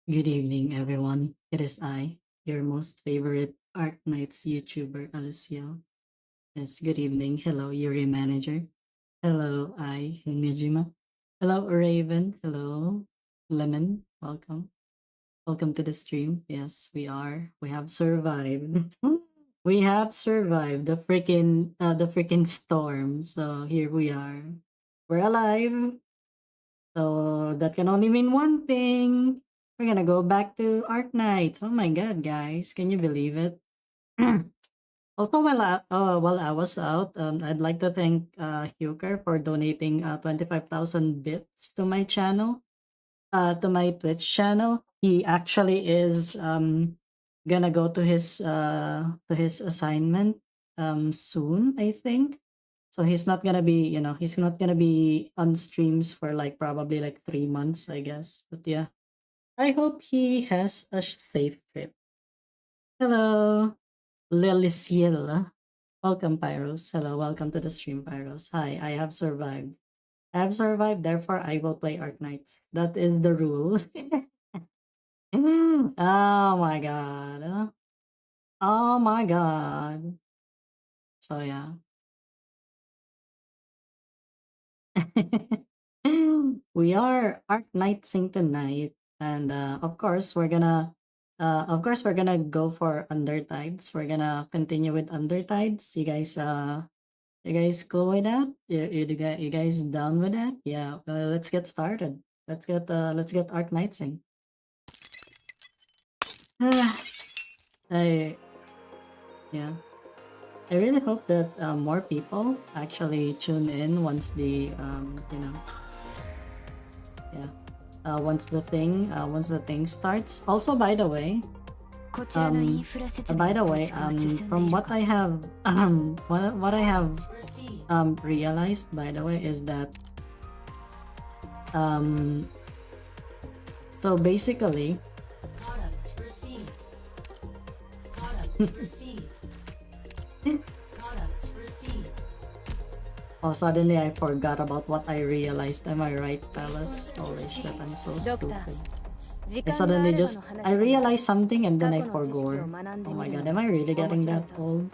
Good evening, everyone. It is I, your most favorite Arknights YouTuber, Alyssciel. Yes, good evening. Hello, Yuri Manager. Hello, I, Nijima. Hello, Raven. Hello, Lemon. Welcome. Welcome to the stream. Yes, we are. We have survived. We have survived the freaking storm. So here we are. We're alive. So that can only mean one thing. We're gonna go back to Arknights. Oh my god, guys. Can you believe it? Also, while I was out, I'd like to thank Huker for donating 25,000 bits to my channel, to my Twitch channel. He actually is gonna go to his assignment soon, I think. So he's not gonna be, he's not gonna be on streams for like probably like 3 months, I guess. But yeah, I hope he has a safe trip. Hello, Lilyciel. Welcome, Pyros. Hello, welcome to the stream, Pyros. Hi, I have survived. I have survived, therefore I will play Arknights. That is the rule. Oh my god. Oh my god. So yeah. We are Arknightsing tonight, and of course we're gonna go for Undertides. We're gonna continue with Undertides. You guys cool with that? You guys down with that? Yeah. Let's get started. Let's get Arknightsing. I yeah. I really hope that more people actually tune in once yeah, once the thing starts. Also, by the way, from what I have, what I have realized, by the way, is that so basically, oh, suddenly I forgot about what I realized. Am I right, Palace? Holy shit, I'm so stupid. I realized something and then I forgot. Oh my god, am I really getting that old?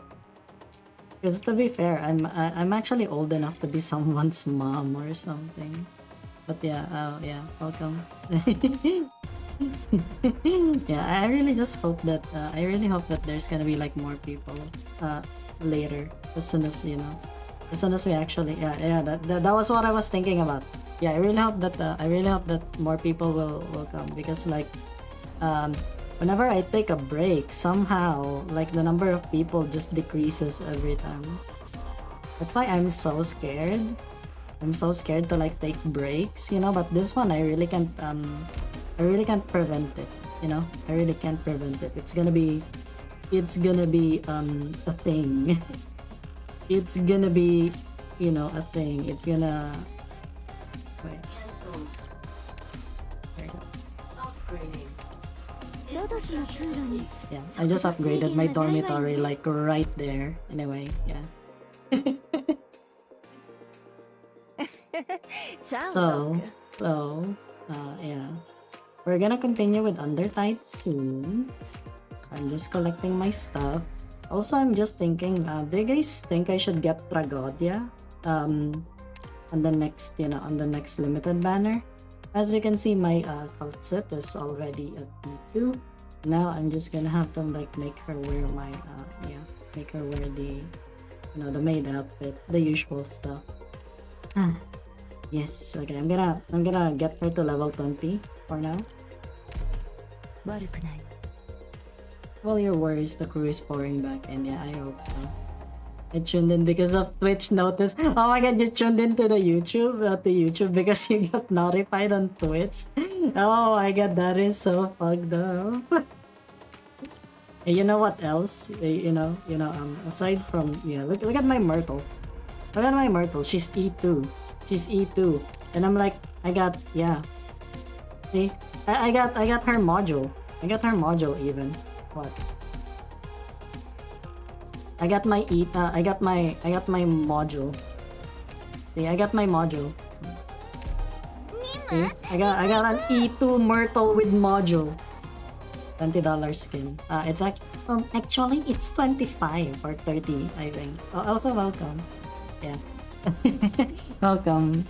Because to be fair, I'm actually old enough to be someone's mom or something. But yeah, yeah, welcome. Yeah, I really hope that there's gonna be like more people later, as soon as as soon as we actually, that was what I was thinking about. Yeah, I really hope that more people will come, because like whenever I take a break, somehow like the number of people just decreases every time. That's why I'm so scared. I'm so scared to like take breaks, but this one I really can't prevent it, I really can't prevent it. It's gonna be a thing. It's gonna be, a thing. It's gonna wait. There you go. Yeah, I just upgraded my dormitory like right there. Anyway, yeah. So, yeah. We're gonna continue with Undertide soon. I'm just collecting my stuff. Also, I'm just thinking, do you guys think I should get Tragodia on the next limited banner? As you can see, my cult set is already at B2. Now I'm just gonna have to like make her wear make her wear the maid outfit, the usual stuff. Yes, okay, I'm gonna get her to level 20 for now. Well, your worries, the crew is pouring back, and yeah, I hope so. I tuned in because of Twitch notice. Oh my god, you tuned into the YouTube because you got notified on Twitch. Oh my god, that is so fucked up. And you know what else? Aside from look at my Myrtle. Look at my Myrtle. She's E2. She's E2, and I'm like, see, I got her module. I got her module even. What? I got my module. See, I got my module. See? I got an E2 Myrtle with module. $20 skin. It's actually it's 25 or 30, I think. Also welcome. Yeah. Welcome.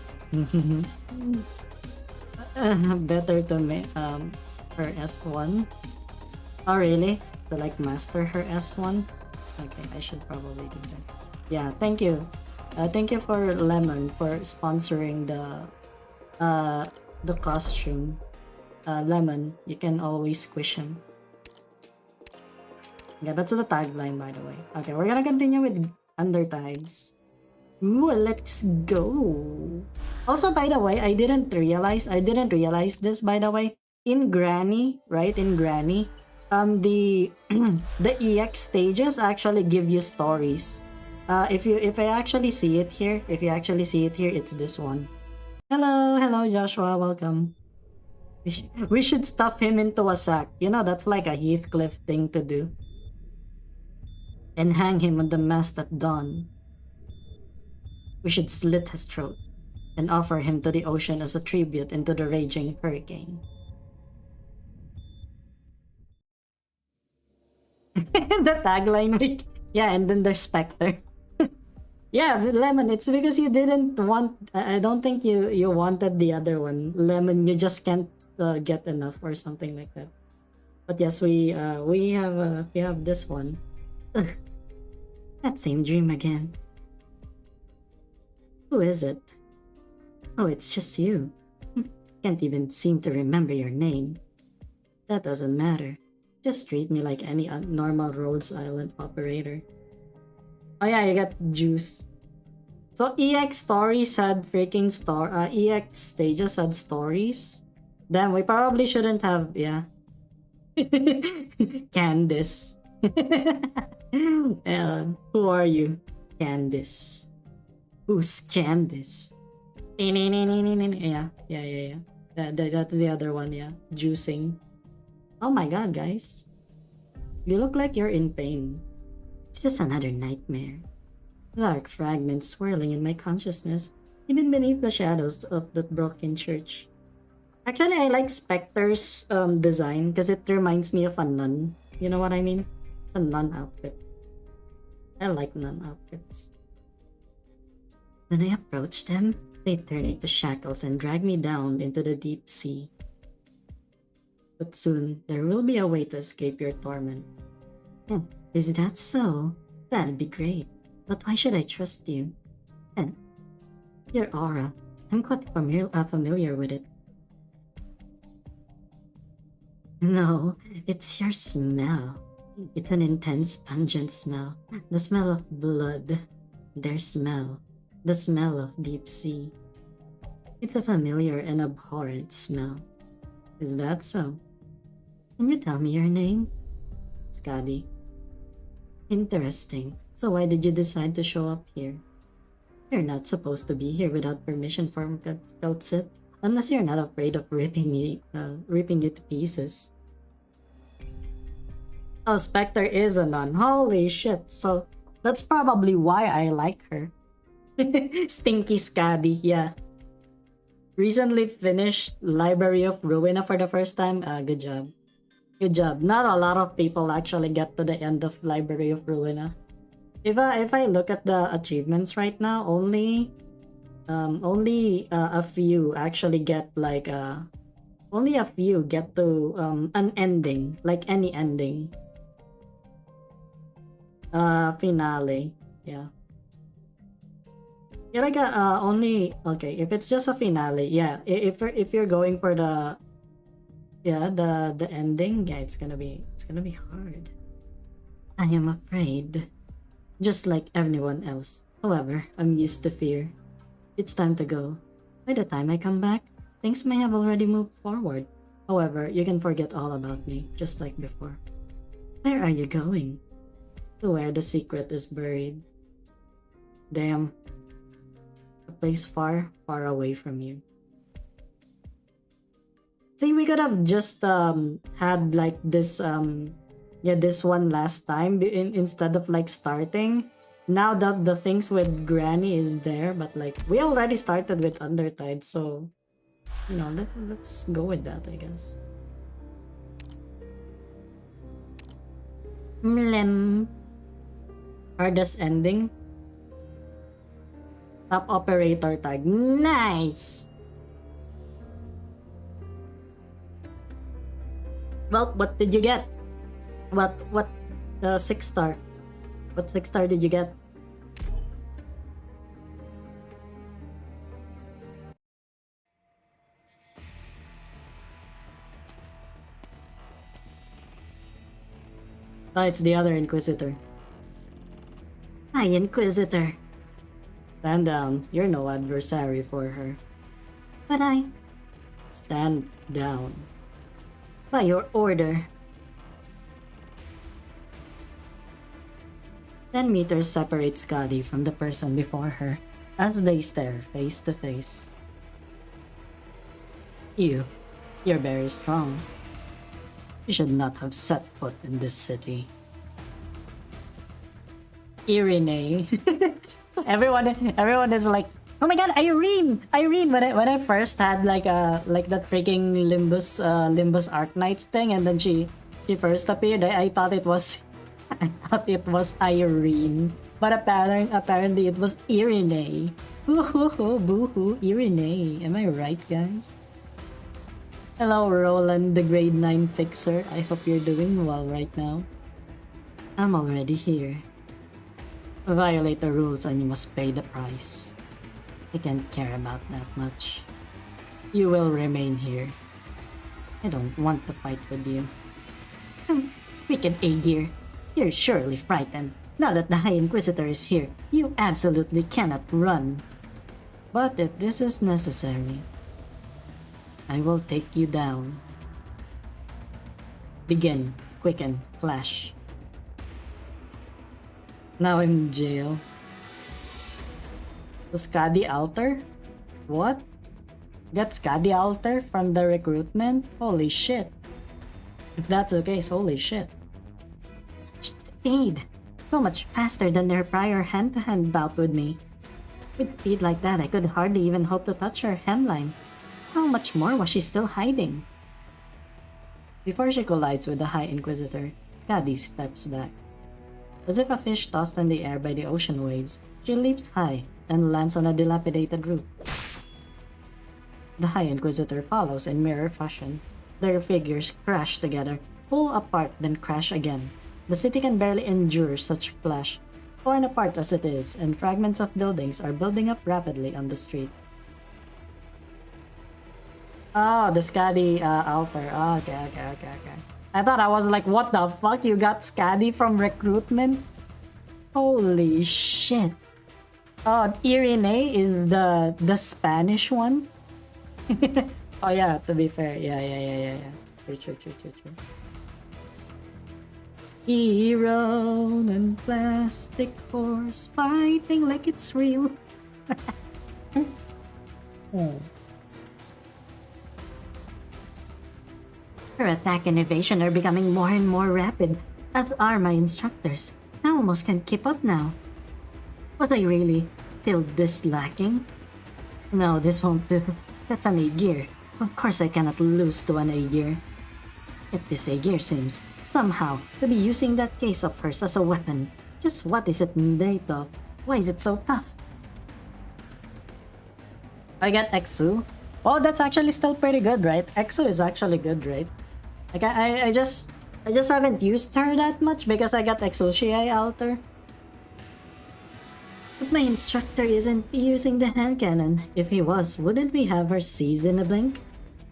Better to make her S1. Oh really? To like master her S1? Okay, I should probably do that. Yeah, thank you. Thank you for Lemon for sponsoring the costume. Lemon, you can always squish him. Yeah, that's the tagline, by the way. Okay, we're gonna continue with Undertides. Ooh, let's go. Also, by the way, I didn't realize this, by the way. In Granny, right? In Granny, the the EX stages actually give you stories. If I actually see it here, it's this one. Hello, Joshua. Welcome. We should stuff him into a sack. You know, that's like a Heathcliff thing to do. And hang him on the mast at dawn. We should slit his throat and offer him to the ocean as a tribute into the raging hurricane. The tagline, like, yeah, and then the Spectre. Yeah, Lemon, it's because you didn't want... I don't think you wanted the other one. Lemon, you just can't get enough or something like that. But yes, we have this one. Ugh. That same dream again. Who is it? Oh, it's just you. Can't even seem to remember your name. That doesn't matter. Just treat me like any normal Rhodes Island operator. Oh yeah, you got Juice. So EX stories had freaking EX stages had stories. Then we probably shouldn't have, yeah. Candice. Who are you? Candice. Who's Candice? Yeah. That's the other one, yeah. Juicing. Oh my god, guys. You look like you're in pain. It's just another nightmare. Dark fragments swirling in my consciousness, even beneath the shadows of that broken church. Actually, I like Spectre's design because it reminds me of a nun. You know what I mean? It's a nun outfit. I like nun outfits. When I approached them, they turned into shackles and dragged me down into the deep sea. But soon, there will be a way to escape your torment. Is that so? That'd be great. But why should I trust you? Your aura. I'm quite familiar with it. No, it's your smell. It's an intense, pungent smell. The smell of blood. Their smell. The smell of deep sea. It's a familiar and abhorrent smell. Is that so? Can you tell me your name? Scotty. Interesting. So why did you decide to show up here? You're not supposed to be here without permission from Outset, unless you're not afraid of ripping you to pieces. Oh, Spectre is a nun. Holy shit. So that's probably why I like her. Stinky Scotty, yeah. Recently finished Library of Ruina for the first time. Good job. Good job. Not a lot of people actually get to the end of Library of Ruina. If I look at the achievements right now, only a few actually get like only a few get to an ending, like any ending. Finale, yeah. Yeah, like only okay. If it's just a finale, yeah. If you're going for the the ending, yeah, it's gonna be hard. I am afraid, just like everyone else. However, I'm used to fear. It's time to go. By the time I come back, things may have already moved forward. However, you can forget all about me, just like before. Where are you going? To where the secret is buried. Damn. A place far, far away from you. See, we could have just had like this this one last time instead of like starting. Now that the things with Granny is there, but like we already started with Undertide, so No, let's go with that, I guess. Mlem. Hardest ending. Top operator tag. Nice! Well, what did you get? What 6-star? What 6-star did you get? Oh, it's the other Inquisitor. Hi, Inquisitor. Stand down. You're no adversary for her. But I... Stand down. By your order. 10 meters separate Scotty from the person before her as they stare face to face. You're very strong. You should not have set foot in this city. Irene. everyone is like, oh my god, Irene! When I first had like that freaking Limbus Arknights thing, and then she first appeared, I thought it was I thought it was Irene. But apparently it was Irene. Boo-hoo, Irene. Am I right, guys? Hello, Roland, the grade 9 fixer. I hope you're doing well right now. I'm already here. Violate the rules and you must pay the price. I can't care about that much. You will remain here. I don't want to fight with you. Wicked Aegir. You're surely frightened. Now that the High Inquisitor is here, you absolutely cannot run. But if this is necessary, I will take you down. Begin, quicken, flash. Now I'm in jail. The Skadi altar? What? Got Skadi altar from the recruitment? Holy shit. If that's the case, holy shit. Such speed! So much faster than their prior hand-to-hand bout with me. With speed like that, I could hardly even hope to touch her hemline. How much more was she still hiding? Before she collides with the High Inquisitor, Skadi steps back. As if a fish tossed in the air by the ocean waves, she leaps high and lands on a dilapidated roof. The High Inquisitor follows in mirror fashion. Their figures crash together, pull apart, then crash again. The city can barely endure such clash, torn apart as it is, and fragments of buildings are building up rapidly on the street. Oh, the Skadi altar. Oh, okay. I thought I was like, what the fuck? You got Skadi from recruitment? Holy shit. Oh, Irene is the Spanish one? Oh yeah, to be fair. Yeah. True. Hero and plastic horse fighting like it's real. Her attack and evasion are becoming more and more rapid, as are my instructors. I almost can't keep up now. Was I really still this lacking? No, this won't do. That's an Aegir. Of course I cannot lose to an Aegir. Yet this Aegir seems, somehow, to be using that case of hers as a weapon. Just what is it made of? Why is it so tough? I got Exu. Oh, that's actually still pretty good, right? Exu is actually good, right? Like I just haven't used her that much because I got Exotiae altar. But my instructor isn't using the hand cannon. If he was, wouldn't we have her seized in a blink?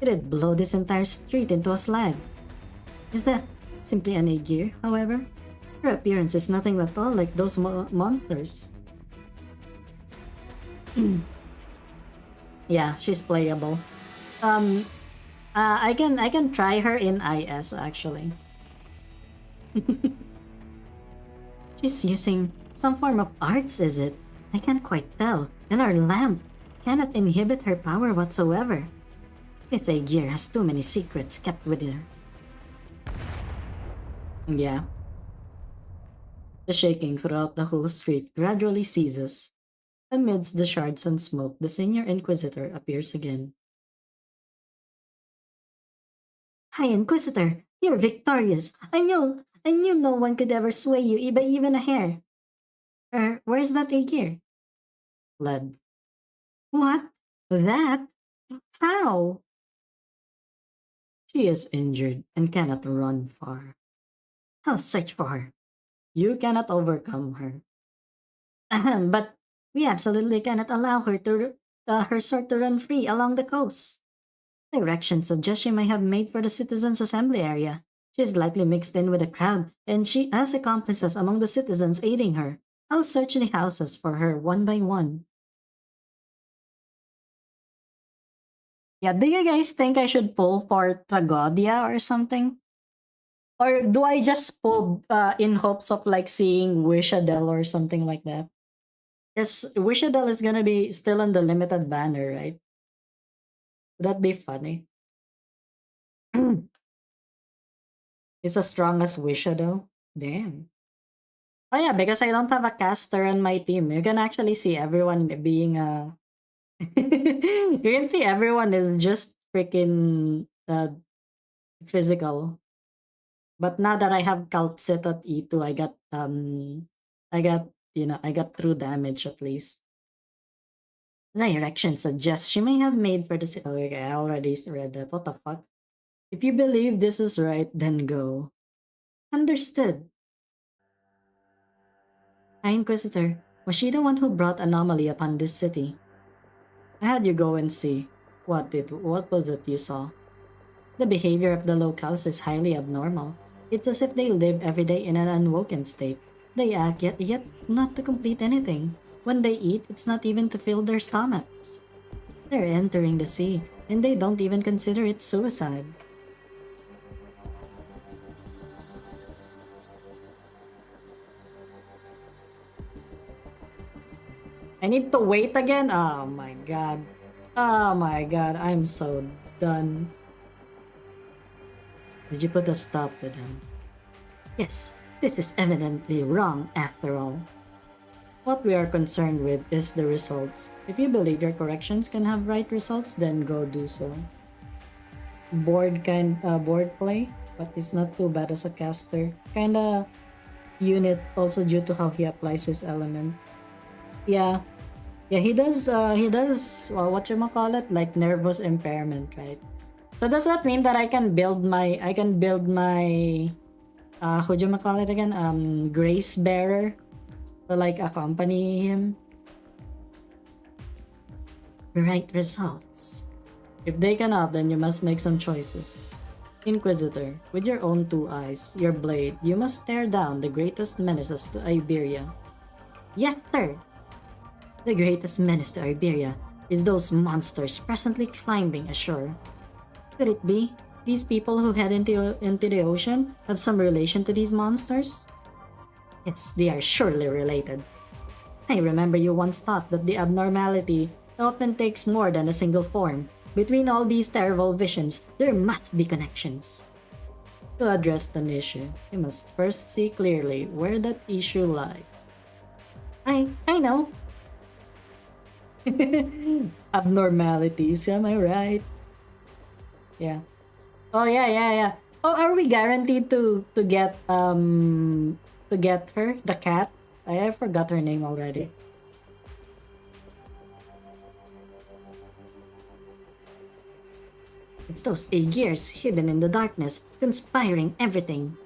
It'd blow this entire street into a slag. Is that simply an Aegir, however? Her appearance is nothing at all like those monsters. Yeah, she's playable. I can try her in IS actually. She's using some form of arts, is it? I can't quite tell, and our lamp cannot inhibit her power whatsoever. This Aegir has too many secrets kept within her. Yeah. The shaking throughout the whole street gradually ceases. Amidst the shards and smoke, the Senior Inquisitor appears again. High Inquisitor, you're victorious. I knew no one could ever sway you, even a hair. Where's that Aegir? Led. What? That? How? She is injured and cannot run far. I'll search for her. You cannot overcome her. But we absolutely cannot allow her sword to run free along the coast. Directions suggest she may have made for the citizens' assembly area. She is likely mixed in with the crowd, and she has accomplices among the citizens aiding her. I'll search the houses for her one by one. Yeah, do you guys think I should pull for Tragodia or something? Or do I just pull in hopes of like seeing Wishadel or something like that? Because Wishadel is gonna be still on the limited banner, right? Would that be funny? It's as strong as Wishadel? Damn. Oh yeah, because I don't have a caster on my team. You can actually see everyone being you can see everyone is just freaking physical. But now that I have cult set at E2, I got I got true damage at least. Direction suggests she may have made for the oh, okay, I already read that. What the fuck? If you believe this is right, then go. Understood. High Inquisitor, was she the one who brought anomaly upon this city? I had you go and see. What was it you saw? The behavior of the locals is highly abnormal. It's as if they live every day in an unwoken state. They act yet not to complete anything. When they eat, it's not even to fill their stomachs. They're entering the sea, and they don't even consider it suicide. I need to wait again? Oh my god. Oh my god, I'm so done. Did you put a stop to them? Yes, this is evidently wrong after all. What we are concerned with is the results. If you believe your corrections can have right results, then go do so. Board play, but it's not too bad as a caster. Kinda unit also due to how he applies his element. Yeah. Yeah, he does what you call it, like nervous impairment, right? So does that mean that I can build my who do you call it again? Grace bearer to like accompany him? Right results. If they cannot, then you must make some choices. Inquisitor, with your own two eyes, your blade, you must tear down the greatest menaces to Iberia. Yes, sir! The greatest menace to Iberia is those monsters presently climbing ashore. Could it be these people who head into the ocean have some relation to these monsters? Yes, they are surely related. I remember you once thought that the abnormality often takes more than a single form. Between all these terrible visions, there must be connections. To address an issue, you must first see clearly where that issue lies. I know. Abnormalities, am I right? Yeah. Oh yeah. Oh, are we guaranteed to get her, the cat? I forgot her name already. It's those Aegirs hidden in the darkness, conspiring everything.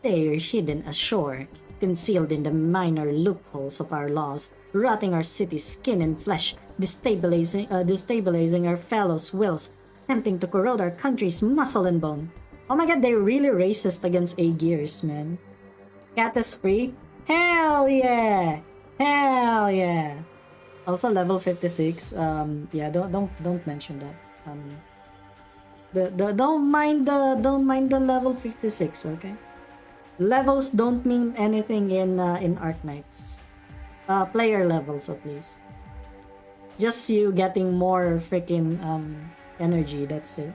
They are hidden ashore, concealed in the minor loopholes of our laws, rotting our city's skin and flesh, destabilizing our fellows' wills, attempting to corrode our country's muscle and bone. Oh my god, they're really racist against Aegirs, man. Cat is free? Hell yeah! Hell yeah! Also level 56. Yeah, don't mention that. Don't mind the level 56, okay? Levels don't mean anything in Arknights. Player levels at least. Just you getting more freaking energy, that's it.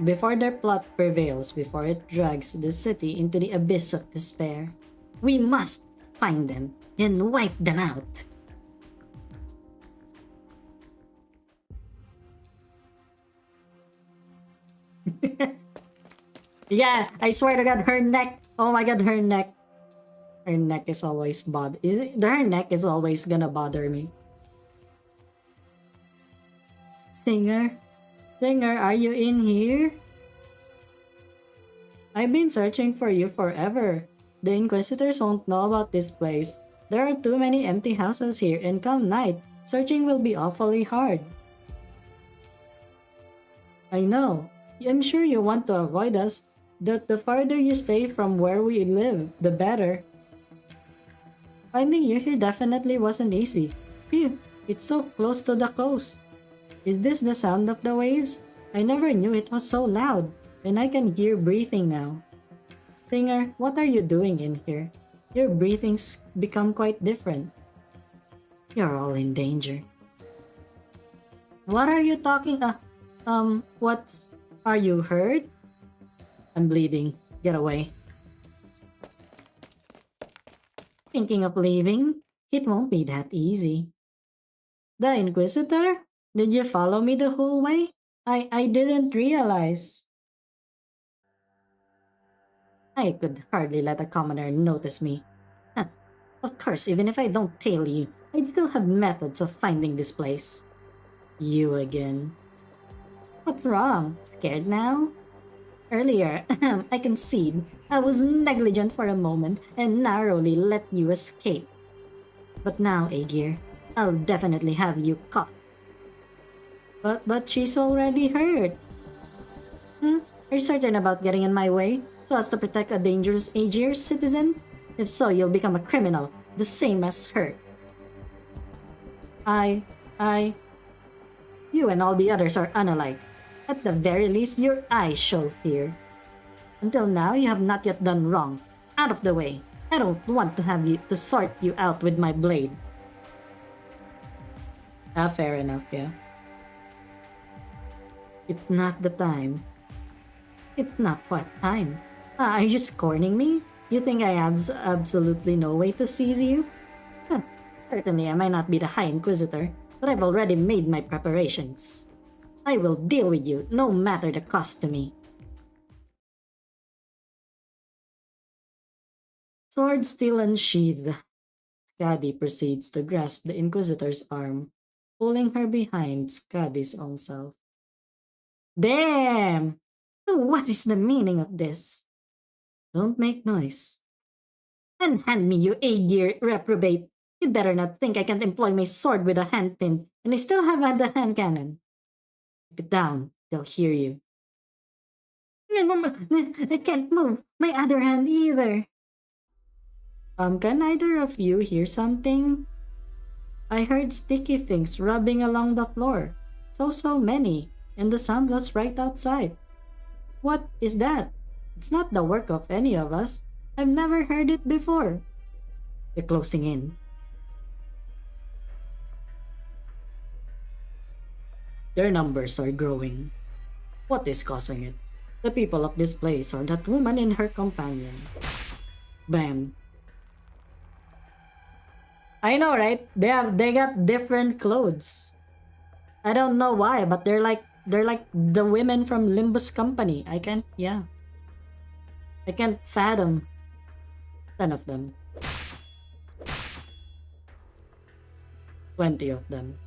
Before their plot prevails, before it drags the city into the abyss of despair, we must find them and wipe them out. Yeah, I swear to God, her neck. Oh my God, her neck. Her neck is always her neck is always gonna bother me. Singer? Singer, are you in here? I've been searching for you forever. The Inquisitors won't know about this place. There are too many empty houses here, and come night, searching will be awfully hard. I know. I'm sure you want to avoid us. The farther you stay from where we live, the better. Finding you here definitely wasn't easy. Phew, it's so close to the coast. Is this the sound of the waves? I never knew it was so loud, and I can hear breathing now. Singer, what are you doing in here? Your breathing's become quite different. You're all in danger. What are you talking? What's... Are you hurt? I'm bleeding. Get away. Thinking of leaving? It won't be that easy. The Inquisitor? Did you follow me the whole way? I didn't realize. I could hardly let a commoner notice me. Huh. Of course, even if I don't tail you, I'd still have methods of finding this place. You again. What's wrong? Scared now? Earlier, I concede, I was negligent for a moment and narrowly let you escape. But now, Aegir, I'll definitely have you caught. But she's already hurt. Are you certain about getting in my way, so as to protect a dangerous Aegir citizen? If so, you'll become a criminal, the same as her. You and all the others are unalike. At the very least, your eyes show fear. Until now, you have not yet done wrong. Out of the way. I don't want to have to sort you out with my blade. Fair enough, yeah. It's not the time. It's not what time. Are you scorning me? You think I have absolutely no way to seize you? Huh. Certainly, I might not be the High Inquisitor, but I've already made my preparations. I will deal with you, no matter the cost to me. Sword still unsheathed, Skadi proceeds to grasp the Inquisitor's arm, pulling her behind Skadi's own self. Damn! What is the meaning of this? Don't make noise. Unhand me, you Aegir reprobate! You'd better not think I can't employ my sword with a handpin, and I still have had the hand cannon. Keep it down, they'll hear you. I can't move my other hand either. Can either of you hear something? I heard sticky things rubbing along the floor. So many, and the sound was right outside. What is that? It's not the work of any of us. I've never heard it before. They're closing in. Their numbers are growing. What is causing it? The people of this place or that woman and her companion. Bam. I know, right? They got different clothes. I don't know why, but they're like the women from Limbus Company. I can't fathom 10 of them. 20 of them.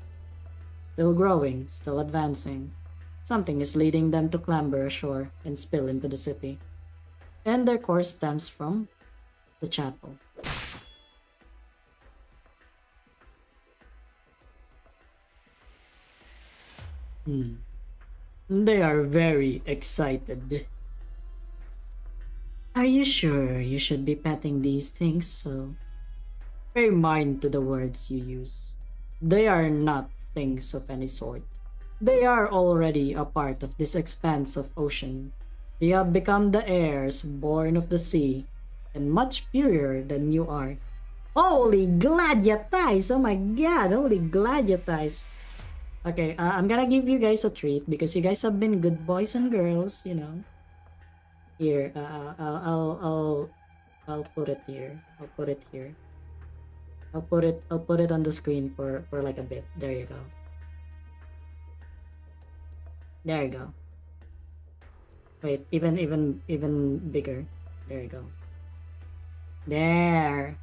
Still growing, still advancing. Something is leading them to clamber ashore and spill into the city. And their course stems from the chapel. They are very excited. Are you sure you should be petting these things so? Pay mind to the words you use. They are not things of any sort. They are already a part of this expanse of ocean. They have become the heirs born of the sea, and much purer than you are. Holy gladiatis! Oh my god, holy gladiatis! Okay, I'm gonna give you guys a treat because you guys have been good boys and girls, you know. Here, I'll put it here. I'll put it here. I'll put it on the screen for like a bit. There you go. There you go. Wait, even bigger. There you go. There.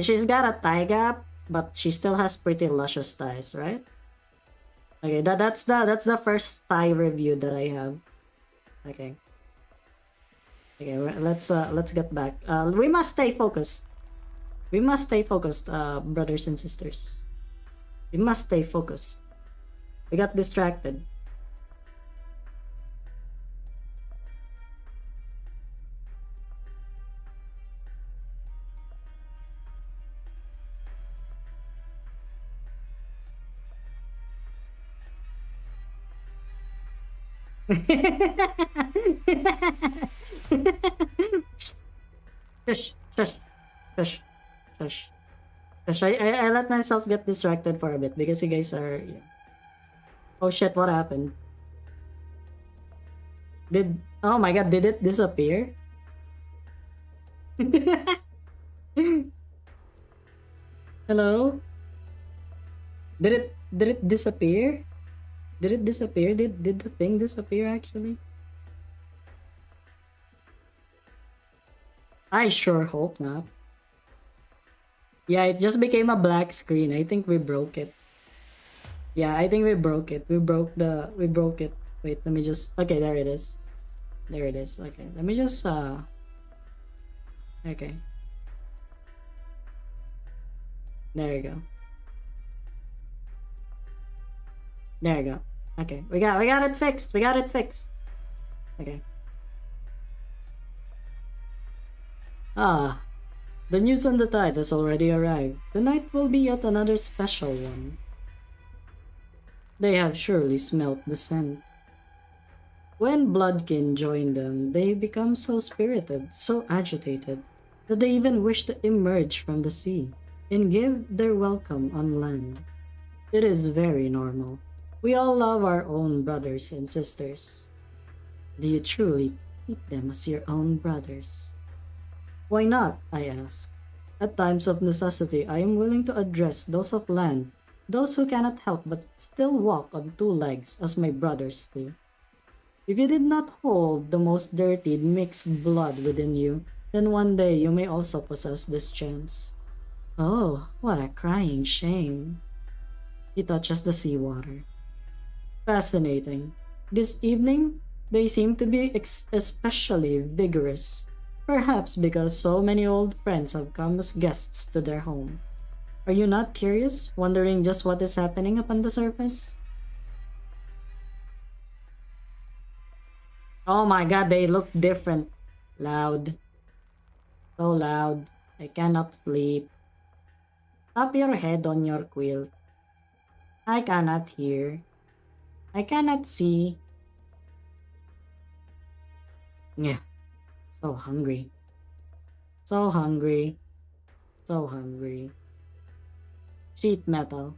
She's got a thigh gap, but she still has pretty luscious thighs, right? Okay, that's the first thigh review that I have. Okay. Okay, let's get back. We must stay focused. We must stay focused, brothers and sisters. We must stay focused. We got distracted. Shush, shush, shush, shush. Shush. I let myself get distracted for a bit because you guys are. Yeah. Oh shit! What happened? Oh my god! Did it disappear? Hello? Did it disappear? Did it disappear? Did the thing disappear actually? I sure hope not. Yeah, it just became a black screen. I think we broke it. Yeah, I think we broke it. We broke it. Wait, let me just okay, there it is. There it is. Okay. Let me just okay. There you go. There you go. Okay. We got it fixed. We got it fixed. Okay. Ah, the news on the tide has already arrived. Tonight will be yet another special one. They have surely smelt the scent. When Bloodkin joined them, they become so spirited, so agitated, that they even wish to emerge from the sea and give their welcome on land. It is very normal. We all love our own brothers and sisters. Do you truly treat them as your own brothers? Why not, I ask. At times of necessity, I am willing to address those of land, those who cannot help but still walk on two legs as my brothers do. If you did not hold the most dirty mixed blood within you, then one day you may also possess this chance. Oh, what a crying shame. He touches the seawater. Fascinating. This evening, they seem to be especially vigorous. Perhaps because so many old friends have come as guests to their home. Are you not curious, wondering just what is happening upon the surface? Oh my god, they look different. Loud. So loud. I cannot sleep. Tap your head on your quilt. I cannot hear. I cannot see. Yeah. So hungry. So hungry. So hungry. Sheet metal.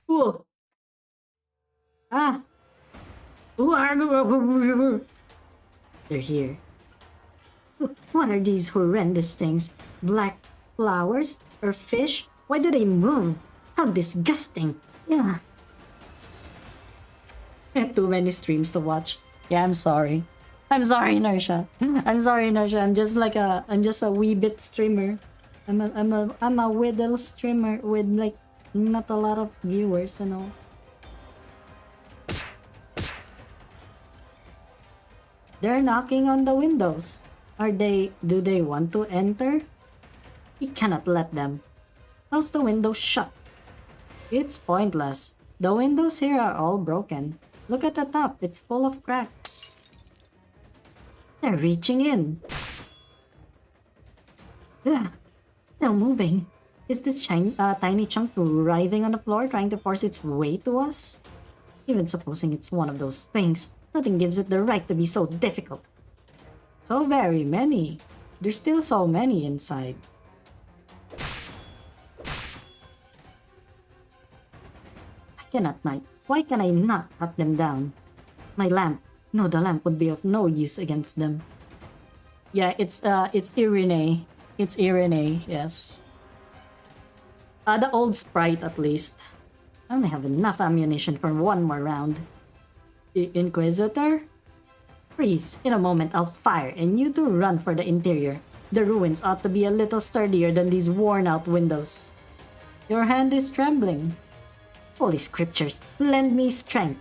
Ooh. Ah. Ooh. They're here. What are these horrendous things? Black flowers? Or fish? Why do they move? How disgusting. Yeah. Too many streams to watch. Yeah, I'm sorry. I'm sorry, Inertia. I'm sorry, Inertia. I'm just a wee bit streamer. I'm a whittle streamer with like not a lot of viewers and all. They're knocking on the windows. Do they want to enter? We cannot let them. How's the window shut? It's pointless. The windows here are all broken. Look at the top, it's full of cracks. They're reaching in. Ugh, still moving. Is this tiny chunk writhing on the floor trying to force its way to us? Even supposing it's one of those things, nothing gives it the right to be so difficult. So very many. There's still so many inside. Why can I not cut them down? My lamp. No, the lamp would be of no use against them. Yeah, it's Irene. It's Irene, yes. The old sprite at least. I only have enough ammunition for one more round. Inquisitor? Freeze. In a moment, I'll fire, and you two run for the interior. The ruins ought to be a little sturdier than these worn-out windows. Your hand is trembling. Holy scriptures, lend me strength.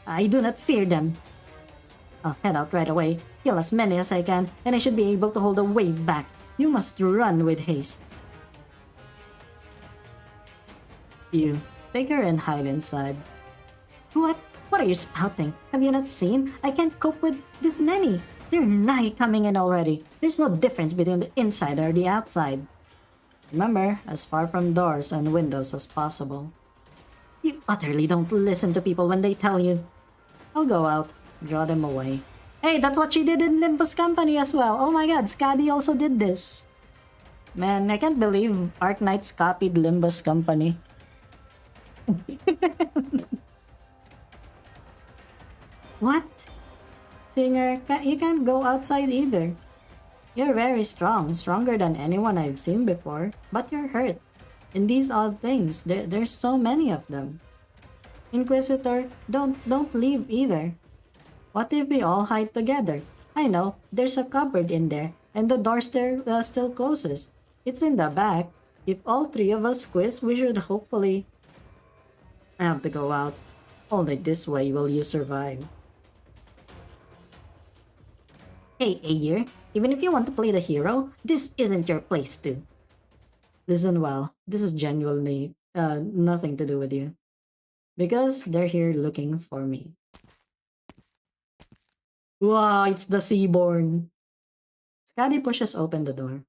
I do not fear them. I'll head out right away, kill as many as I can, and I should be able to hold the wave back. You must run with haste. You take her and hide inside. What? What are you spouting? Have you not seen? I can't cope with this many. They're nigh coming in already. There's no difference between the inside or the outside. Remember, as far from doors and windows as possible. You utterly don't listen to people when they tell you. I'll go out, draw them away. Hey, that's what she did in Limbus Company as well. Oh my god, Skadi also did this. Man, I can't believe Arknights copied Limbus Company. What? Singer, you can't go outside either. You're very strong, stronger than anyone I've seen before, but you're hurt. In these odd things, there's so many of them. Inquisitor, don't leave either. What if we all hide together? I know, there's a cupboard in there, and the door still closes. It's in the back. If all three of us squeeze, we should hopefully... I have to go out. Only this way will you survive. Hey, Aegir, even if you want to play the hero, this isn't your place to. Listen well, this is genuinely nothing to do with you. Because they're here looking for me. Wow, it's the Seaborn. Skadi pushes open the door.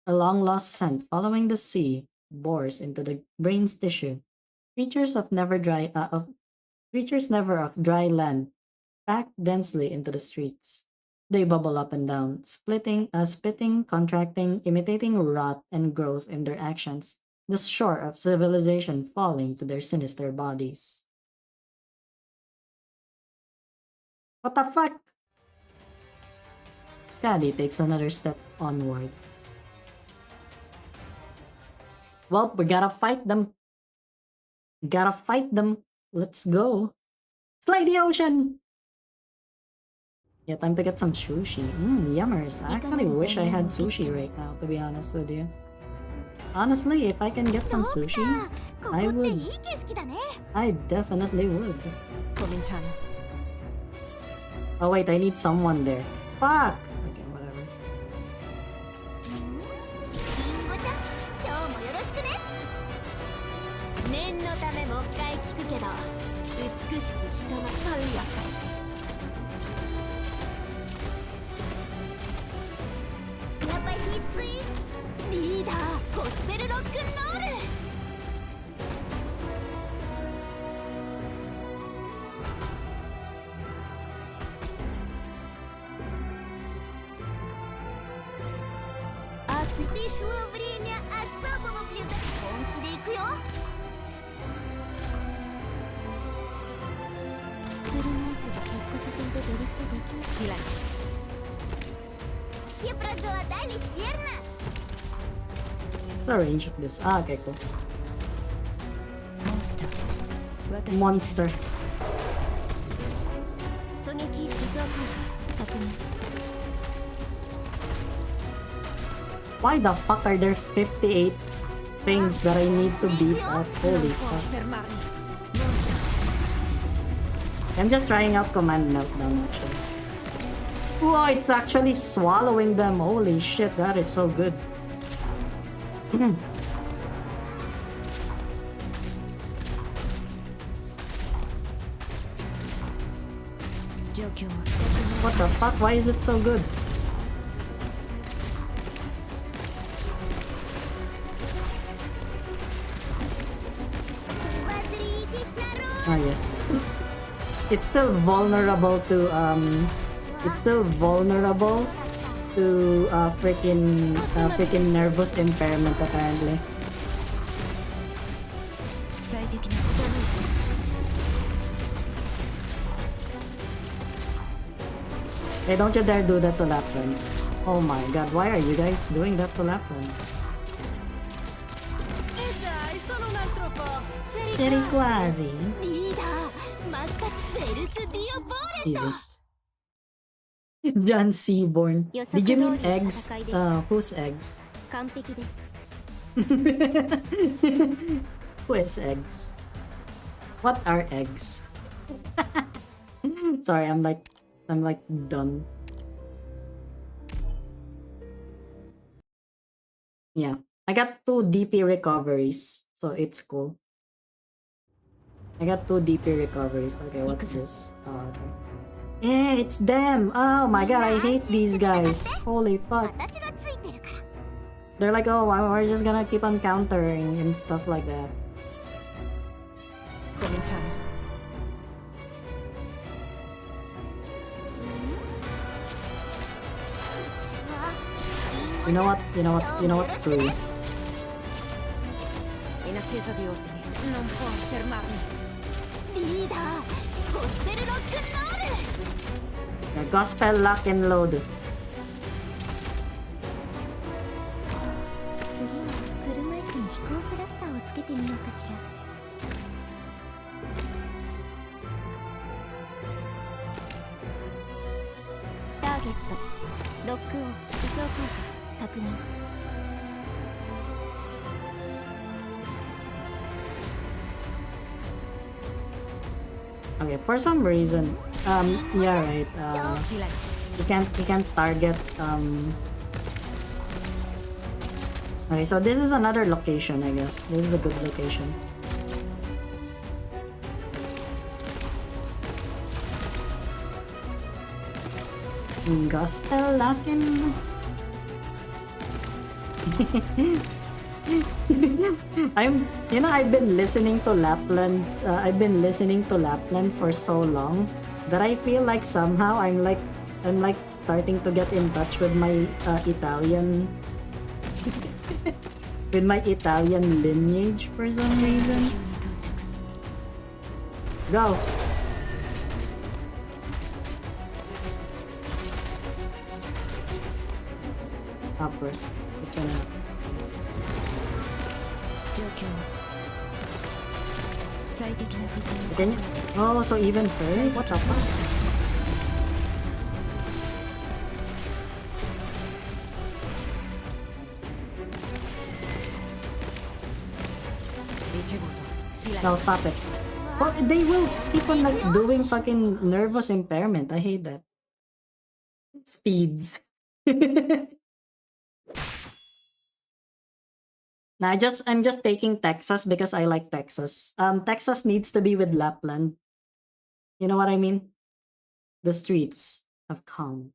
A long-lost scent following the sea bores into the brain's tissue. Creatures never of dry land, packed densely into the streets. They bubble up and down, spitting, contracting, imitating rot and growth in their actions, the shore of civilization falling to their sinister bodies. What the fuck? Skadi takes another step onward. Well, we gotta fight them. Let's go. Slay the ocean! Yeah, time to get some sushi. Yummers. I actually wish I had sushi right now, to be honest with you. Honestly, if I can get some sushi, I would. I definitely would. Oh wait, I need someone there. Fuck! Okay, whatever. Пришло время особого блюда.本気でいくよ. Все проголодались, верно? What's the range of this? Ah, okay, cool. Monster. Why the fuck are there 58 things that I need to beat up? Holy fuck. I'm just trying out Command Meltdown actually. Whoa, it's actually swallowing them. Holy shit, that is so good. What the fuck? Why is it so good? Ah, yes. It's still vulnerable to freaking nervous impairment apparently. Hey, don't you dare do that to Lapland. Oh my god, why are you guys doing that to Lapland? Cherry quasi. リーダーまさベルスディオボーレッ Easy. John Seaborn. Did you mean eggs? Whose eggs? 完璧です Who is eggs? What are eggs? Sorry, I'm like done. Yeah, I got 2 DP recoveries, so it's cool. I got 2 DP recoveries. Okay, what's this? Okay. Yeah, it's them! Oh my god, I hate these guys. Holy fuck. 私がついてるから They're like, oh, we're just gonna keep on countering and stuff like that. ごめんちゃん You know what? You know what? You know what? Screw you. In attesa di ordini non può fermarmi リーダーゴスペルロックンロール Yeah, gospel lock and load. 次は車椅子に飛行スラスターをつけてみようかしらターゲットロックオン武装解除確認 Okay, for some reason, yeah, right. You can't target. Okay, so this is another location, I guess. This is a good location. Gospel locking. I've been listening to Lapland. I've been listening to Lapland for so long that I feel like somehow I'm like starting to get in touch with my Italian with my Italian lineage for some reason. Go. Uppers. Just gonna. 状況最適な布陣 Can you? Oh, so even her? What the fuck? No, stop it. So they will keep on like doing fucking nervous impairment. I hate that. Speeds. Nah, I'm just taking Texas because I like Texas. Texas needs to be with Lapland. You know what I mean? The streets of calm.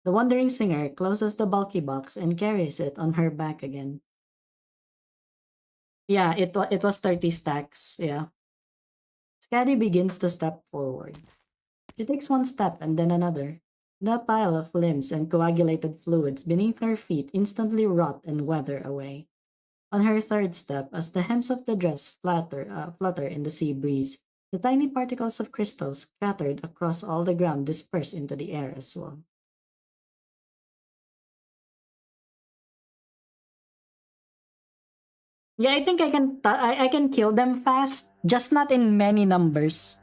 The wandering singer closes the bulky box and carries it on her back again. Yeah, it was 30 stacks, yeah. Scaddy begins to step forward. She takes one step and then another. The pile of limbs and coagulated fluids beneath her feet instantly rot and weather away. On her third step, as the hems of the dress flutter in the sea breeze, the tiny particles of crystal scattered across all the ground disperse into the air as well. Yeah, I think I can kill them fast, just not in many numbers.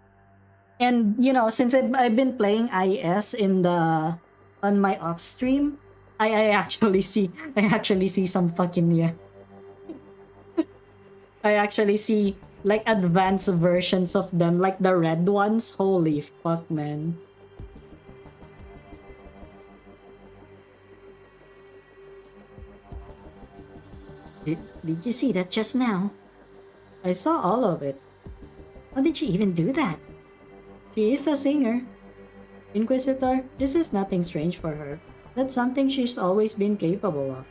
And since I've been playing IS on my off stream, I actually see some fucking I actually see like advanced versions of them, like the red ones. Holy fuck, man. Did you see that just now? I saw all of it. How did she even do that? She is a singer. Inquisitor, this is nothing strange for her. That's something she's always been capable of.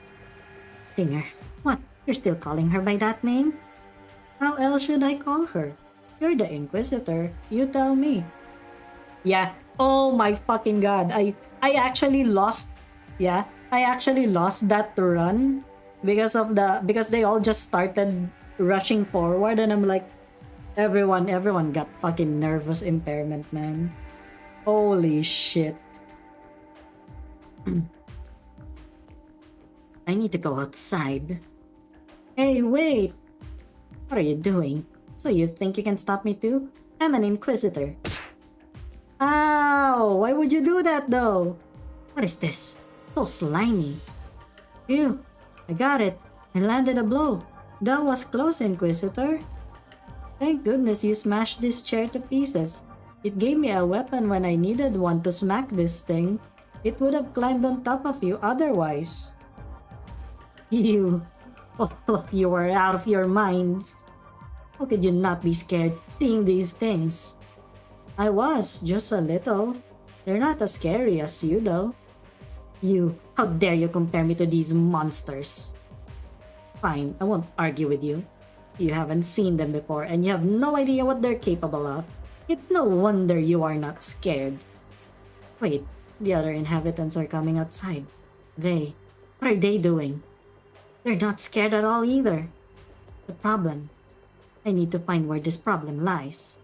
Singer? What? You're still calling her by that name? How else should I call her? You're the Inquisitor. You tell me. Yeah. Oh my fucking god. I actually lost. Yeah. I actually lost that run because they all just started rushing forward, and I'm like, everyone got fucking nervous impairment, man. Holy shit. I need to go outside. Hey, wait! What are you doing? So you think you can stop me too? I'm an Inquisitor. Ow! Why would you do that though? What is this? So slimy. Phew! I got it. I landed a blow. That was close, Inquisitor. Thank goodness you smashed this chair to pieces. It gave me a weapon when I needed one to smack this thing. It would have climbed on top of you otherwise. You... Oh, you are out of your minds. How could you not be scared seeing these things? I was, just a little. They're not as scary as you though. You, how dare you compare me to these monsters? Fine, I won't argue with you. You haven't seen them before and you have no idea what they're capable of. It's no wonder you are not scared. Wait, the other inhabitants are coming outside. What are they doing? They're not scared at all either. The problem. I need to find where this problem lies.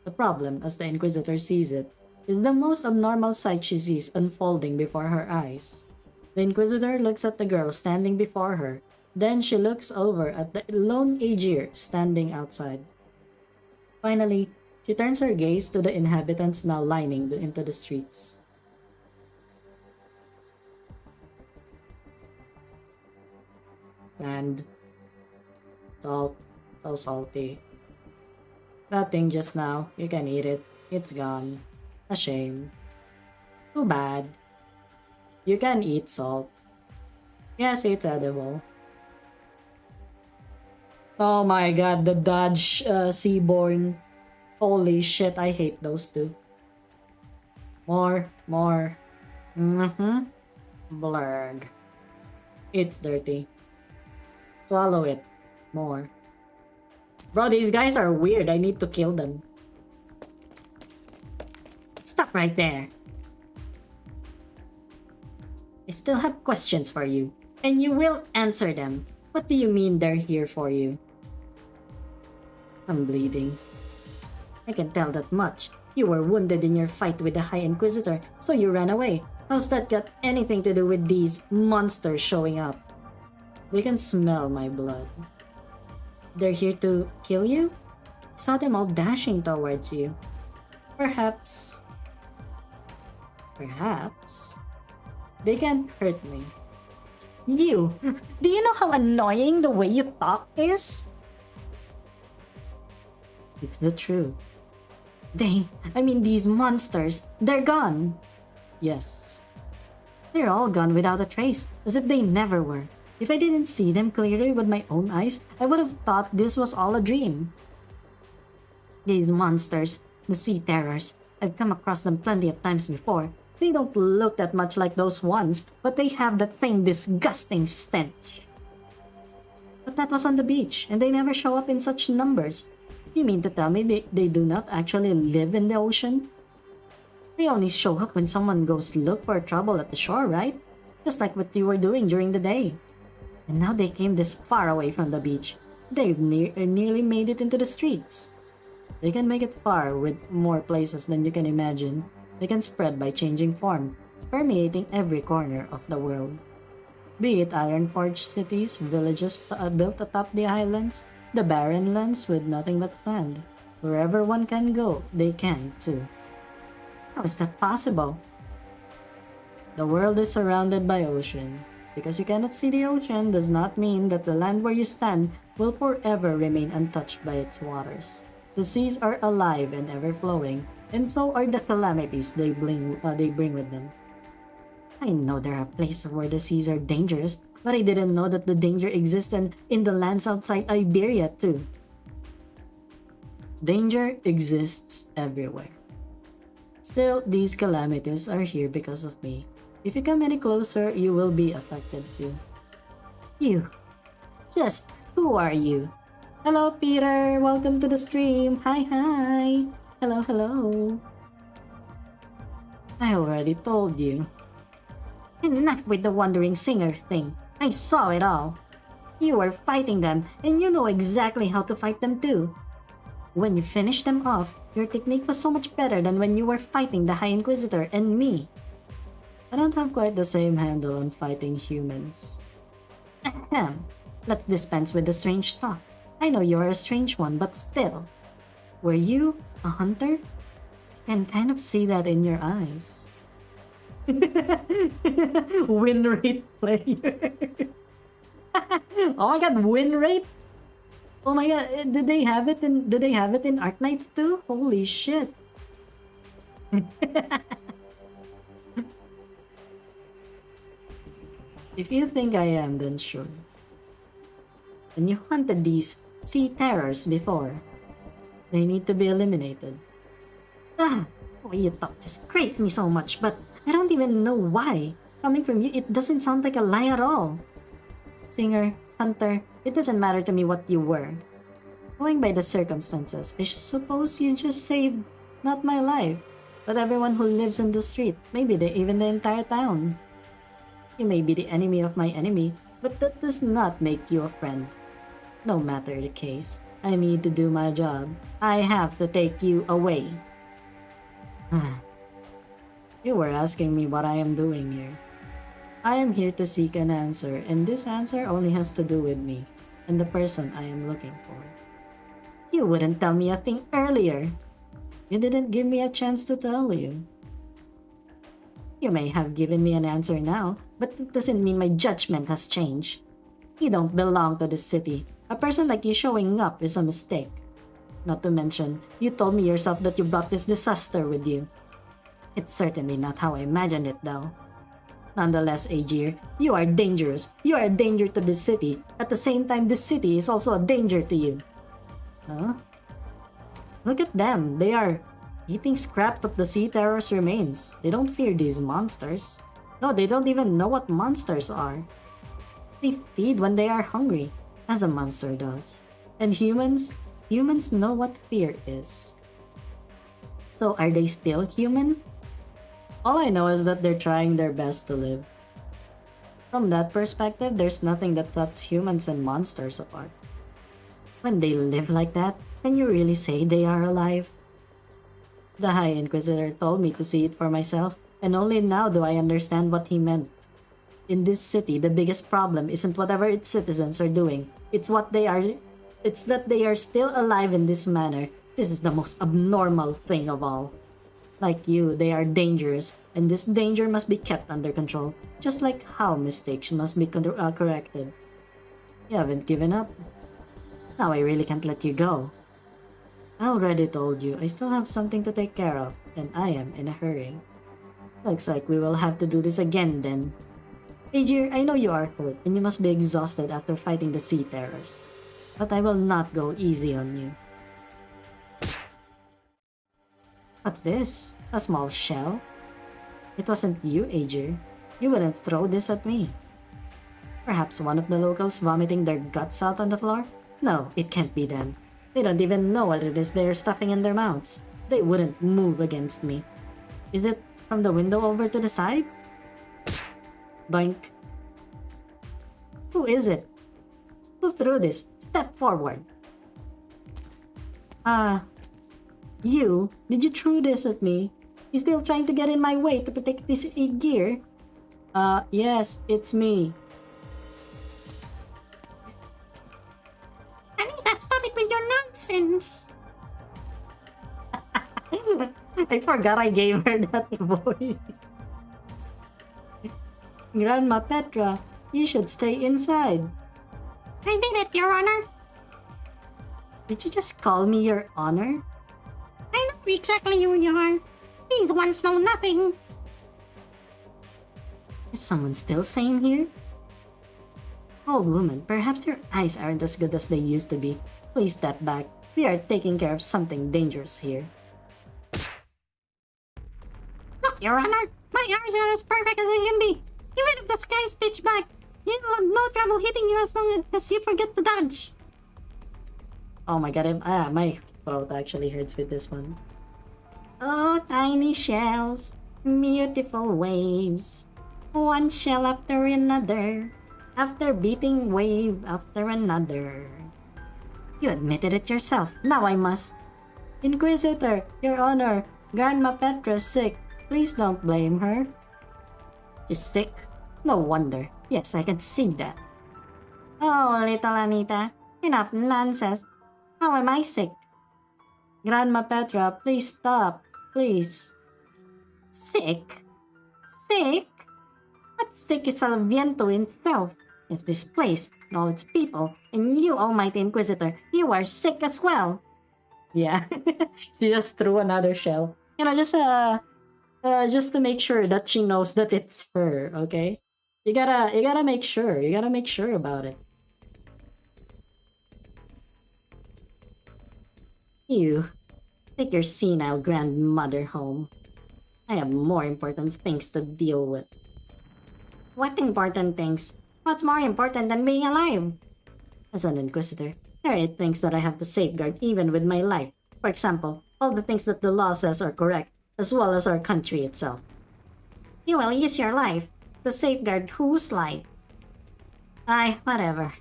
The problem, as the Inquisitor sees it, is the most abnormal sight she sees unfolding before her eyes. The Inquisitor looks at the girl standing before her, then she looks over at the lone Aegir standing outside. Finally, she turns her gaze to the inhabitants now lining into the streets. Sand. Salt. So salty. That thing just now, you can eat it. It's gone. A shame. Too bad. You can eat salt. Yes, it's edible. Oh my god, the Dodge Seaborn. Holy shit, I hate those two. More. Blurg. It's dirty. Swallow it. More. Bro, these guys are weird. I need to kill them. Stop right there. I still have questions for you, and you will answer them. What do you mean they're here for you? I'm bleeding. I can tell that much. You were wounded in your fight with the High Inquisitor, so you ran away. How's that got anything to do with these monsters showing up? They can smell my blood. They're here to kill you? I saw them all dashing towards you. Perhaps they can't hurt me. You! Do you know how annoying the way you talk is? It's the truth. These monsters, they're gone. Yes. They're all gone without a trace, as if they never were. If I didn't see them clearly with my own eyes, I would have thought this was all a dream. These monsters, the sea terrors, I've come across them plenty of times before. They don't look that much like those ones, but they have that same disgusting stench. But that was on the beach, and they never show up in such numbers. You mean to tell me they do not actually live in the ocean? They only show up when someone goes look for trouble at the shore, right? Just like what you were doing during the day. And now they came this far away from the beach. They've nearly made it into the streets. They can make it far with more places than you can imagine. They can spread by changing form, permeating every corner of the world. Be it iron-forged cities, villages built atop the islands, the barren lands with nothing but sand. Wherever one can go, they can too. How is that possible? The world is surrounded by ocean. Because you cannot see the ocean does not mean that the land where you stand will forever remain untouched by its waters. The seas are alive and ever-flowing, and so are the calamities they bring with them. I know there are places where the seas are dangerous, but I didn't know that the danger exists in the lands outside Iberia too. Danger exists everywhere. Still, these calamities are here because of me. If you come any closer, you will be affected too. You. Just who are you? Hello, Peter. Welcome to the stream. Hi. Hello. I already told you. Enough with the wandering singer thing. I saw it all. You were fighting them, and you know exactly how to fight them too. When you finished them off, your technique was so much better than when you were fighting the High Inquisitor and me. I don't have quite the same handle on fighting humans. Ahem. Let's dispense with the strange talk. I know you're a strange one, but still. Were you a hunter? I can kind of see that in your eyes. Win rate players. Oh my god, win rate? Oh my god, did they have it in Arknights too? Holy shit. If you think I am, then sure. When you hunted these sea terrors before, they need to be eliminated. Ah, the way you talk just grates me so much, but I don't even know why. Coming from you, it doesn't sound like a lie at all. Singer, hunter, it doesn't matter to me what you were. Going by the circumstances, I suppose you just saved not my life, but everyone who lives in the street, maybe even the entire town. You may be the enemy of my enemy, but that does not make you a friend. No matter the case, I need to do my job. I have to take you away. You were asking me what I am doing here. I am here to seek an answer, and this answer only has to do with me and the person I am looking for. You wouldn't tell me a thing earlier. You didn't give me a chance to tell you. You may have given me an answer now, but that doesn't mean my judgment has changed. You don't belong to this city. A person like you showing up is a mistake. Not to mention, you told me yourself that you brought this disaster with you. It's certainly not how I imagined it, though. Nonetheless, Aegir, you are dangerous. You are a danger to this city. At the same time, this city is also a danger to you. Huh? Look at them. They are eating scraps of the sea terror's remains. They don't fear these monsters. No, they don't even know what monsters are. They feed when they are hungry, as a monster does. And humans know what fear is. So are they still human? All I know is that they're trying their best to live. From that perspective, there's nothing that sets humans and monsters apart. When they live like that, can you really say they are alive? The High Inquisitor told me to see it for myself, and only now do I understand what he meant. In this city, the biggest problem isn't whatever its citizens are doing. It's that they are still alive in this manner. This is the most abnormal thing of all. Like you, they are dangerous, and this danger must be kept under control, just like how mistakes must be corrected. You haven't given up. Now I really can't let you go. I already told you I still have something to take care of, and I am in a hurry. Looks like we will have to do this again then. Aegir, I know you are hurt, and you must be exhausted after fighting the sea terrors. But I will not go easy on you. What's this? A small shell? It wasn't you, Aegir. You wouldn't throw this at me. Perhaps one of the locals vomiting their guts out on the floor? No, it can't be them. They don't even know what it is they're stuffing in their mouths. They wouldn't move against me. Is it from the window over to the side? Doink. Who is it? Who threw this? Step forward. You? Did you throw this at me? You still trying to get in my way to protect this gear? Yes, it's me. Anita, stop it with your nonsense! I forgot I gave her that voice. Grandma Petra, you should stay inside. I did it, Your Honor. Did you just call me your honor? I know exactly who you are. These ones know nothing. Is someone still sane here? Oh, woman, perhaps your eyes aren't as good as they used to be. Please step back. We are taking care of something dangerous here. Look, Your Honor, my eyes are as perfect as they can be. Even if the sky is pitch black, you'll have no trouble hitting you as long as you forget to dodge. Oh my god, my throat actually hurts with this one. Oh, tiny shells, beautiful waves, one shell after another, after beating wave after another. You admitted it yourself. Now I must. Inquisitor, Your Honor, Grandma Petra's sick. Please don't blame her. She's sick? No wonder. Yes, I can see that. Oh, little Anita, Enough nonsense. How am I sick? Grandma Petra, please stop. Please. Sick? Sick? What sick is El Viento itself? It's this place and all its people, and you, Almighty Inquisitor, you are sick as well. Yeah. She just threw another shell. You know, just to make sure that she knows that it's her, okay? You gotta make sure. You gotta make sure about it. You, take your senile grandmother home. I have more important things to deal with. What important things? What's more important than being alive? As an Inquisitor, there are things that I have to safeguard even with my life. For example, all the things that the law says are correct, as well as our country itself. You will use your life to safeguard whose life? Aye, whatever.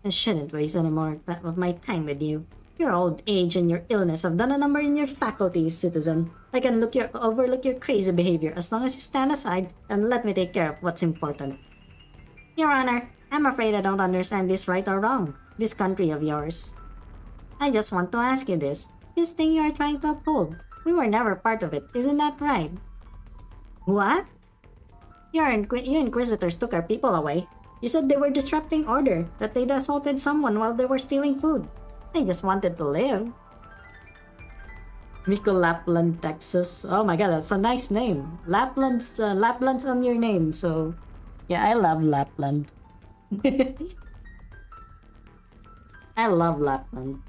I shouldn't waste any more of my time with you. Your old age and your illness have done a number in your faculties, citizen. I can overlook your crazy behavior as long as you stand aside and let me take care of what's important. Your Honor, I'm afraid I don't understand this right or wrong, this country of yours. I just want to ask you this. This thing you are trying to uphold, we were never part of it, isn't that right? What? You Inquisitors took our people away. You said they were disrupting order, that they'd assaulted someone while they were stealing food. They just wanted to live. Miko Lapland, Texas. Oh my god, that's a nice name. Lapland's on your name, so yeah, I love Lapland. I love Lapland.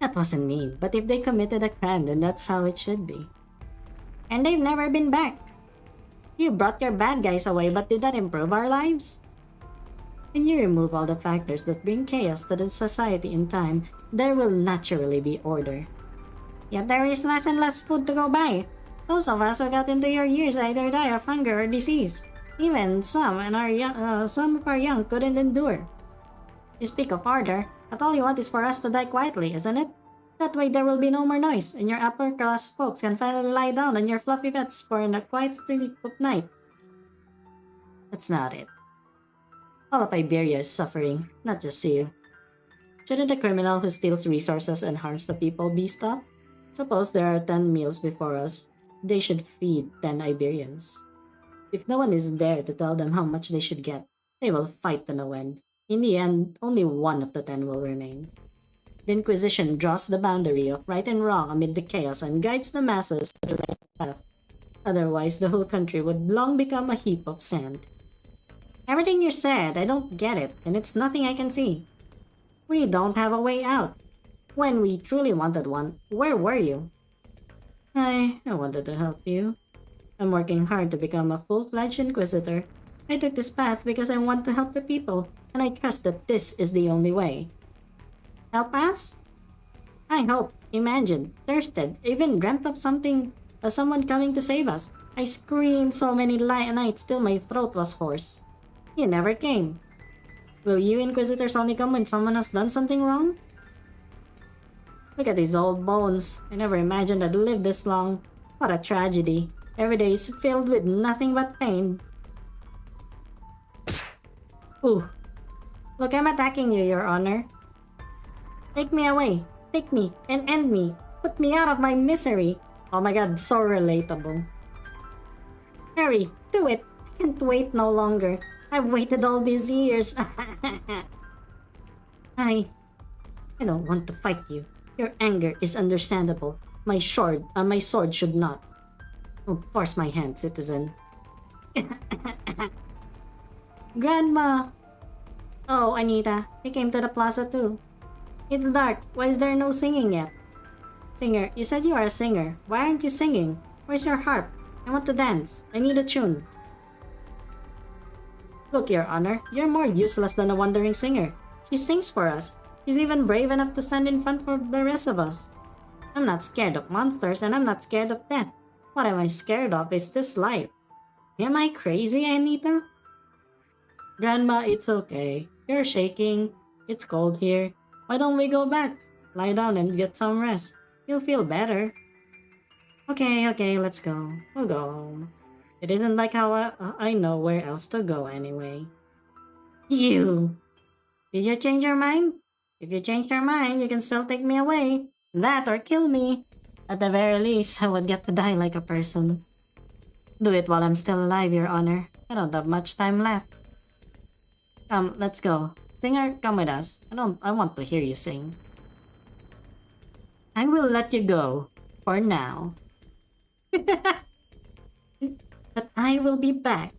That wasn't me, but if they committed a crime, then that's how it should be. And they've never been back. You brought your bad guys away, but did that improve our lives? When you remove all the factors that bring chaos to the society in time, there will naturally be order. Yet there is less and less food to go by. Those of us who got into your years either die of hunger or disease. Even some of our young couldn't endure. You speak of order, but all you want is for us to die quietly, isn't it? That way there will be no more noise, and your upper-class folks can finally lie down on your fluffy beds for a quiet sleep of night. That's not it. All of Iberia is suffering, not just you. Shouldn't the criminal who steals resources and harms the people be stopped? Suppose there are 10 meals before us. They should feed 10 Iberians. If no one is there to tell them how much they should get, they will fight to no end. In the end, only one of the 10 will remain. The Inquisition draws the boundary of right and wrong amid the chaos and guides the masses to the right path. Otherwise, the whole country would long become a heap of sand. Everything you said, I don't get it, and it's nothing I can see. We don't have a way out. When we truly wanted one, where were you? I wanted to help you. I'm working hard to become a full-fledged Inquisitor. I took this path because I want to help the people, and I trust that this is the only way. Help us? I hoped, imagined, thirsted, even dreamt of someone coming to save us. I screamed so many nights till my throat was hoarse. You never came. Will you Inquisitors only come when someone has done something wrong? Look at these old bones. I never imagined I'd live this long. What a tragedy. Every day is filled with nothing but pain. Ooh. Look, I'm attacking you, Your Honor. Take me away. Take me and end me. Put me out of my misery. Oh my god, so relatable. Hurry, do it. I can't wait no longer. I've waited all these years. I don't want to fight you. Your anger is understandable. My sword should not. Don't force my hand, citizen. Grandma! Oh, Anita, you came to the plaza too. It's dark. Why is there no singing yet? Singer, you said you are a singer. Why aren't you singing? Where's your harp? I want to dance. I need a tune. Look, Your Honor, you're more useless than a wandering singer. She sings for us. She's even brave enough to stand in front for the rest of us. I'm not scared of monsters, and I'm not scared of death. What am I scared of is this life. Am I crazy, Anita? Grandma, it's okay. You're shaking. It's cold here. Why don't we go back? Lie down and get some rest. You'll feel better. Okay, let's go. We'll go home. It isn't like how I know where else to go anyway. You! Did you change your mind? If you change your mind, you can still take me away. That or kill me. At the very least, I would get to die like a person. Do it while I'm still alive, Your Honor. I don't have much time left. Come, let's go. Singer, come with us. I want to hear you sing. I will let you go. For now. But I will be back.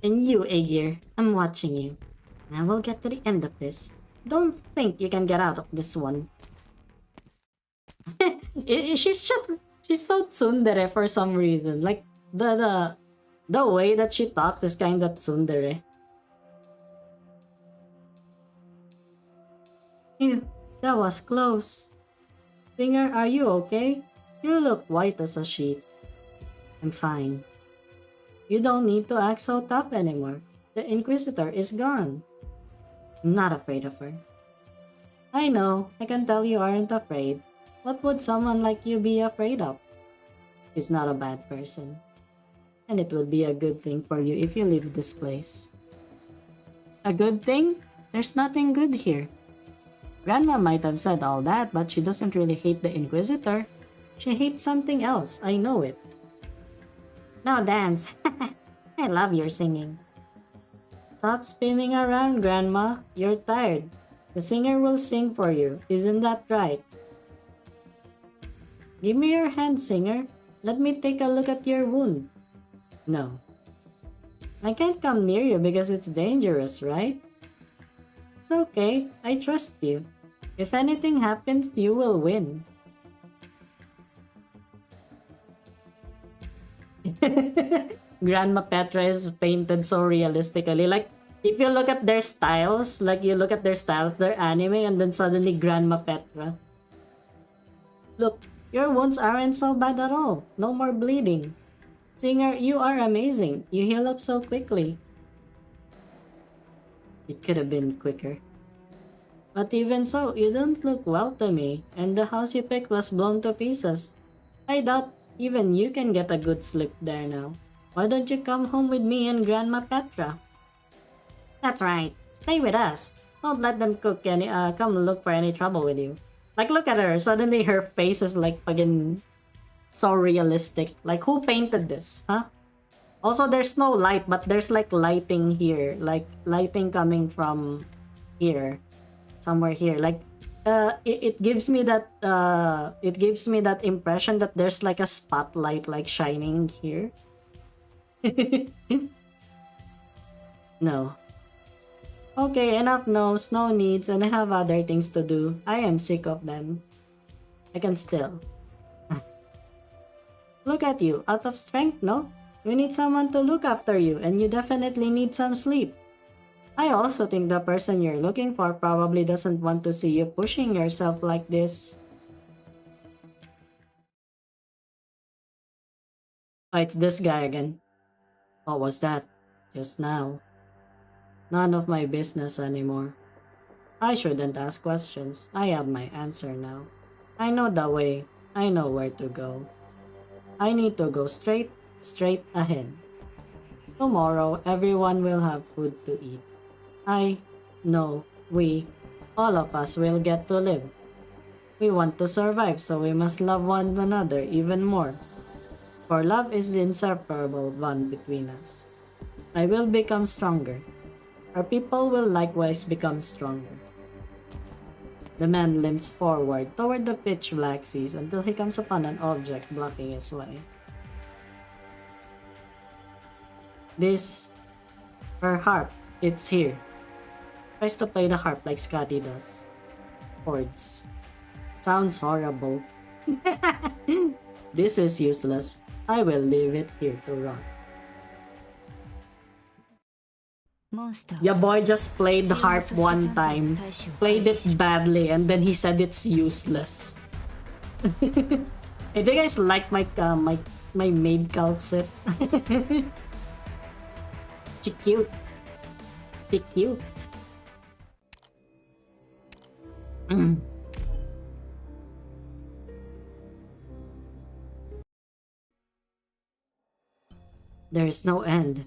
And you, Aegir, I'm watching you. And I will get to the end of this. Don't think you can get out of this one. She's so tsundere for some reason. Like, the way that she talks is kind of tsundere. Phew, that was close. Singer, are you okay? You look white as a sheet. I'm fine. You don't need to act so tough anymore. The Inquisitor is gone. I'm not afraid of her. I know, I can tell you aren't afraid. What would someone like you be afraid of? She's not a bad person. And it will be a good thing for you if you leave this place. A good thing? There's nothing good here. Grandma might have said all that, but she doesn't really hate the Inquisitor. She hates something else, I know it. Now dance. I love your singing. Stop spinning around, Grandma. You're tired. The singer will sing for you. Isn't that right? Give me your hand, singer. Let me take a look at your wound. No. I can't come near you because it's dangerous, right? It's okay. I trust you. If anything happens, you will win. Grandma Petra is painted so realistically. Like, if you look at their styles, their anime, and then suddenly Grandma Petra. Look, your wounds aren't so bad at all. No more bleeding. Singer, you are amazing. You heal up so quickly. It could have been quicker. But even so, you don't look well to me, and the house you picked was blown to pieces. I doubt even you can get a good sleep there now. Why don't you come home with me and Grandma Petra? That's right. Stay with us. Don't let them come look for any trouble with you. Like, look at her. Suddenly her face is like fucking so realistic. Like, who painted this, huh? Also, there's no light, but there's like lighting here. Like, lighting coming from here. Somewhere here. Like, it gives me that impression that there's like a spotlight like shining here. No. Okay, enough no's, no needs, and I have other things to do. I am sick of them. I can still. Look at you, out of strength, no? You need someone to look after you, and you definitely need some sleep. I also think the person you're looking for probably doesn't want to see you pushing yourself like this. Oh, it's this guy again. What was that? Just now. None of my business anymore. I shouldn't ask questions. I have my answer now. I know the way. I know where to go. I need to go straight ahead. Tomorrow, everyone will have food to eat. I know all of us will get to live. We want to survive, so we must love one another even more. For love is the inseparable bond between us. I will become stronger. Our people will likewise become stronger. The man limps forward toward the pitch black seas until he comes upon an object blocking his way. Her harp, it's here. Tries to play the harp like Scotty does. Chords. Sounds horrible. This is useless. I will leave it here to rot. Your boy just played the harp one time, played it badly, and then he said it's useless. Hey, do you guys like my maid cult set? She cute. She cute. There is no end.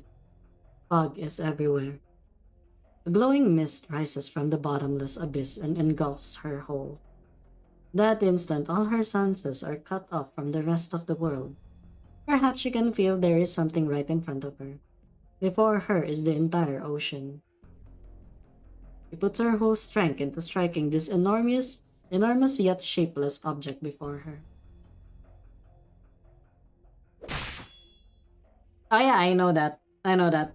Fog is everywhere. A glowing mist rises from the bottomless abyss and engulfs her whole. That instant, all her senses are cut off from the rest of the world. Perhaps she can feel there is something right in front of her. Before her is the entire ocean. She puts her whole strength into striking this enormous yet shapeless object before her. Oh yeah, I know that. I know that.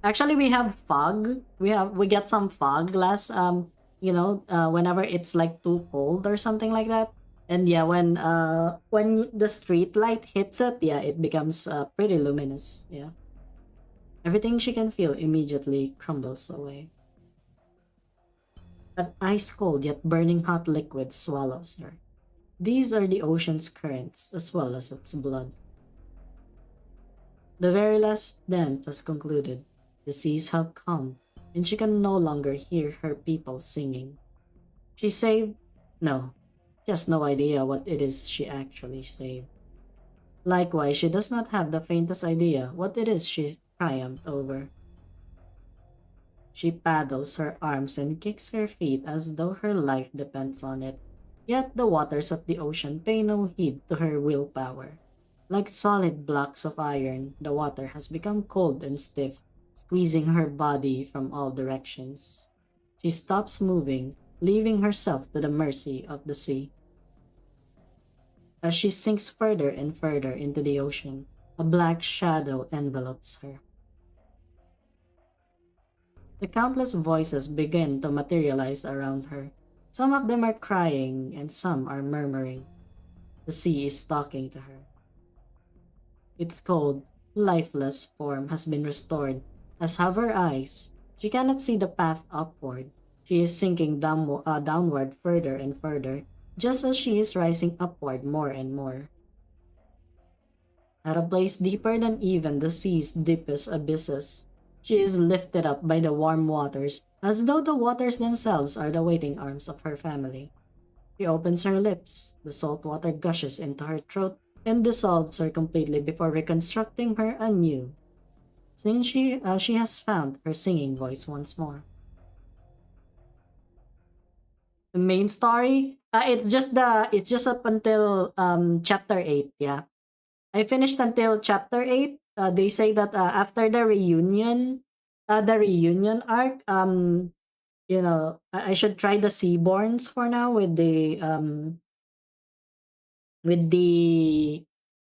Actually, we have fog. We get some fog last whenever it's like too cold or something like that. And yeah, when the street light hits it, yeah, it becomes pretty luminous. Yeah. Everything she can feel immediately crumbles away. An ice cold yet burning hot liquid swallows her. These are the ocean's currents as well as its blood. The very last dance has concluded. The seas have come, and she can no longer hear her people singing. She saved? No, she has no idea what it is she actually saved. Likewise, she does not have the faintest idea what it is she triumphed over. She paddles her arms and kicks her feet as though her life depends on it. Yet the waters of the ocean pay no heed to her willpower. Like solid blocks of iron, the water has become cold and stiff, squeezing her body from all directions. She stops moving, leaving herself to the mercy of the sea. As she sinks further and further into the ocean, a black shadow envelops her. The countless voices begin to materialize around her. Some of them are crying and some are murmuring. The sea is talking to her. Its cold, lifeless form has been restored. As have her eyes, she cannot see the path upward. She is sinking downward further and further, just as she is rising upward more and more. At a place deeper than even the sea's deepest abysses, she is lifted up by the warm waters, as though the waters themselves are the waiting arms of her family. She opens her lips, the salt water gushes into her throat, and dissolves her completely before reconstructing her anew. Soon she has found her singing voice once more. The main story, it's just up until chapter 8. Yeah, I finished until chapter 8. They say that after the reunion arc, I should try the Seaborns for now with the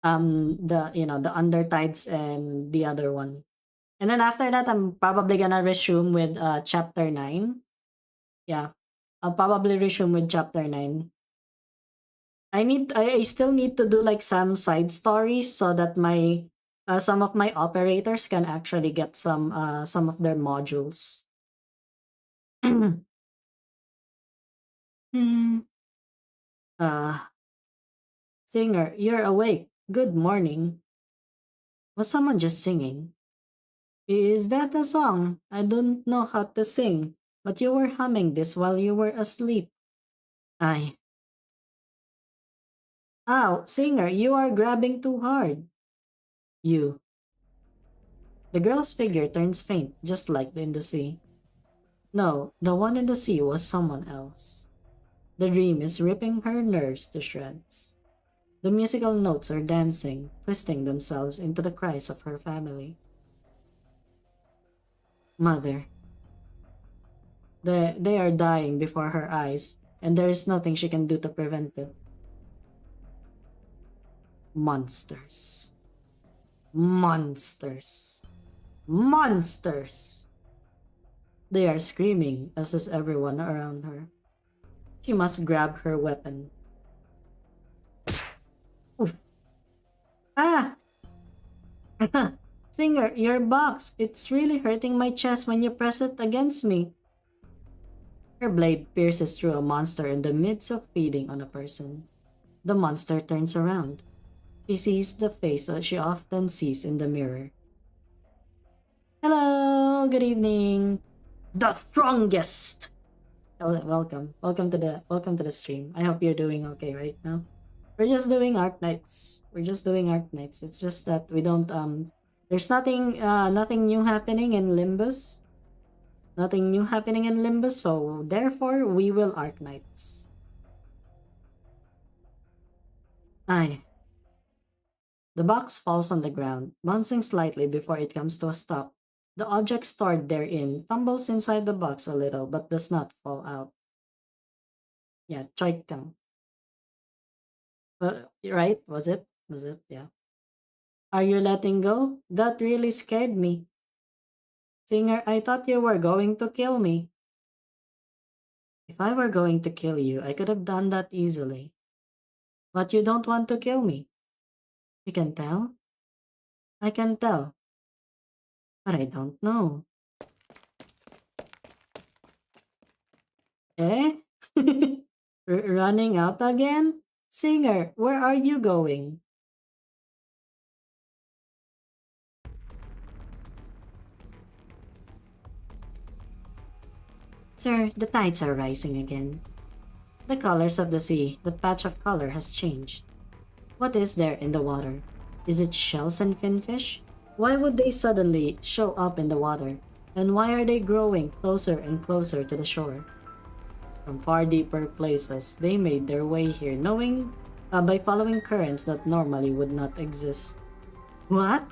Undertides and the other one. And then after that, I'm probably gonna resume with chapter 9. Yeah, I'll probably resume with chapter 9. I still need to do like some side stories so that my some of my operators can actually get some of their modules. Hmm. Uh, Singer, you're awake. Good morning. Was someone just singing? Is that a song? I don't know how to sing, but you were humming this while you were asleep. I. Ow, singer, you are grabbing too hard. You. The girl's figure turns faint, just like in the sea. No, the one in the sea was someone else. The dream is ripping her nerves to shreds. The musical notes are dancing, twisting themselves into the cries of her family. Mother. They are dying before her eyes, and there is nothing she can do to prevent it. Monsters. Monsters. Monsters! They are screaming, as is everyone around her. She must grab her weapon. Oof. Ah! Singer, your box. It's really hurting my chest when you press it against me. Her blade pierces through a monster in the midst of feeding on a person. The monster turns around. She sees the face she often sees in the mirror. Hello, good evening. The strongest. Welcome to the stream. I hope you're doing okay right now. We're just doing Arknights. It's just that we don't there's nothing new happening in Limbus. Nothing new happening in Limbus, so therefore we will Arknights. Aye. The box falls on the ground, bouncing slightly before it comes to a stop. The object stored therein tumbles inside the box a little but does not fall out. Yeah, choik kang. Right? Was it? Was it? Yeah. Are you letting go? That really scared me. Singer, I thought you were going to kill me. If I were going to kill you, I could have done that easily. But you don't want to kill me. You can tell? I can tell. But I don't know. Eh? Running out again? Singer, where are you going? Sir, the tides are rising again. The colors of the sea, that patch of color has changed. What is there in the water? Is it shells and finfish? Why would they suddenly show up in the water? And why are they growing closer and closer to the shore? From far deeper places, they made their way here knowing by following currents that normally would not exist. What?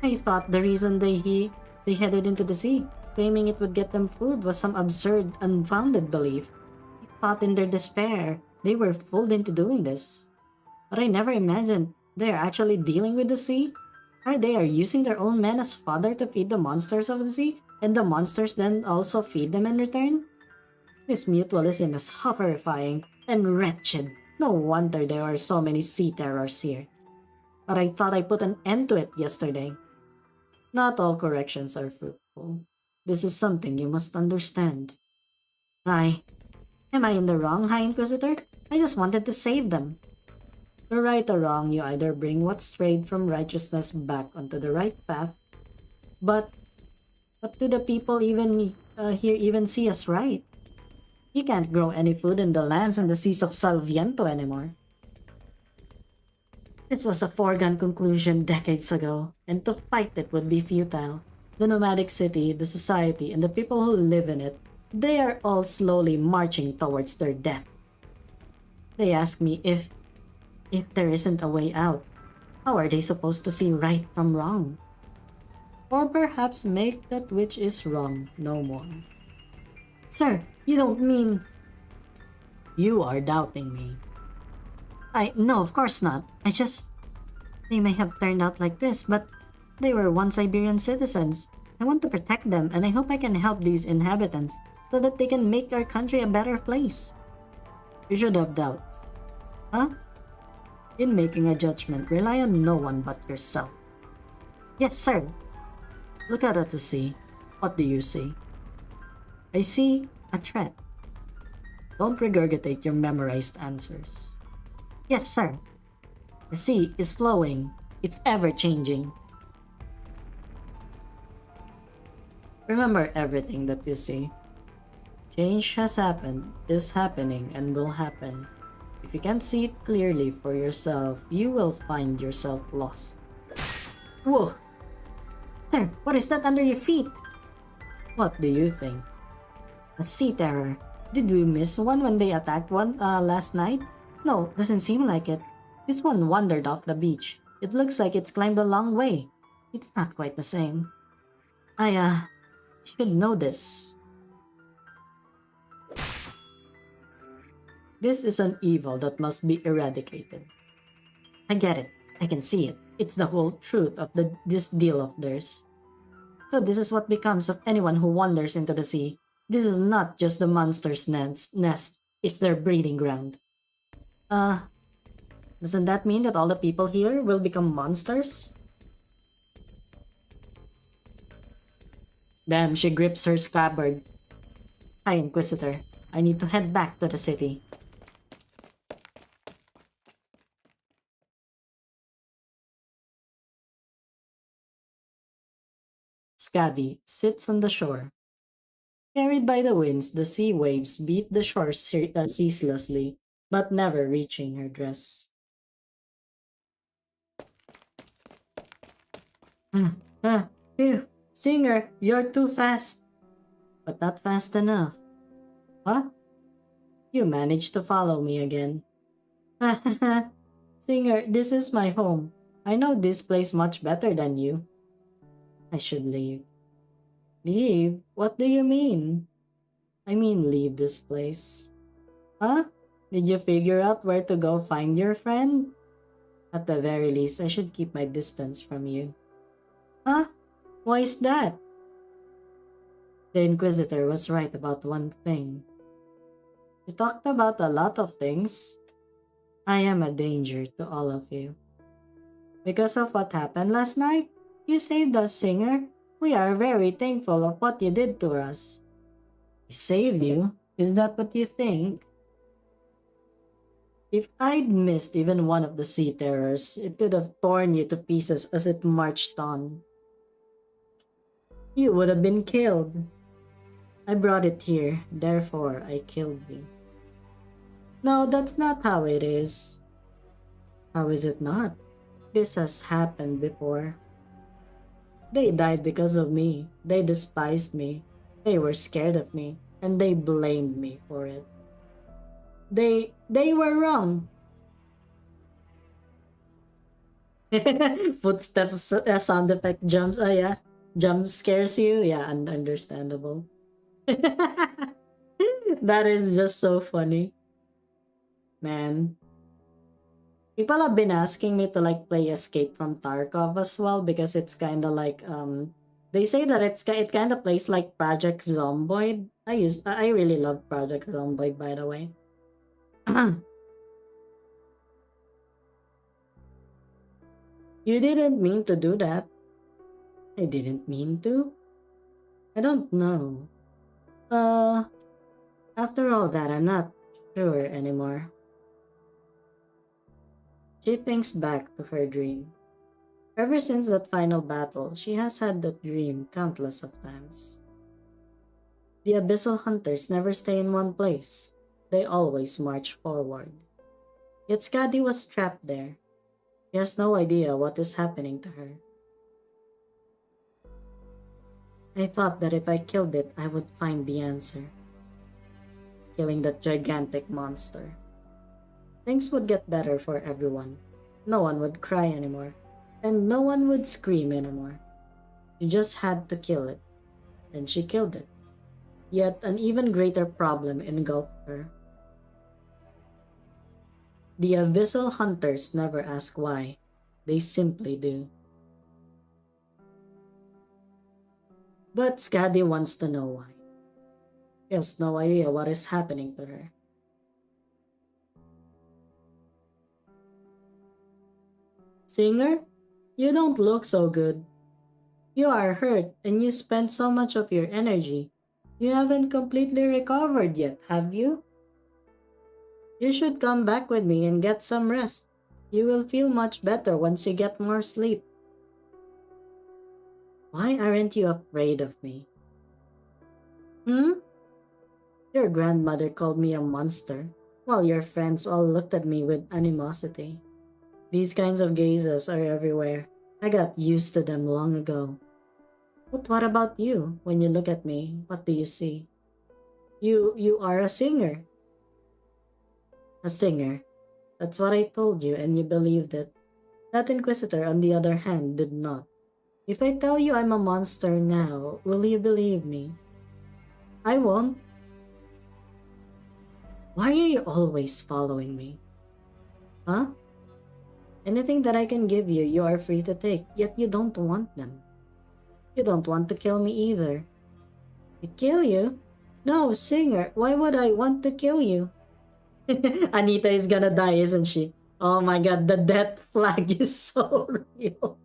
I thought the reason they headed into the sea, claiming it would get them food, was some absurd, unfounded belief. I thought in their despair, they were fooled into doing this. But I never imagined they are actually dealing with the sea. Or they are using their own men as fodder to feed the monsters of the sea, and the monsters then also feed them in return? This mutualism is horrifying and wretched. No wonder there are so many sea terrors here. But I thought I put an end to it yesterday. Not all corrections are fruitful. This is something you must understand. Am I in the wrong, High Inquisitor? I just wanted to save them. To right or wrong, you either bring what strayed from righteousness back onto the right path, but do the people here even see us right? You can't grow any food in the lands and the seas of Salviento anymore. This was a foregone conclusion decades ago, and to fight it would be futile. The nomadic city, the society, and the people who live in it, they are all slowly marching towards their death. They ask me if there isn't a way out, how are they supposed to see right from wrong? Or perhaps make that which is wrong no more. Sir, you don't mean... You are doubting me. No, of course not. They may have turned out like this, but they were once Iberian citizens. I want to protect them, and I hope I can help these inhabitants so that they can make our country a better place. You should have doubts. Huh? In making a judgment, rely on no one but yourself. Yes, sir. Look out at the sea. What do you see? I see a threat. Don't regurgitate your memorized answers. Yes, sir. The sea is flowing. It's ever-changing. Remember everything that you see. Change has happened, is happening, and will happen. If you can't see it clearly for yourself, you will find yourself lost. Whoa! Sir, what is that under your feet? What do you think? A sea terror. Did we miss one when they attacked one last night? No, doesn't seem like it. This one wandered off the beach. It looks like it's climbed a long way. It's not quite the same. I should know this. This is an evil that must be eradicated. I get it. I can see it. It's the whole truth of this deal of theirs. So this is what becomes of anyone who wanders into the sea. This is not just the monster's nest. It's their breeding ground. Doesn't that mean that all the people here will become monsters? Damn, she grips her scabbard. Hi, Inquisitor. I need to head back to the city. Scabby sits on the shore. Carried by the winds, the sea waves beat the shore ceaselessly, but never reaching her dress. Phew, Singer, you're too fast. but not fast enough. Huh? You managed to follow me again. Singer, this is my home. I know this place much better than you. I should leave. Leave? What do you mean? I mean leave this place. Huh? Did you figure out where to go find your friend? At the very least, I should keep my distance from you. Huh? Why is that? The Inquisitor was right about one thing. You talked about a lot of things. I am a danger to all of you. Because of what happened last night, you saved us, Singer. We are very thankful of what you did to us. I saved you? Is that what you think? If I'd missed even one of the sea terrors, it could have torn you to pieces as it marched on. You would have been killed. I brought it here, therefore I killed you. No, that's not how it is. How is it not? This has happened before. They died because of me. They despised me. They were scared of me, and they blamed me for it. They were wrong. Footsteps, sound effect jumps. Oh yeah, jump scares you. Yeah, understandable. That is just so funny, man. People have been asking me to like play Escape from Tarkov as well because it's kind of like they say that it kind of plays like Project Zomboid. I really love Project Zomboid, by the way. You didn't mean to do that. I didn't mean to. I don't know. After all that, I'm not sure anymore. She thinks back to her dream. Ever since that final battle, she has had that dream countless of times. The Abyssal Hunters never stay in one place. They always march forward. Yet Skadi was trapped there. He has no idea what is happening to her. I thought that if I killed it, I would find the answer. Killing that gigantic monster. Things would get better for everyone. No one would cry anymore. And no one would scream anymore. She just had to kill it. And she killed it. Yet an even greater problem engulfed her. The Abyssal Hunters never ask why. They simply do. But Skadi wants to know why. He has no idea what is happening to her. Singer, you don't look so good. You are hurt and you spent so much of your energy. You haven't completely recovered yet, have you? You should come back with me and get some rest. You will feel much better once you get more sleep. Why aren't you afraid of me? Your grandmother called me a monster, while your friends all looked at me with animosity. These kinds of gazes are everywhere. I got used to them long ago. But what about you? When you look at me, what do you see? You are a singer. A singer. That's what I told you and you believed it. That Inquisitor, on the other hand, did not. If I tell you I'm a monster now, will you believe me? I won't. Why are you always following me? Huh? Anything that I can give you, you are free to take, yet you don't want them. You don't want to kill me either. To kill you? No, Singer, why would I want to kill you? Anita is gonna die, isn't she? Oh my god, the death flag is so real.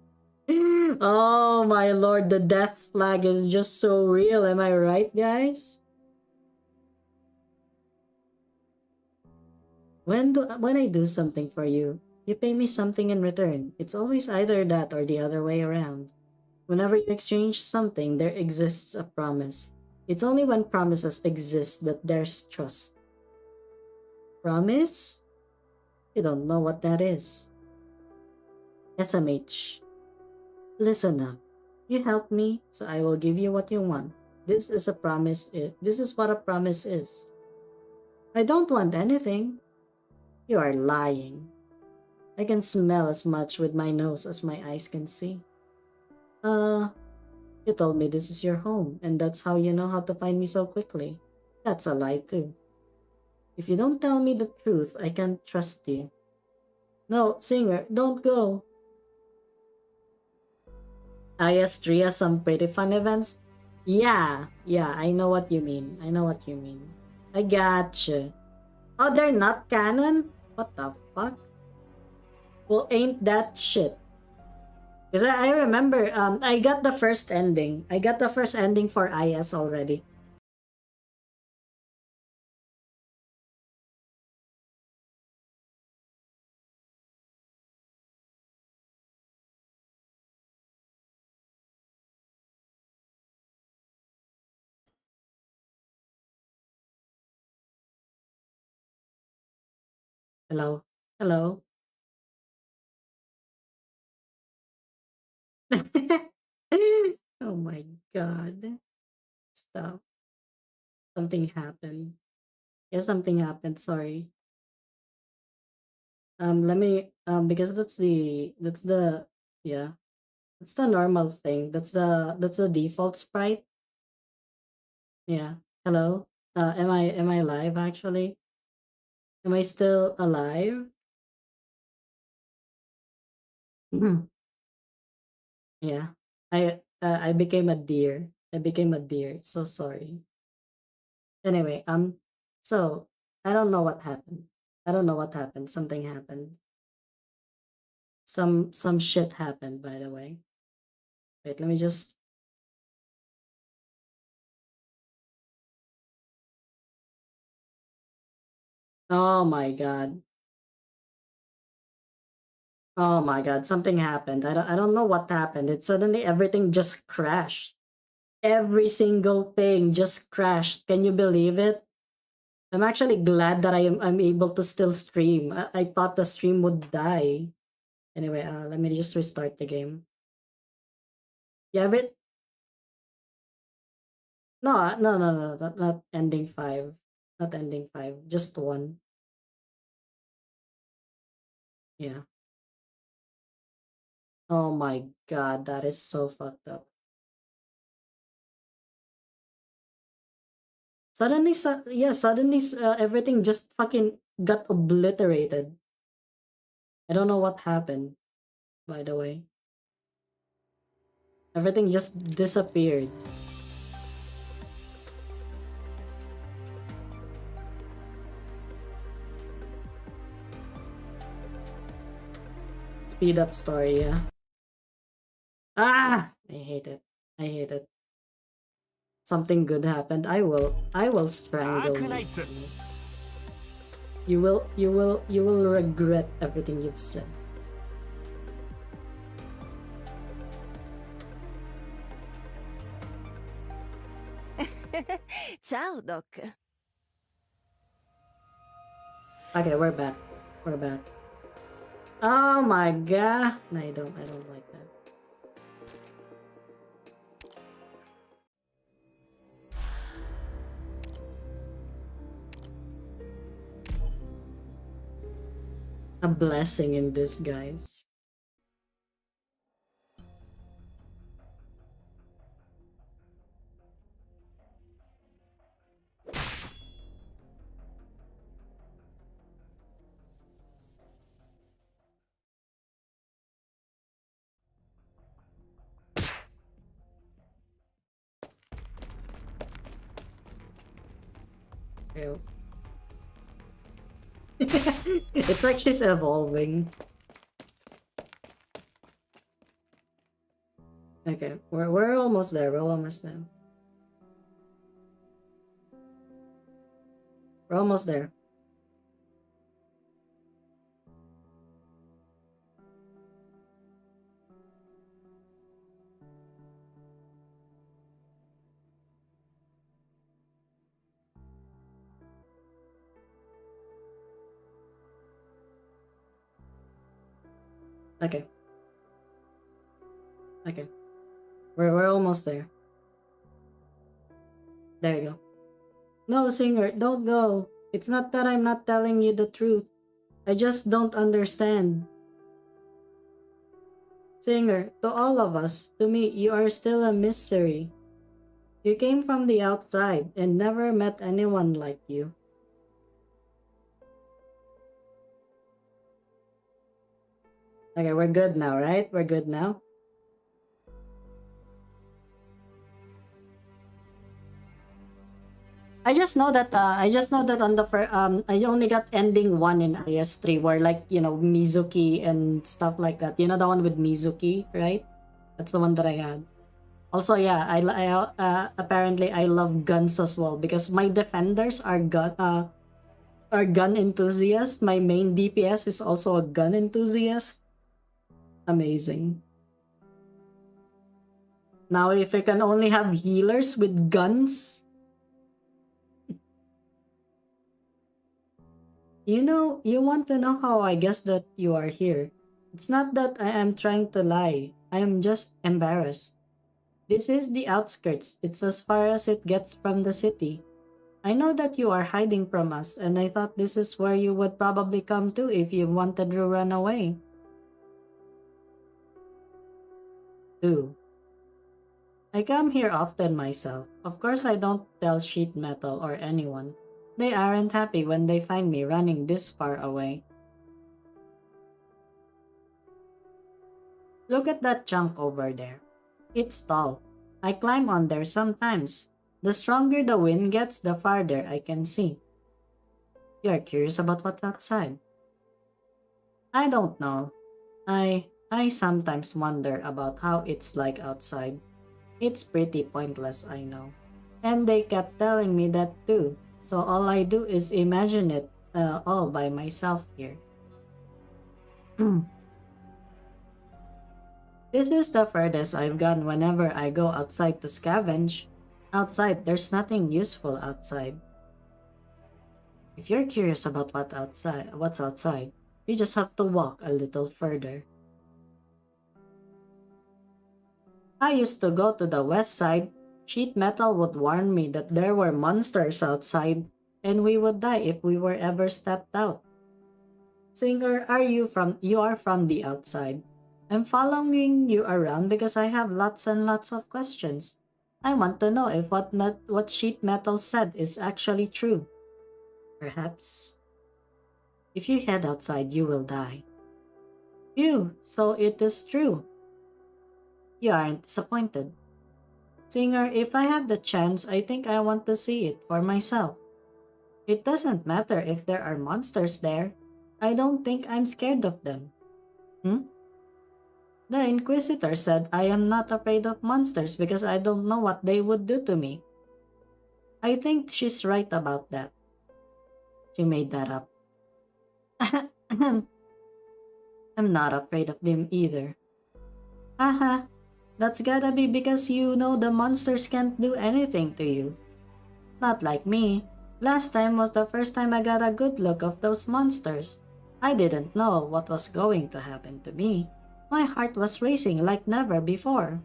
Oh my lord, the death flag is just so real. Am I right, guys? When I do something for you, you pay me something in return. It's always either that or the other way around. Whenever you exchange something, there exists a promise. It's only when promises exist that there's trust. Promise? You don't know what that is. SMH. Listen up. You help me, so I will give you what you want. This is a promise. This is what a promise is. I don't want anything. You are lying. I can smell as much with my nose as my eyes can see. You told me this is your home, and that's how you know how to find me so quickly. That's a lie too. If you don't tell me the truth, I can't trust you. No, singer, don't go. IS3 has some pretty fun events. Yeah, I know what you mean. I gotcha. Oh, they're not canon? What the fuck? Well, ain't that shit. Because I remember, I got the first ending. I got the first ending for IS already. Hello? Hello? Oh my god. Stop. Something happened. Yeah, something happened. Sorry. Let me because that's the yeah, that's the normal thing. That's the default sprite. Yeah. Hello. Am I live actually? Am I still alive? Yeah. I became a deer. I became a deer. So sorry. Anyway, so I don't know what happened. I don't know what happened. Something happened. Some shit happened, by the way. Wait, let me just. Oh my god. Oh my god, something happened. I don't know what happened. It suddenly everything just crashed. Every single thing just crashed. Can you believe it? I'm actually glad that I'm able to still stream. I thought the stream would die. Anyway, let me just restart the game. Yeah, but no, not ending 5. Not ending 5, just 1. Yeah. Oh my god, that is so fucked up. Suddenly everything just fucking got obliterated. I don't know what happened, by the way. Everything just disappeared. Speed up story, yeah. Ah! I hate it. I hate it. Something good happened. I will strangle you. Arknights. Yes. You will regret everything you've said. Ciao, Doc. Okay, we're back. We're back. Oh my god. No, I don't like that. A blessing in disguise. Ew. It's like she's evolving. Okay, we're almost there. We're almost there. We're almost there. Okay. Okay. We're almost there. There you go. No, Singer, don't go. It's not that I'm not telling you the truth. I just don't understand. Singer, to all of us, to me, you are still a mystery. You came from the outside and never met anyone like you. Okay, we're good now, right? We're good now? I just know that on the I only got ending 1 in IS3 where like, Mizuki and stuff like that. You know the one with Mizuki, right? That's the one that I had. Also, yeah, apparently I love guns as well because my defenders are gun enthusiasts. My main DPS is also a gun enthusiast. Amazing. Now if I can only have healers with guns, you want to know how I guess that you are here. It's not that I am trying to lie. I am just embarrassed. This is the outskirts. It's as far as it gets from the city. I know that you are hiding from us, and I thought this is where you would probably come to if you wanted to run away. 2. I come here often myself. Of course, I don't tell sheet metal or anyone. They aren't happy when they find me running this far away. Look at that chunk over there. It's tall. I climb on there sometimes. The stronger the wind gets, the farther I can see. You're curious about what's outside. I don't know. I sometimes wonder about how it's like outside. It's pretty pointless, I know. And they kept telling me that too. So all I do is imagine it all by myself here. This is the furthest I've gone whenever I go outside to scavenge. Outside, there's nothing useful outside. If you're curious about what's outside, you just have to walk a little further. I used to go to the west side. Sheet metal would warn me that there were monsters outside, and we would die if we were ever stepped out. Singer, you are from the outside. I'm following you around because I have lots and lots of questions. I want to know if what sheet metal said is actually true. Perhaps. If you head outside, you will die. Phew, so it is true. You aren't disappointed. Singer, if I have the chance, I think I want to see it for myself. It doesn't matter if there are monsters there. I don't think I'm scared of them. The Inquisitor said I am not afraid of monsters because I don't know what they would do to me. I think she's right about that. She made that up. I'm not afraid of them either. Haha, that's gotta be because you know the monsters can't do anything to you. Not like me. Last time was the first time I got a good look of those monsters. I didn't know what was going to happen to me. My heart was racing like never before.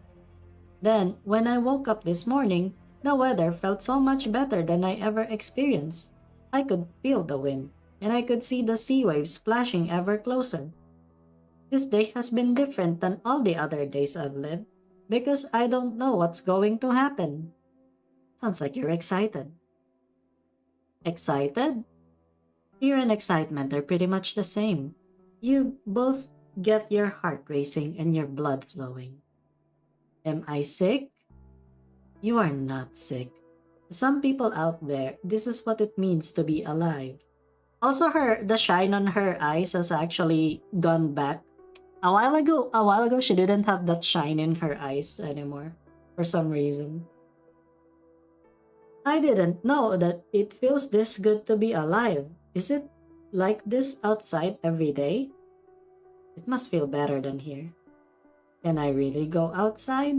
Then, when I woke up this morning, the weather felt so much better than I ever experienced. I could feel the wind, and I could see the sea waves splashing ever closer. This day has been different than all the other days I've lived, because I don't know what's going to happen. Sounds like you're excited. Excited? Fear and excitement are pretty much the same. You both get your heart racing and your blood flowing. Am I sick? You are not sick. To some people out there, this is what it means to be alive. Also, the shine on her eyes has actually gone back. A while ago, she didn't have that shine in her eyes anymore, for some reason. I didn't know that it feels this good to be alive. Is it like this outside every day? It must feel better than here. Can I really go outside?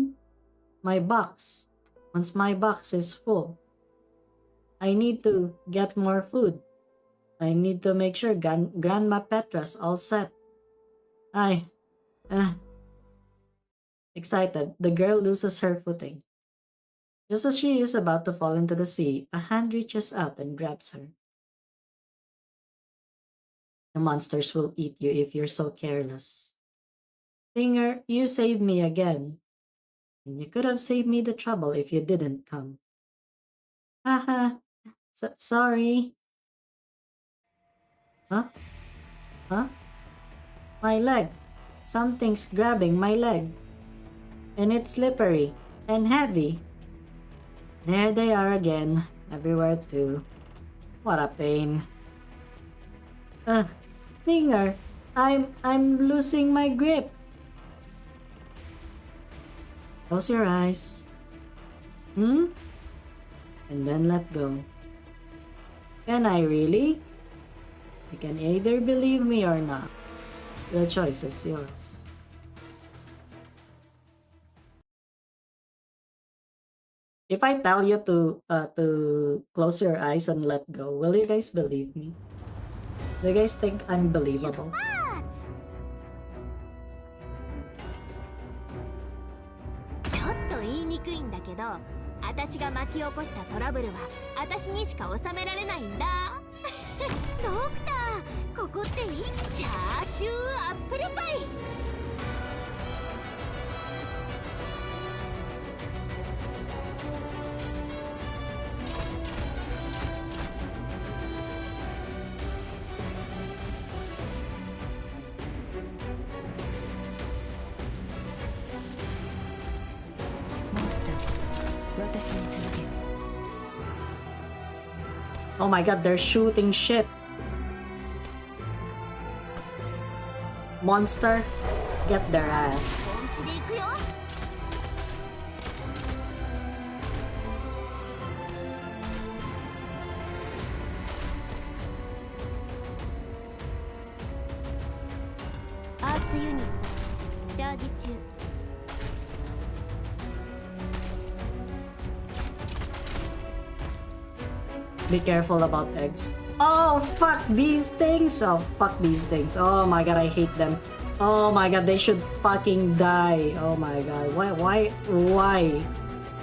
My box. Once my box is full, I need to get more food. I need to make sure Grandma Petra's all set. Uh, Excited, the girl loses her footing. Just as she is about to fall into the sea, a hand reaches out and grabs her. The monsters will eat you if you're so careless. Singer, you saved me again. And you could have saved me the trouble if you didn't come. Haha, sorry. Huh? Huh? My leg. Something's grabbing my leg. And it's slippery and heavy. There they are again, everywhere too. What a pain. Singer, I'm losing my grip. Close your eyes. And then let go. Can I really? You can either believe me or not. The choice is yours. If I tell you to close your eyes and let go, will you guys believe me? Do you guys think I'm believable? ちょっと言いにくいんだけど、私が巻き起こしたトラブルは私にしか収められないんだ。ドクター、ここっていいチャーシューアップルパイ。Oh my god, they're shooting shit. Monster, get their ass. Arts unit, charge 中。Be careful about eggs. Oh, fuck these things. Oh, fuck these things. Oh my god, I hate them. Oh my god, they should fucking die. Oh my god.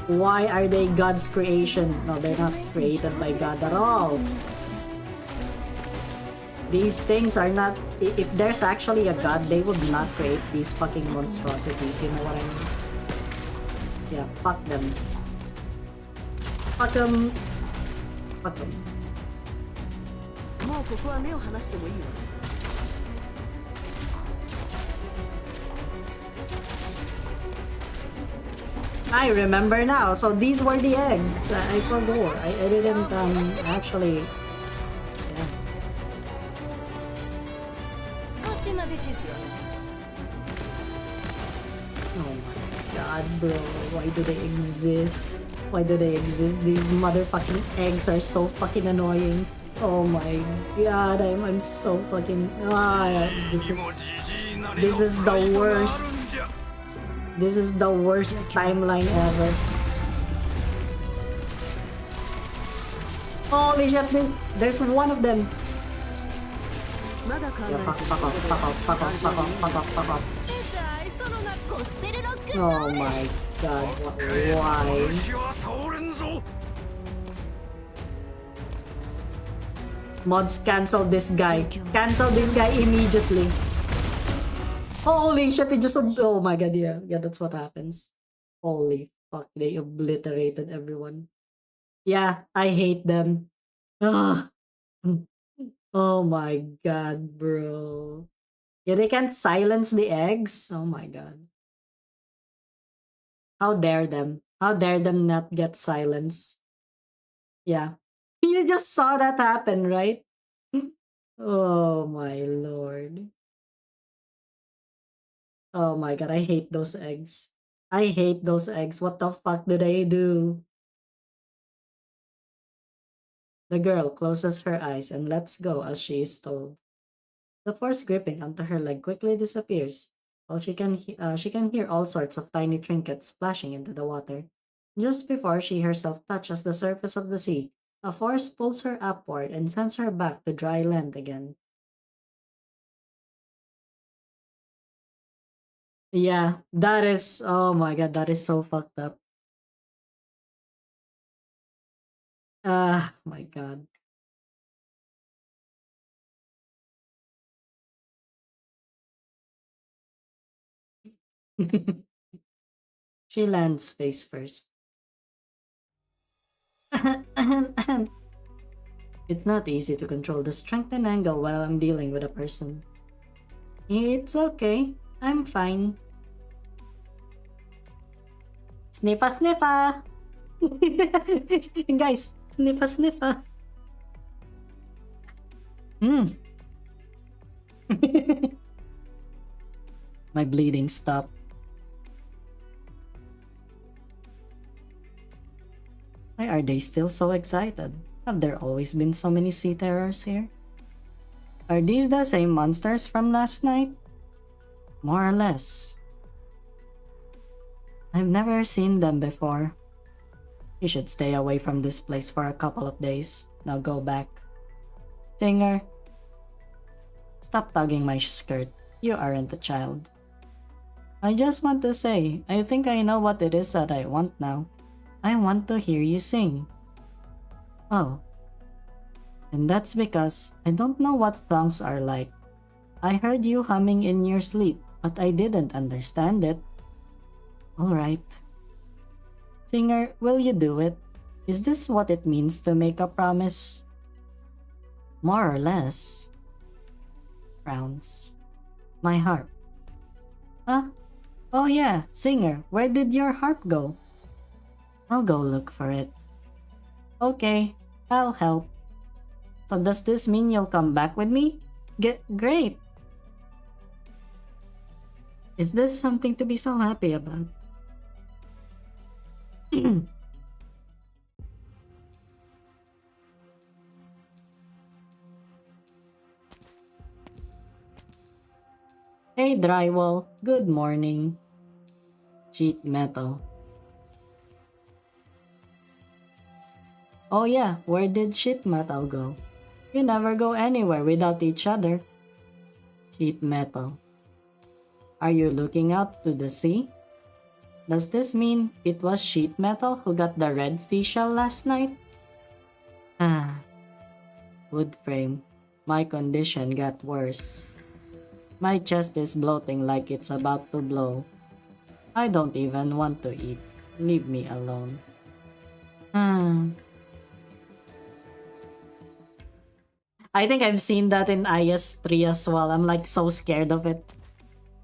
Why are they God's creation? No, they're not created by God at all. These things are not... If there's actually a God, they would not create these fucking monstrosities. You know what I mean? Yeah, fuck them. Fuck them. Fuck them. I remember now. So these were the eggs. I forgot. I didn't actually. Yeah. Oh my god, bro. Why do they exist? Why do they exist? These motherfucking eggs are so fucking annoying. Oh my god, I'm so fucking... this is the worst. This is the worst timeline ever. Holy shit, there's one of them. Yeah, fuck off. Oh my god, why? Mods, cancel this guy. Cancel this guy immediately. Holy shit, he just... Oh my god, yeah. Yeah, that's what happens. Holy fuck, they obliterated everyone. Yeah, I hate them. Ugh. Oh my god, bro. Yeah, they can't silence the eggs? Oh my god. How dare them? How dare them not get silence? Yeah. You just saw that happen, right? Oh my lord. Oh my god, I hate those eggs. I hate those eggs. What the fuck do they do? The girl closes her eyes and lets go as she is told. The force gripping onto her leg quickly disappears, while she can hear all sorts of tiny trinkets splashing into the water. Just before she herself touches the surface of the sea, a force pulls her upward and sends her back to dry land again. Yeah, that is... Oh my god, that is so fucked up. Ah, my god. She lands face first. It's not easy to control the strength and angle while I'm dealing with a person. It's okay. I'm fine. Snippa snippa! Guys, snippa snippa! Hmm. My bleeding stopped. Why are they still so excited? Have there always been so many sea terrors here? Are these the same monsters from last night? More or less. I've never seen them before. You should stay away from this place for a couple of days. Now go back. Singer, stop tugging my skirt. You aren't a child. I just want to say, I think I know what it is that I want now. I want to hear you sing. Oh. And that's because I don't know what songs are like. I heard you humming in your sleep, but I didn't understand it. Alright. Singer, will you do it? Is this what it means to make a promise? More or less. Frowns. My harp. Huh? Oh yeah, Singer, where did your harp go? I'll go look for it. Okay, I'll help. So does this mean you'll come back with me? Great! Is this something to be so happy about? Hey drywall, good morning. Sheet metal. Oh yeah, where did sheet metal go? You never go anywhere without each other. Sheet metal. Are you looking out to the sea? Does this mean it was sheet metal who got the red seashell last night? Ah. Wood frame. My condition got worse. My chest is bloating like it's about to blow. I don't even want to eat. Leave me alone. I think I've seen that in IS-3 as well. I'm like so scared of it.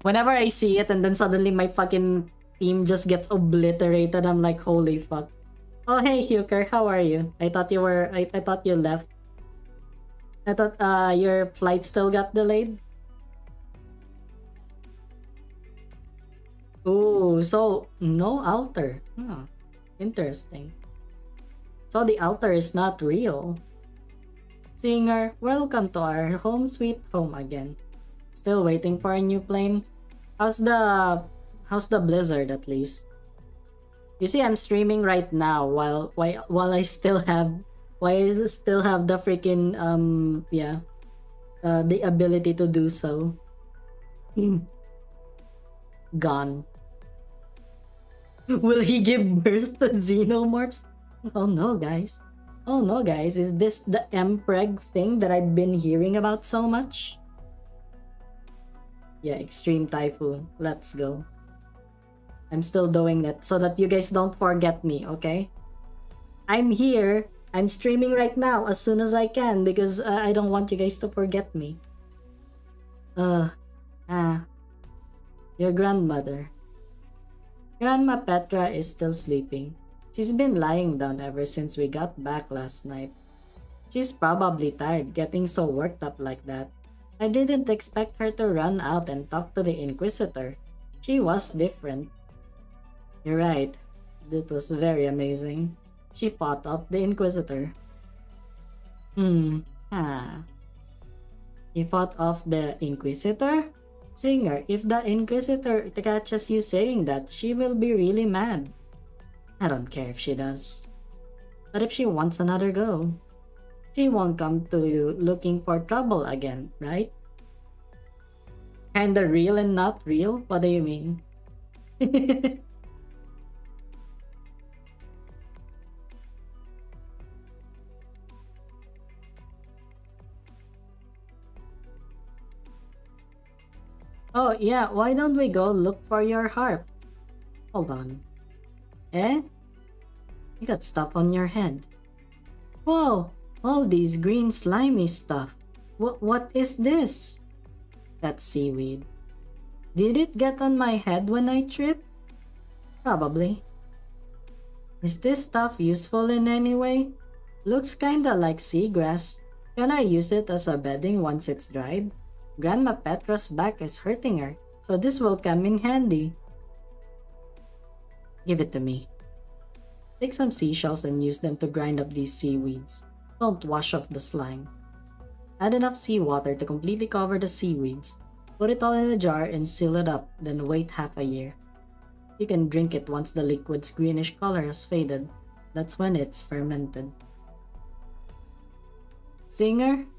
Whenever I see it and then suddenly my fucking team just gets obliterated, I'm like, holy fuck. Oh hey Huker, how are you? I thought you were I thought you left. I thought your flight still got delayed. Ooh, so no altar. Huh. Interesting. So the altar is not real. Singer, welcome to our home sweet home again. Still waiting for a new plane? How's the blizzard at least? You see, I'm streaming right now while I still have the freaking the ability to do so. Gone. Will he give birth to xenomorphs? Oh no, guys. Oh no, guys. Is this the Mpreg thing that I've been hearing about so much? Yeah, Extreme Typhoon. Let's go. I'm still doing that so that you guys don't forget me, okay? I'm here. I'm streaming right now as soon as I can because I don't want you guys to forget me. Your grandmother. Grandma Petra is still sleeping. She's been lying down ever since we got back last night. She's probably tired getting so worked up like that. I didn't expect her to run out and talk to the Inquisitor. She was different. You're right. That was very amazing. She fought off the Inquisitor. He fought off the Inquisitor? Singer, if the Inquisitor catches you saying that, she will be really mad. I don't care if she does. But if she wants another go, she won't come to you looking for trouble again, right? Kinda real and not real? What do you mean? Oh, yeah, why don't we go look for your harp? Hold on. Eh? You got stuff on your head. Whoa! All these green slimy stuff. What is this? That's seaweed. Did it get on my head when I tripped? Probably. Is this stuff useful in any way? Looks kinda like seagrass. Can I use it as a bedding once it's dried? Grandma Petra's back is hurting her, so this will come in handy. Give it to me. Take some seashells and use them to grind up these seaweeds. Don't wash off the slime. Add enough seawater to completely cover the seaweeds. Put it all in a jar and seal it up, then wait half a year. You can drink it once the liquid's greenish color has faded. That's when it's fermented. Singer?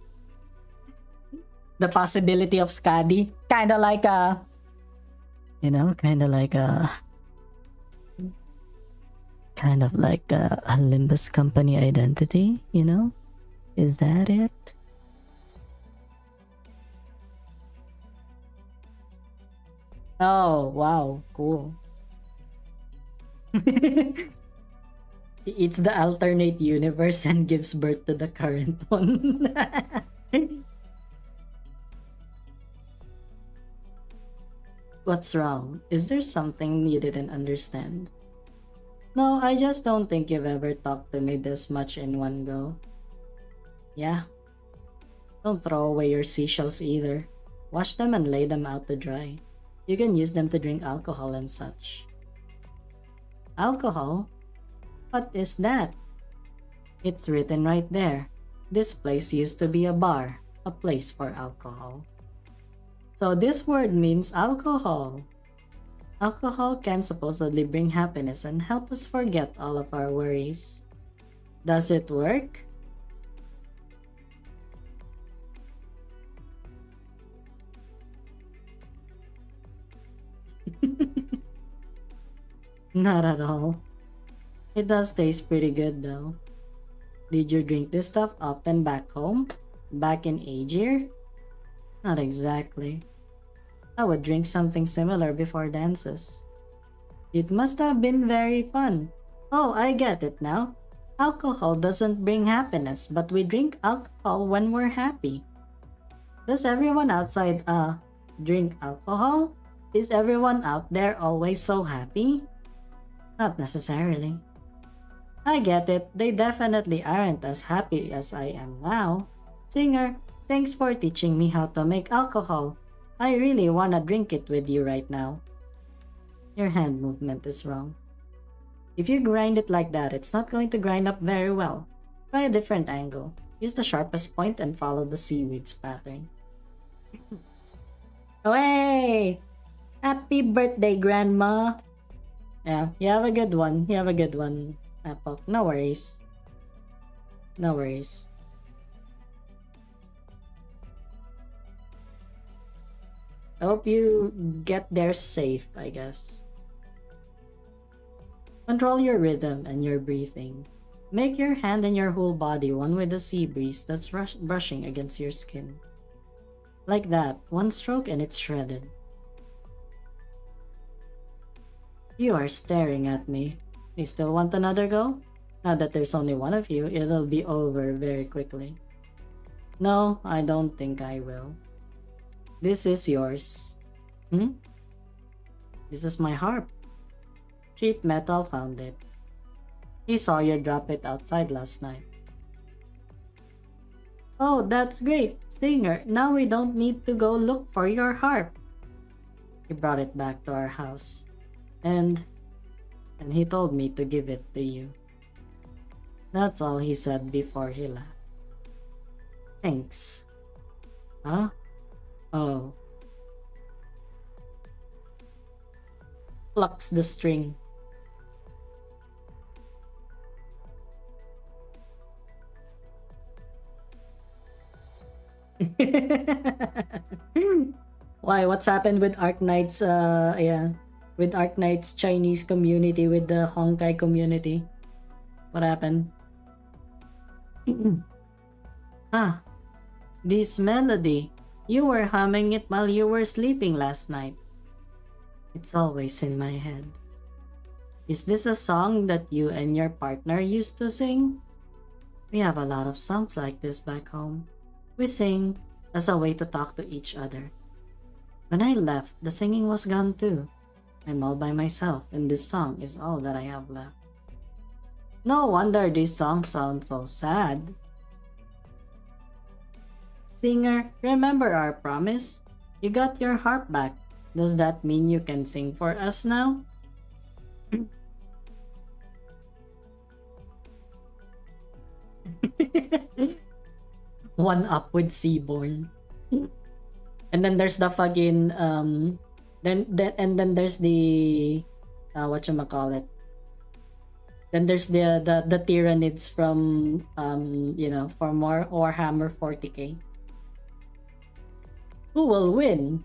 The possibility of Skadi? Kinda like a... Kind of like a Limbus Company identity, you know? Is that it? Oh, wow, cool. It's the alternate universe and gives birth to the current one. What's wrong? Is there something you didn't understand? No, I just don't think you've ever talked to me this much in one go. Yeah. Don't throw away your seashells either. Wash them and lay them out to dry. You can use them to drink alcohol and such. Alcohol? What is that? It's written right there. This place used to be a bar, a place for alcohol. So this word means alcohol. Alcohol can supposedly bring happiness and help us forget all of our worries. Does it work? Not at all. It does taste pretty good though. Did you drink this stuff often back home? Back in Aegir? Not exactly. I would drink something similar before dances. It must have been very fun. Oh, I get it now. Alcohol doesn't bring happiness, but we drink alcohol when we're happy. Does everyone outside, drink alcohol? Is everyone out there always so happy? Not necessarily. I get it, they definitely aren't as happy as I am now. Singer, thanks for teaching me how to make alcohol. I really wanna drink it with you right now. Your hand movement is wrong. If you grind it like that, it's not going to grind up very well. Try a different angle. Use the sharpest point and follow the seaweed's pattern. Away! Happy birthday, Grandma! Yeah, you have a good one. You have a good one, Apple. No worries. No worries. I hope you get there safe, I guess. Control your rhythm and your breathing. Make your hand and your whole body one with the sea breeze that's brushing against your skin. Like that, one stroke and it's shredded. You are staring at me. You still want another go? Now that there's only one of you, it'll be over very quickly. No, I don't think I will. This is yours. This is my harp. Sheet Metal found it. He saw you drop it outside last night. Oh, that's great, Stinger. Now we don't need to go look for your harp. He brought it back to our house. And he told me to give it to you. That's all he said before he left. Thanks. Huh? Oh. Plucks the string. Why? What's happened with Arknights? With Arknights Chinese community, with the Honkai community. What happened? This melody. You were humming it while you were sleeping last night. It's always in my head. Is this a song that you and your partner used to sing? We have a lot of songs like this back home. We sing as a way to talk to each other. When I left, the singing was gone too. I'm all by myself, and this song is all that I have left. No wonder these songs sound so sad. Singer, remember our promise? You got your harp back. Does that mean you can sing for us now? One up with Seaborn. And then there's the fucking then there's the whatchamacallit. Then there's the Tyranids from from Warhammer 40k. Who will win?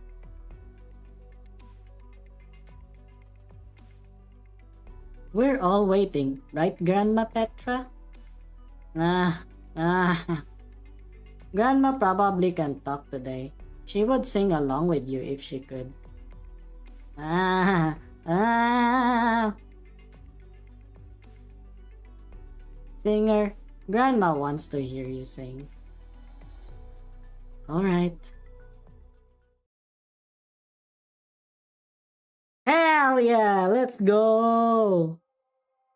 We're all waiting, right, Grandma Petra? Grandma probably can't talk today. She would sing along with you if she could. Singer, Grandma wants to hear you sing. Alright. Hell yeah, let's go!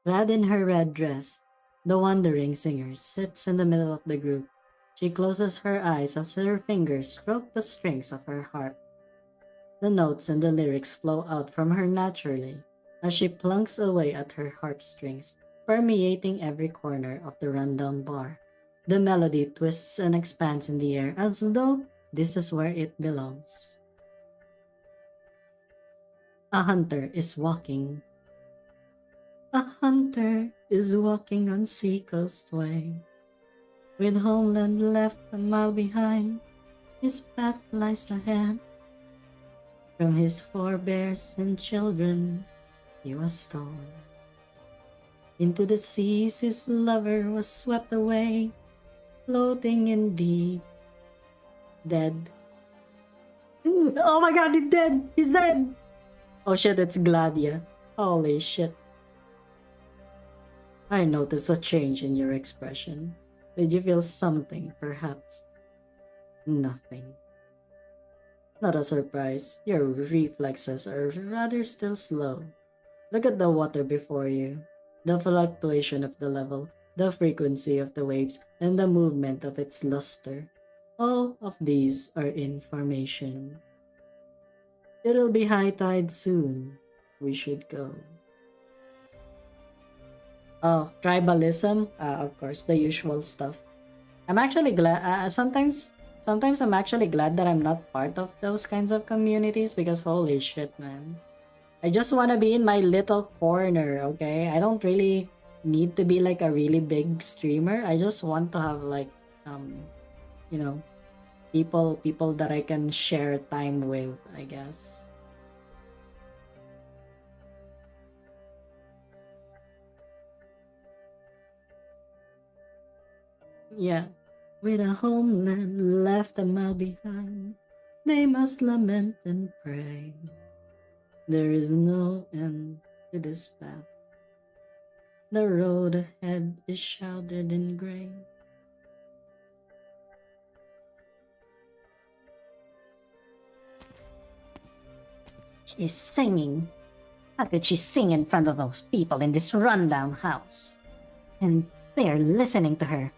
Clad in her red dress, the wandering singer sits in the middle of the group. She closes her eyes as her fingers stroke the strings of her harp. The notes and the lyrics flow out from her naturally as she plunks away at her harp strings, permeating every corner of the rundown bar. The melody twists and expands in the air as though this is where it belongs. A hunter is walking. A hunter is walking on Seacoast Way. With homeland left a mile behind, his path lies ahead. From his forebears and children, he was torn. Into the seas his lover was swept away, floating in deep, dead. Oh my god, he's dead! He's dead! Oh shit, it's Gladia. Holy shit. I noticed a change in your expression. Did you feel something, perhaps? Nothing. Not a surprise. Your reflexes are rather still slow. Look at the water before you. The fluctuation of the level, the frequency of the waves, and the movement of its luster. All of these are information. It'll be high tide soon. We should go. Oh, tribalism? Of course, the usual stuff. I'm actually glad, sometimes I'm actually glad that I'm not part of those kinds of communities because holy shit, man. I just want to be in my little corner, okay? I don't really need to be like a really big streamer. I just want to have like, people that I can share time with, I guess. Yeah. With a homeland left a mile behind, they must lament and pray. There is no end to this path. The road ahead is shrouded in gray. She's singing. How could she sing in front of those people in this rundown house? And they're listening to her.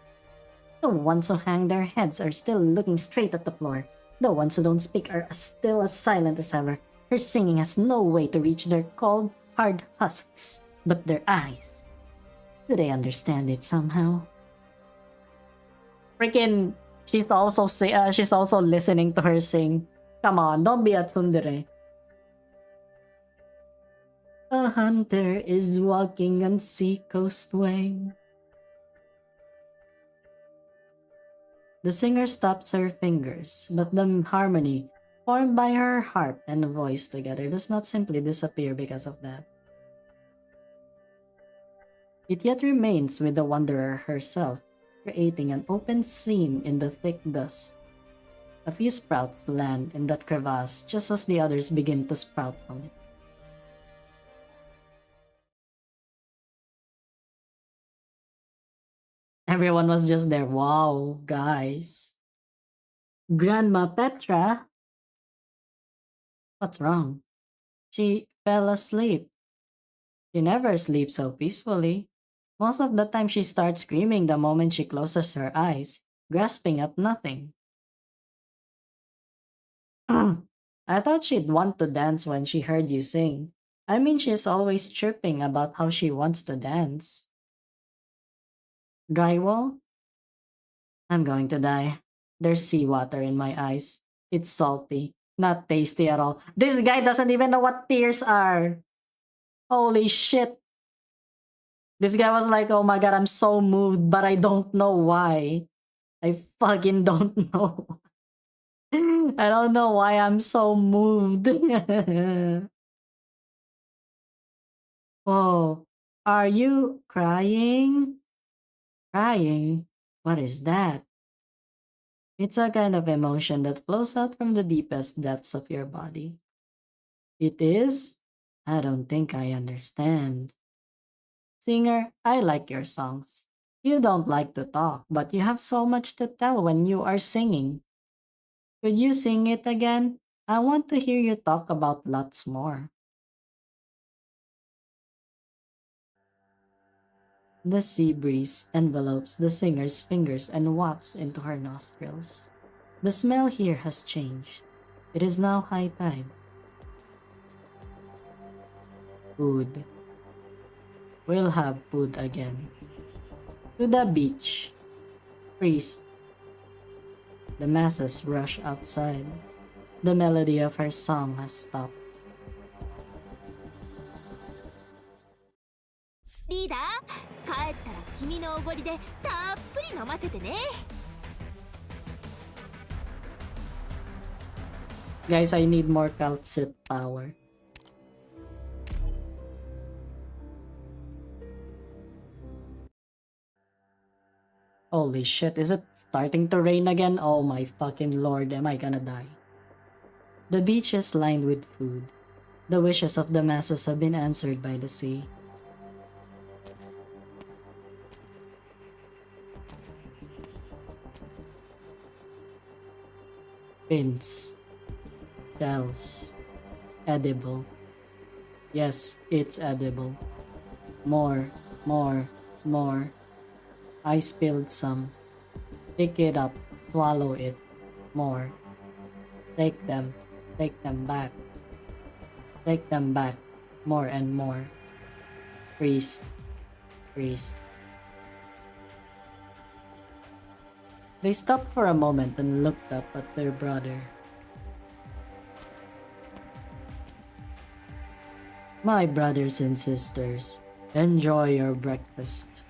The ones who hang their heads are still looking straight at the floor. The ones who don't speak are still as silent as ever. Her singing has no way to reach their cold, hard husks, but their eyes. Do they understand it somehow? Freaking, she's also listening to her sing. Come on, don't be a tsundere. A hunter is walking on Seacoast Way. The singer stops her fingers, but the harmony formed by her harp and voice together does not simply disappear because of that. It yet remains with the wanderer herself, creating an open seam in the thick dust. A few sprouts land in that crevasse just as the others begin to sprout from it. Everyone was just there. Wow, guys. Grandma Petra? What's wrong? She fell asleep. She never sleeps so peacefully. Most of the time she starts screaming the moment she closes her eyes, grasping at nothing. I thought she'd want to dance when she heard you sing. I mean, she's always chirping about how she wants to dance. Drywall? I'm going to die. There's seawater in my eyes. It's salty, not tasty at all. This guy doesn't even know what tears are. Holy shit. This guy was like, oh my god, I'm so moved, but I don't know why. I fucking don't know. I don't know why I'm so moved. Whoa, are you crying? Crying? What is that? It's a kind of emotion that flows out from the deepest depths of your body. It is? I don't think I understand. Singer, I like your songs. You don't like to talk, but you have so much to tell when you are singing. Could you sing it again? I want to hear you talk about lots more. The sea breeze envelopes the singer's fingers and wafts into her nostrils. The smell here has changed. It is now high tide. Food. We'll have food again. To the beach. Priest. The masses rush outside. The melody of her song has stopped. リーダー、帰ったら君のおごりでたっぷり飲ませてね。Guys, I need more calcit power. Holy shit, is it starting to rain again? Oh my fucking lord, am I gonna die? The beach is lined with food. The wishes of the masses have been answered by the sea. Fins. Shells. Edible. Yes, it's edible. More, more, more. I spilled some. Pick it up, swallow it. More. Take them back. Take them back, more and more. Priest, priest. They stopped for a moment and looked up at their brother. My brothers and sisters, enjoy your breakfast.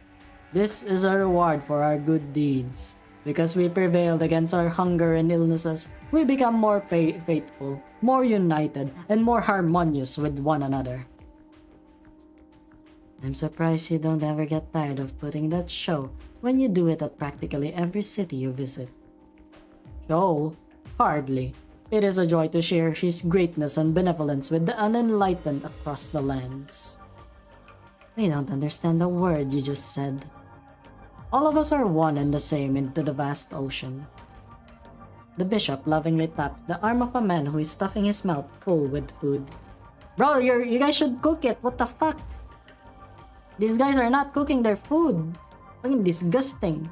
This is a reward for our good deeds. Because we prevailed against our hunger and illnesses, we become more faithful, more united, and more harmonious with one another. I'm surprised you don't ever get tired of putting that show when you do it at practically every city you visit. Show? Hardly. It is a joy to share his greatness and benevolence with the unenlightened across the lands. I don't understand a word you just said. All of us are one and the same into the vast ocean. The bishop lovingly taps the arm of a man who is stuffing his mouth full with food. Bro, you guys should cook it. What the fuck? These guys are not cooking their food. Fucking disgusting.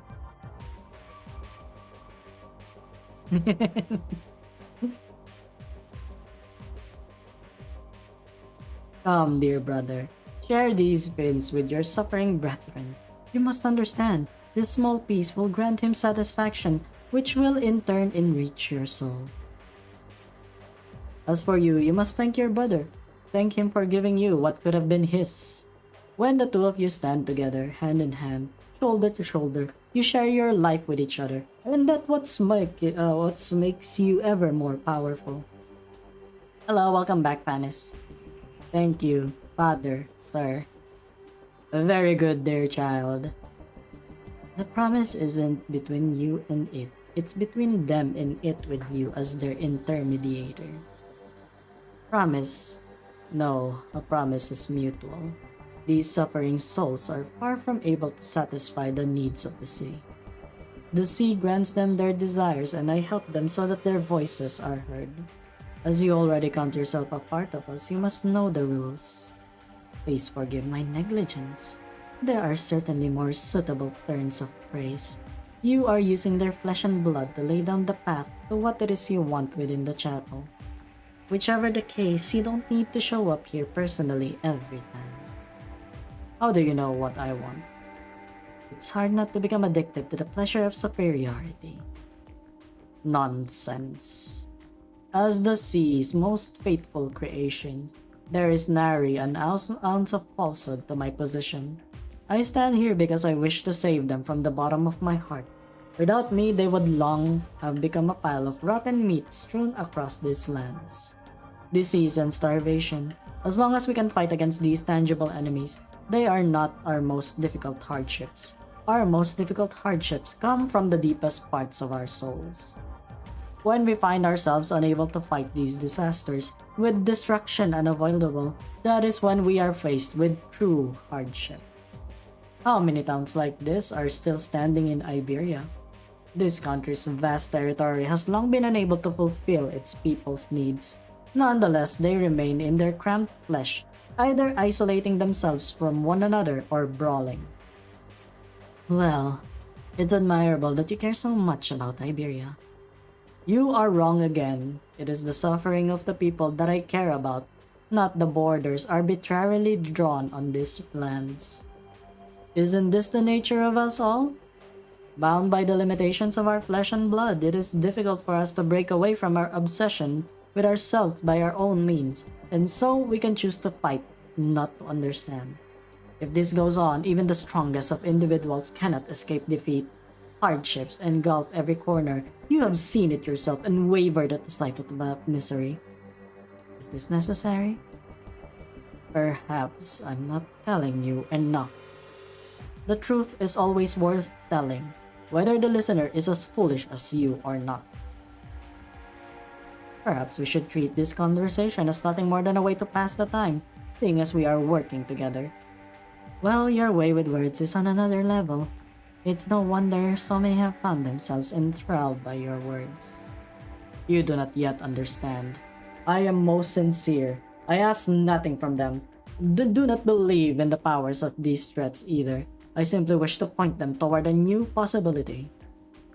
Come, dear brother. Share these fins with your suffering brethren. You must understand, this small piece will grant him satisfaction, which will in turn enrich your soul. As for you, you must thank your brother. Thank him for giving you what could have been his. When the two of you stand together, hand in hand, shoulder to shoulder, you share your life with each other, and that's what makes you ever more powerful. Hello, welcome back, Panis. Thank you, father, sir. Very good, dear child. The promise isn't between you and it. It's between them and it with you as their intermediator. Promise. No, a promise is mutual. These suffering souls are far from able to satisfy the needs of the sea. The sea grants them their desires and I help them so that their voices are heard. As you already count yourself a part of us, you must know the rules. Please forgive my negligence. There are certainly more suitable terms of praise. You are using their flesh and blood to lay down the path to what it is you want within the chapel. Whichever the case, you don't need to show up here personally every time. How do you know what I want? It's hard not to become addicted to the pleasure of superiority. Nonsense. As the sea's most faithful creation, there is nary an ounce of falsehood to my position. I stand here because I wish to save them from the bottom of my heart. Without me, they would long have become a pile of rotten meat strewn across these lands. Disease and starvation. As long as we can fight against these tangible enemies, they are not our most difficult hardships. Our most difficult hardships come from the deepest parts of our souls. When we find ourselves unable to fight these disasters, with destruction unavoidable, that is when we are faced with true hardship. How many towns like this are still standing in Iberia? This country's vast territory has long been unable to fulfill its people's needs. Nonetheless, they remain in their cramped flesh, either isolating themselves from one another or brawling. Well, it's admirable that you care so much about Iberia. You are wrong again. It is the suffering of the people that I care about, not the borders arbitrarily drawn on these lands. Isn't this the nature of us all? Bound by the limitations of our flesh and blood, it is difficult for us to break away from our obsession with ourselves by our own means, and so we can choose to fight, not to understand. If this goes on, even the strongest of individuals cannot escape defeat. Hardships engulf every corner. You have seen it yourself and wavered at the sight of the misery. Is this necessary? Perhaps I'm not telling you enough. The truth is always worth telling, whether the listener is as foolish as you or not. Perhaps we should treat this conversation as nothing more than a way to pass the time, seeing as we are working together. Well, your way with words is on another level. It's no wonder so many have found themselves enthralled by your words. You do not yet understand. I am most sincere. I ask nothing from them. Do not believe in the powers of these threats either. I simply wish to point them toward a new possibility.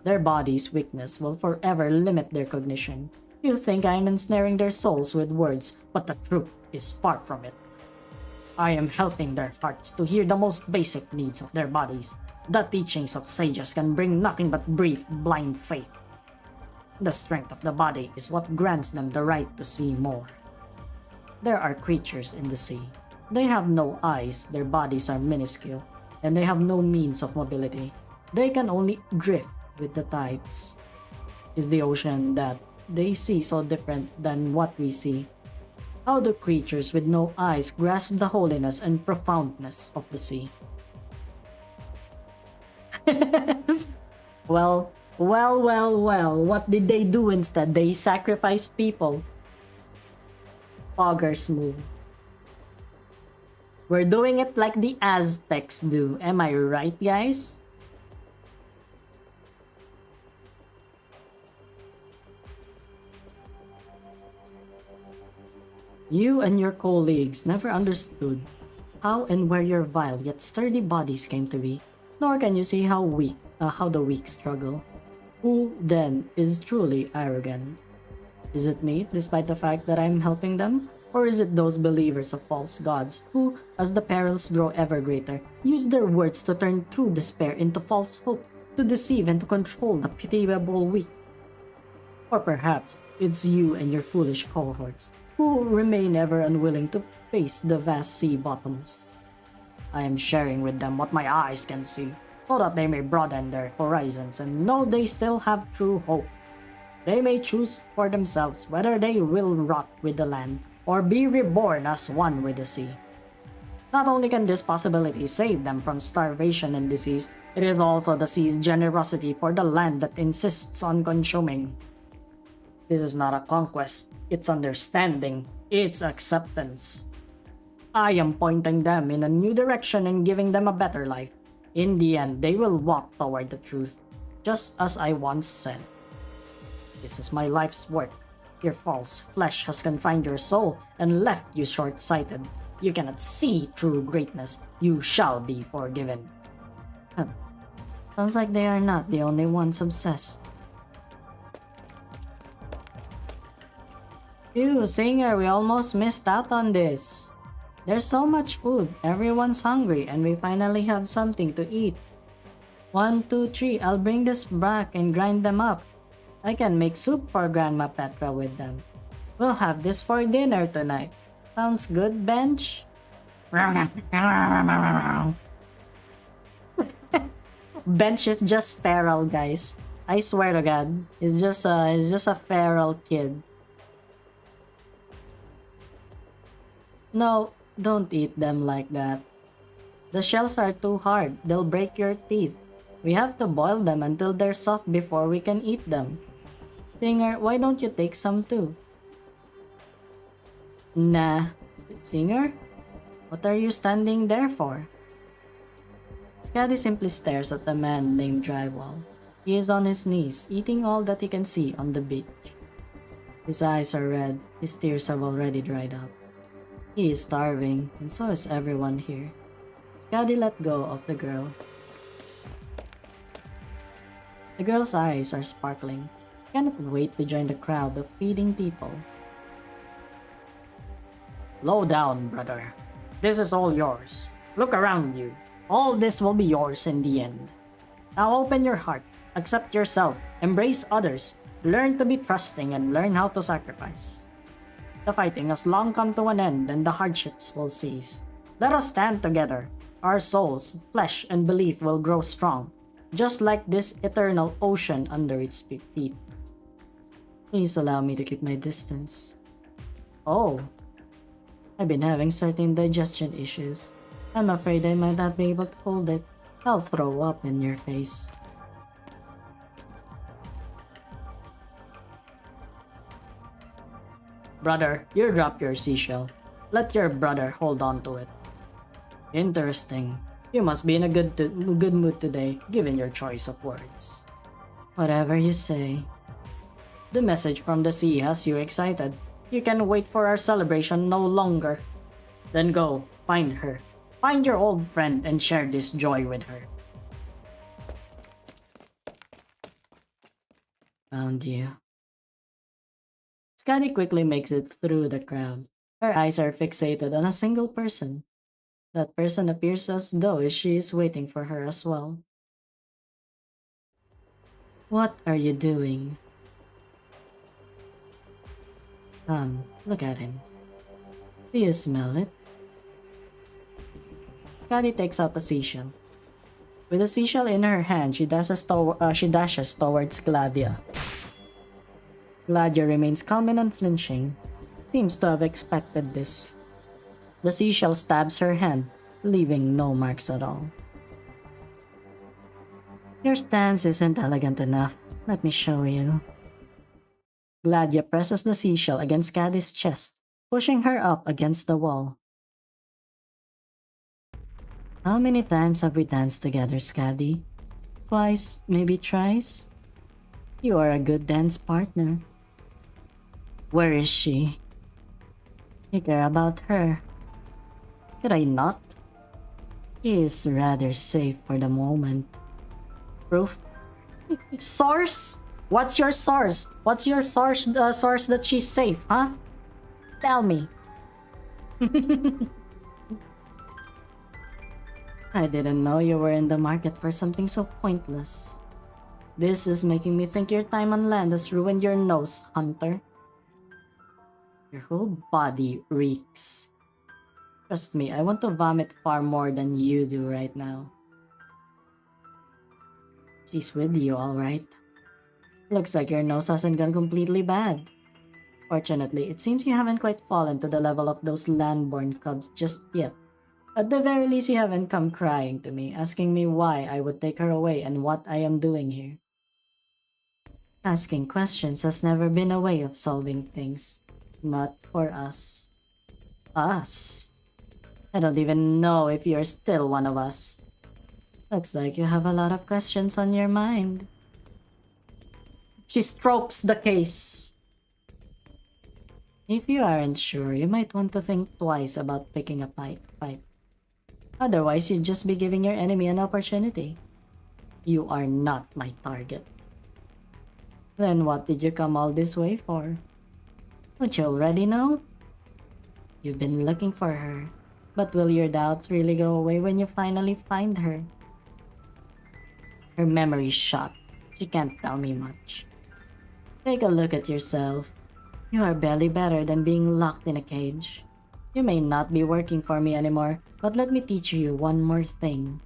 Their body's weakness will forever limit their cognition. You think I am ensnaring their souls with words, but the truth is far from it. I am helping their hearts to hear the most basic needs of their bodies. The teachings of sages can bring nothing but brief, blind faith. The strength of the body is what grants them the right to see more. There are creatures in the sea. They have no eyes, their bodies are minuscule, and they have no means of mobility. They can only drift with the tides. Is the ocean that they see so different than what we see? How do creatures with no eyes grasp the holiness and profoundness of the sea? Well, what did they do instead? They sacrificed people. Poggers move. We're doing it like the Aztecs do. Am I right, guys? You and your colleagues never understood how and where your vile yet sturdy bodies came to be, nor can you see how the weak struggle. Who, then, is truly arrogant? Is it me, despite the fact that I'm helping them? Or is it those believers of false gods who, as the perils grow ever greater, use their words to turn true despair into false hope, to deceive and to control the pitiable weak? Or perhaps it's you and your foolish cohorts, who remain ever unwilling to face the vast sea bottoms. I am sharing with them what my eyes can see, so that they may broaden their horizons and know they still have true hope. They may choose for themselves whether they will rot with the land or be reborn as one with the sea. Not only can this possibility save them from starvation and disease, It is also the sea's generosity for the land that insists on consuming. This is not a conquest, it's understanding, it's acceptance. I am pointing them in a new direction and giving them a better life. In the end, they will walk toward the truth, just as I once said. This is my life's work. Your false flesh has confined your soul and left you short-sighted. You cannot see true greatness. You shall be forgiven. Sounds like they are not the only ones obsessed. Phew, Singer, we almost missed out on this. There's so much food, everyone's hungry, and we finally have something to eat. 1, 2, 3, I'll bring this back and grind them up. I can make soup for Grandma Petra with them. We'll have this for dinner tonight. Sounds good, Bench? Bench is just feral, guys. I swear to God, he's just a feral kid. No, don't eat them like that. The shells are too hard. They'll break your teeth. We have to boil them until they're soft before we can eat them. Singer, why don't you take some too? Nah. Singer? What are you standing there for? Scotty simply stares at the man named Drywall. He is on his knees, eating all that he can see on the beach. His eyes are red, his tears have already dried up. He is starving, and so is everyone here. Scotty let go of the girl. The girl's eyes are sparkling. He cannot wait to join the crowd of feeding people. Slow down, brother. This is all yours. Look around you. All this will be yours in the end. Now open your heart, accept yourself, embrace others, learn to be trusting, and learn how to sacrifice. The fighting has long come to an end and the hardships will cease. Let us stand together. Our souls, flesh, and belief will grow strong, just like this eternal ocean under its feet. Please allow me to keep my distance. Oh, I've been having certain digestion issues. I'm afraid I might not be able to hold it. I'll throw up in your face. Brother, you drop your seashell. Let your brother hold on to it. Interesting. You must be in a good mood today, given your choice of words. Whatever you say. The message from the sea has you excited. You can wait for our celebration no longer. Then go, find her. Find your old friend and share this joy with her. Found you. Scotty quickly makes it through the crowd. Her eyes are fixated on a single person. That person appears as though she is waiting for her as well. What are you doing? Look at him. Do you smell it? Scotty takes out a seashell. With a seashell in her hand, she dashes towards Gladia. Gladia remains calm and unflinching. Seems to have expected this. The seashell stabs her hand, leaving no marks at all. Your stance isn't elegant enough. Let me show you. Gladia presses the seashell against Caddy's chest, pushing her up against the wall. How many times have we danced together, Scaddy? Twice, maybe thrice? You are a good dance partner. Where is she? You care about her. Could I not? She is rather safe for the moment. Proof? Source? What's your source? What's your source that she's safe, huh? Tell me. I didn't know you were in the market for something so pointless. This is making me think your time on land has ruined your nose, Hunter. Your whole body reeks. Trust me, I want to vomit far more than you do right now. She's with you, alright. Looks like your nose hasn't gone completely bad. Fortunately, it seems you haven't quite fallen to the level of those land-born cubs just yet. At the very least, you haven't come crying to me, asking me why I would take her away and what I am doing here. Asking questions has never been a way of solving things. Not for us. Us? I don't even know if you're still one of us. Looks like you have a lot of questions on your mind. She strokes the case. If you aren't sure, you might want to think twice about picking a fight. Otherwise, you'd just be giving your enemy an opportunity. You are not my target. Then what did you come all this way for? Don't you already know? You've been looking for her. But will your doubts really go away when you finally find her? Her memory's shot. She can't tell me much. Take a look at yourself. You are barely better than being locked in a cage. You may not be working for me anymore, but let me teach you one more thing.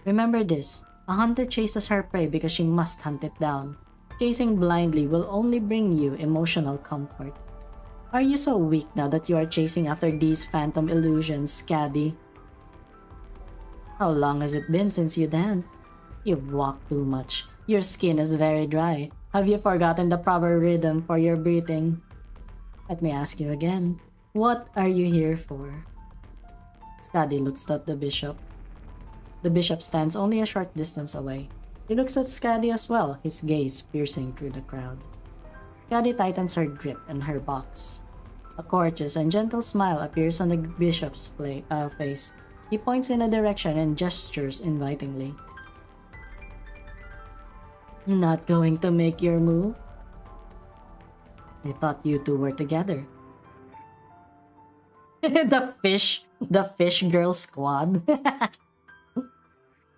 Remember this, a hunter chases her prey because she must hunt it down. Chasing blindly will only bring you emotional comfort. Are you so weak now that you are chasing after these phantom illusions, Scaddy? How long has it been since you danced? You've walked too much. Your skin is very dry. Have you forgotten the proper rhythm for your breathing? Let me ask you again. What are you here for? Scaddy looks at the bishop. The bishop stands only a short distance away. He looks at Scaddy as well, his gaze piercing through the crowd. Scaddy tightens her grip in her box. A courteous and gentle smile appears on the bishop's face. He points in a direction and gestures invitingly. Not going to make your move? I thought you two were together. the fish girl squad.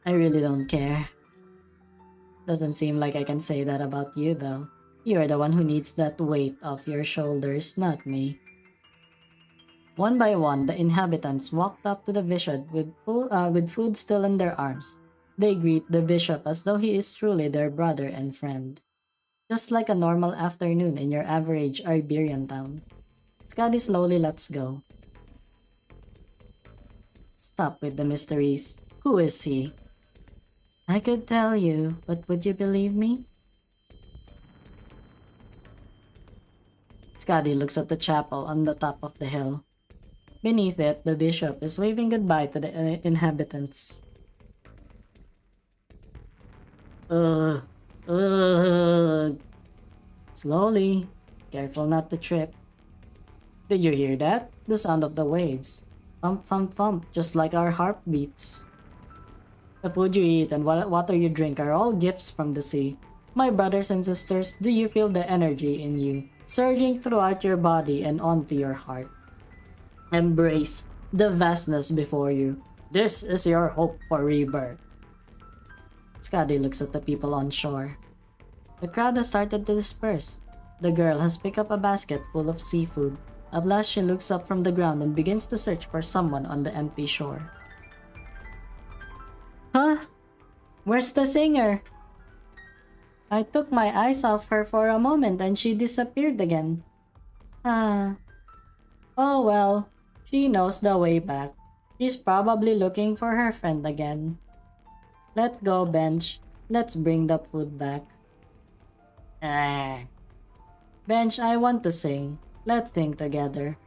I really don't care. Doesn't seem like I can say that about you though. You're the one who needs that weight off your shoulders, not me. One by one, the inhabitants walked up to the bishop with food still in their arms. They greet the bishop as though he is truly their brother and friend. Just like a normal afternoon in your average Iberian town. Scotty slowly lets go. Stop with the mysteries. Who is he? I could tell you, but would you believe me? Scotty looks at the chapel on the top of the hill. Beneath it, the bishop is waving goodbye to the inhabitants. Slowly. Careful not to trip. Did you hear that? The sound of the waves. Thump, thump, thump, just like our heartbeats. The food you eat and water you drink are all gifts from the sea. My brothers and sisters, do you feel the energy in you, surging throughout your body and onto your heart? Embrace the vastness before you. This is your hope for rebirth. Scotty looks at the people on shore. The crowd has started to disperse. The girl has picked up a basket full of seafood. At last she looks up from the ground and begins to search for someone on the empty shore. Huh? Where's the singer? I took my eyes off her for a moment and she disappeared again. Oh well, she knows the way back. She's probably looking for her friend again. Let's go, Bench. Let's bring the food back. Bench, I want to sing. Let's sing together.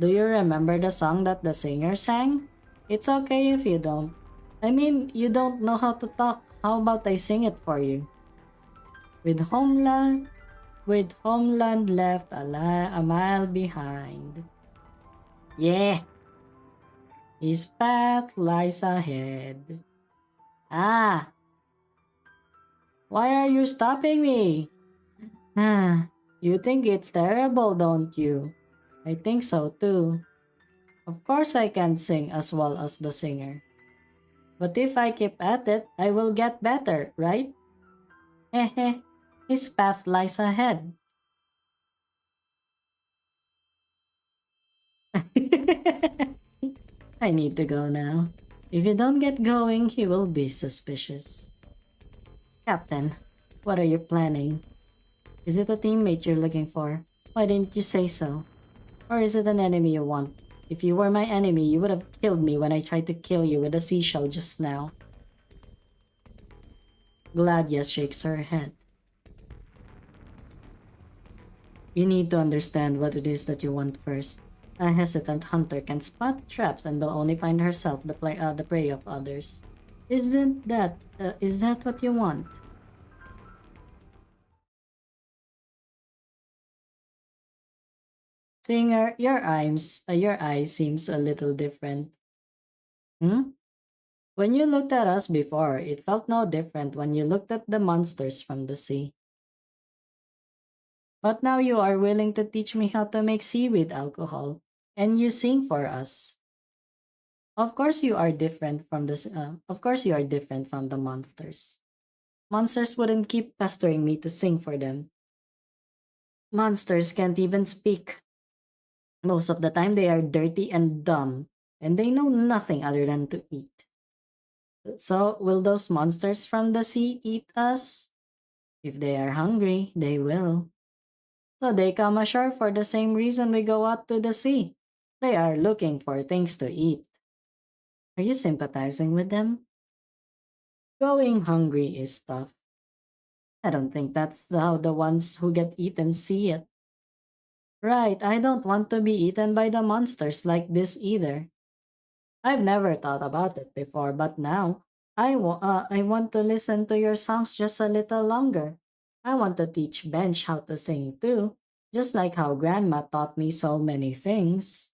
Do you remember the song that the singer sang? It's okay if you don't. I mean, you don't know how to talk. How about I sing it for you? With homeland left a mile behind. Yeah. His path lies ahead. Why are you stopping me? You think it's terrible, don't you? I think so too. Of course I can sing as well as the singer. But if I keep at it, I will get better, right? His path lies ahead. I need to go now. If you don't get going, he will be suspicious. Captain, what are you planning? Is it a teammate you're looking for? Why didn't you say so? Or is it an enemy you want? If you were my enemy, you would have killed me when I tried to kill you with a seashell just now. Gladia shakes her head. You need to understand what it is that you want first. A hesitant hunter can spot traps and will only find herself the prey of others. Is that what you want? Singer, your eyes seems a little different. Hmm? When you looked at us before, it felt no different when you looked at the monsters from the sea. But now you are willing to teach me how to make seaweed alcohol, and you sing for us. Of course you are different from the monsters. Monsters wouldn't keep pestering me to sing for them. Monsters can't even speak. Most of the time they are dirty and dumb, and they know nothing other than to eat. So, will those monsters from the sea eat us? If they are hungry, they will. So they come ashore for the same reason we go out to the sea. They are looking for things to eat. Are you sympathizing with them? Going hungry is tough. I don't think that's how the ones who get eaten see it. Right, I don't want to be eaten by the monsters like this either. I've never thought about it before, but now I want to listen to your songs just a little longer. I want to teach Bench how to sing too, just like how Grandma taught me so many things.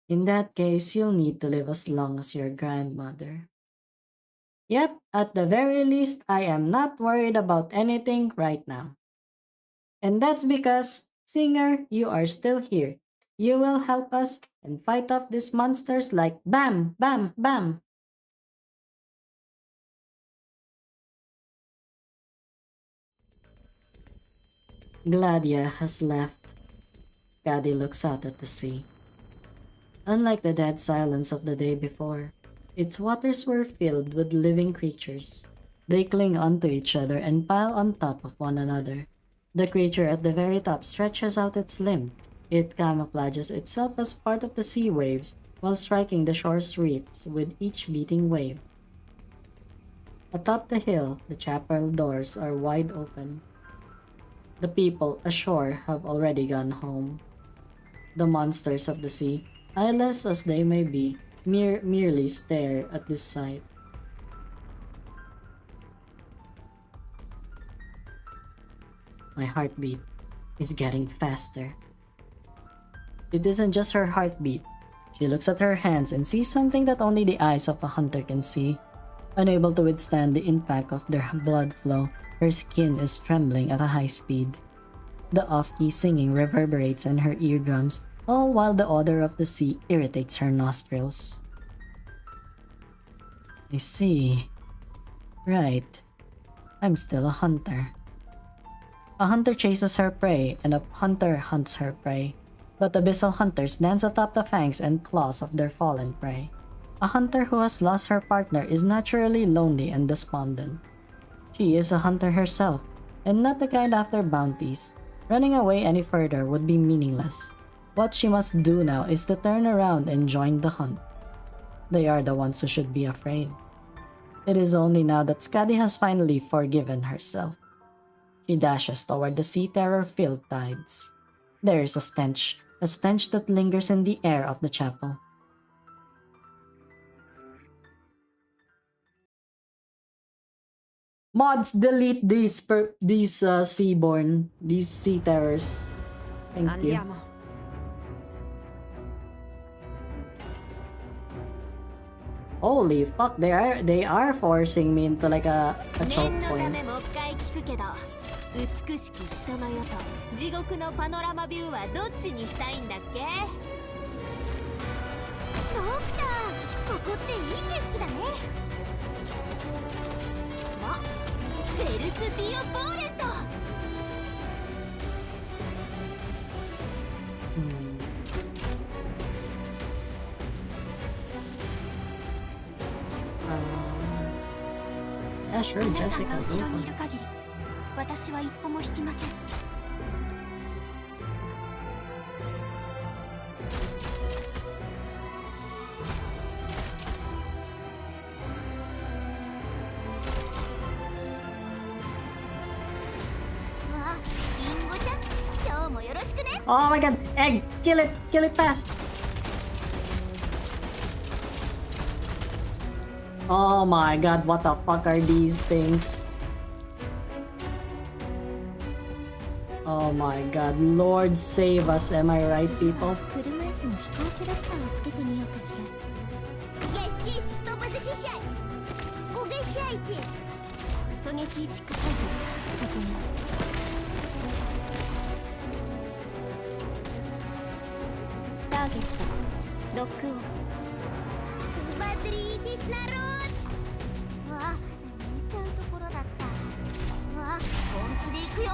In that case, you'll need to live as long as your grandmother. Yep, at the very least, I am not worried about anything right now. And that's because, Singer, you are still here. You will help us and fight off these monsters like bam, bam, bam. Gladia has left. Skadi looks out at the sea. Unlike the dead silence of the day before, its waters were filled with living creatures. They cling onto each other and pile on top of one another. The creature at the very top stretches out its limb. It camouflages itself as part of the sea waves while striking the shore's reefs with each beating wave. Atop the hill, the chapel doors are wide open. The people ashore have already gone home. The monsters of the sea, eyeless as they may be, merely stare at this sight. My heartbeat is getting faster. It isn't just her heartbeat. She looks at her hands and sees something that only the eyes of a hunter can see. Unable to withstand the impact of their blood flow, her skin is trembling at a high speed. The off-key singing reverberates in her eardrums, all while the odor of the sea irritates her nostrils. I see. Right. I'm still a hunter. A hunter chases her prey, and a hunter hunts her prey. But abyssal hunters dance atop the fangs and claws of their fallen prey. A hunter who has lost her partner is naturally lonely and despondent. She is a hunter herself, and not the kind after bounties. Running away any further would be meaningless. What she must do now is to turn around and join the hunt. They are the ones who should be afraid. It is only now that Skadi has finally forgiven herself. She dashes toward the sea terror-filled tides. There is a stench that lingers in the air of the chapel. Mods, delete these Seaborn, these sea terrors. Thank you. Andiamo. Holy fuck, they are forcing me into like a choke 念のた point. めもう一回聞くけど、美しき人の世と地獄のパノラマビューはどっちにしたいんだっけ？ドクター、ここっていい景色だね。あ、フェルスディオ・ボーレット。Yeah, sure, 皆さん Jessica. が Go 後ろ for にいる it. 限り、私は一歩も引きません。Oh my god! Egg! Kill it! Kill it fast! Oh my god, what the fuck are these things? Oh my god, Lord save us, am I right, people? 車椅子に飛行スラスターをつけてみようかしら。Есть, что защищать? Угощайтесь! 狙撃地区解除。確認。ターゲット、ロックオン。Смотритесь, народ! わあ、見ちゃうところだった。わあ、本気で行くよ。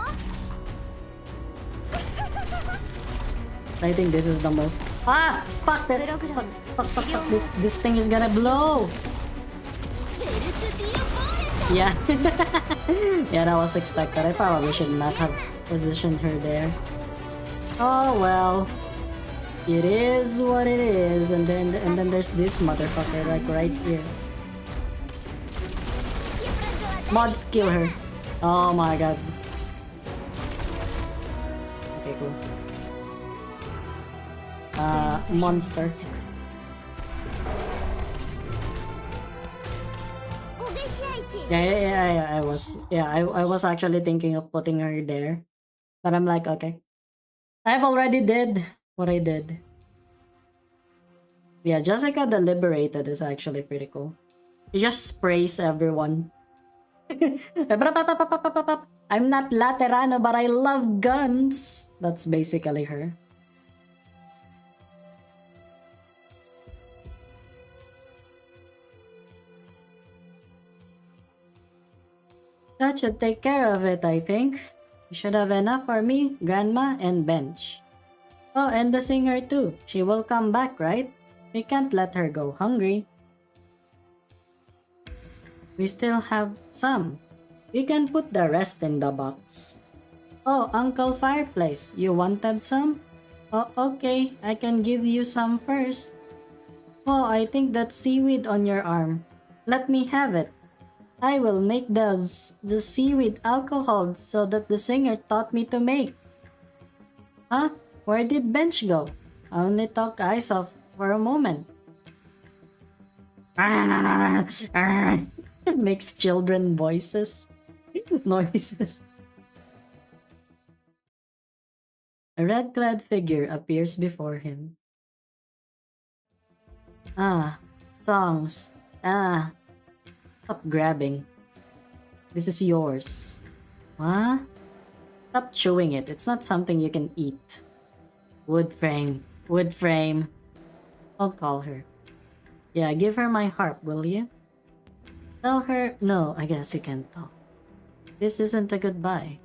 I think this is the most. Ah! Fuck that! Fuck. This thing is gonna blow! Yeah. Yeah, that was expected. I probably should not have positioned her there. Oh well. It is what it is. And then there's this motherfucker like right here. Mods kill her. Oh my god. Okay, cool. Monster. Yeah, I was actually thinking of putting her there. But I'm like, okay. I've already did what I did. Yeah, Jessica the Liberated is actually pretty cool. She just sprays everyone. I'm not Laterano, but I love guns. That's basically her. That should take care of it, I think. You should have enough for me, Grandma, and Bench. Oh, and the singer too. She will come back, right? We can't let her go hungry. We still have some. We can put the rest in the box. Oh, Uncle Fireplace, you wanted some? Oh, okay, I can give you some first. Oh, I think that's seaweed on your arm. Let me have it. I will make the seaweed alcohol so that the singer taught me to make. Huh? Where did Bench go? I only took eyes off for a moment. It makes children voices. Noises. A red-clad figure appears before him. Ah, songs. Ah. Stop grabbing. This is yours. What? Stop chewing it. It's not something you can eat. Wood frame. Wood frame. I'll call her. Yeah, give her my harp, will you? Tell her... No, I guess you can't talk. This isn't a goodbye.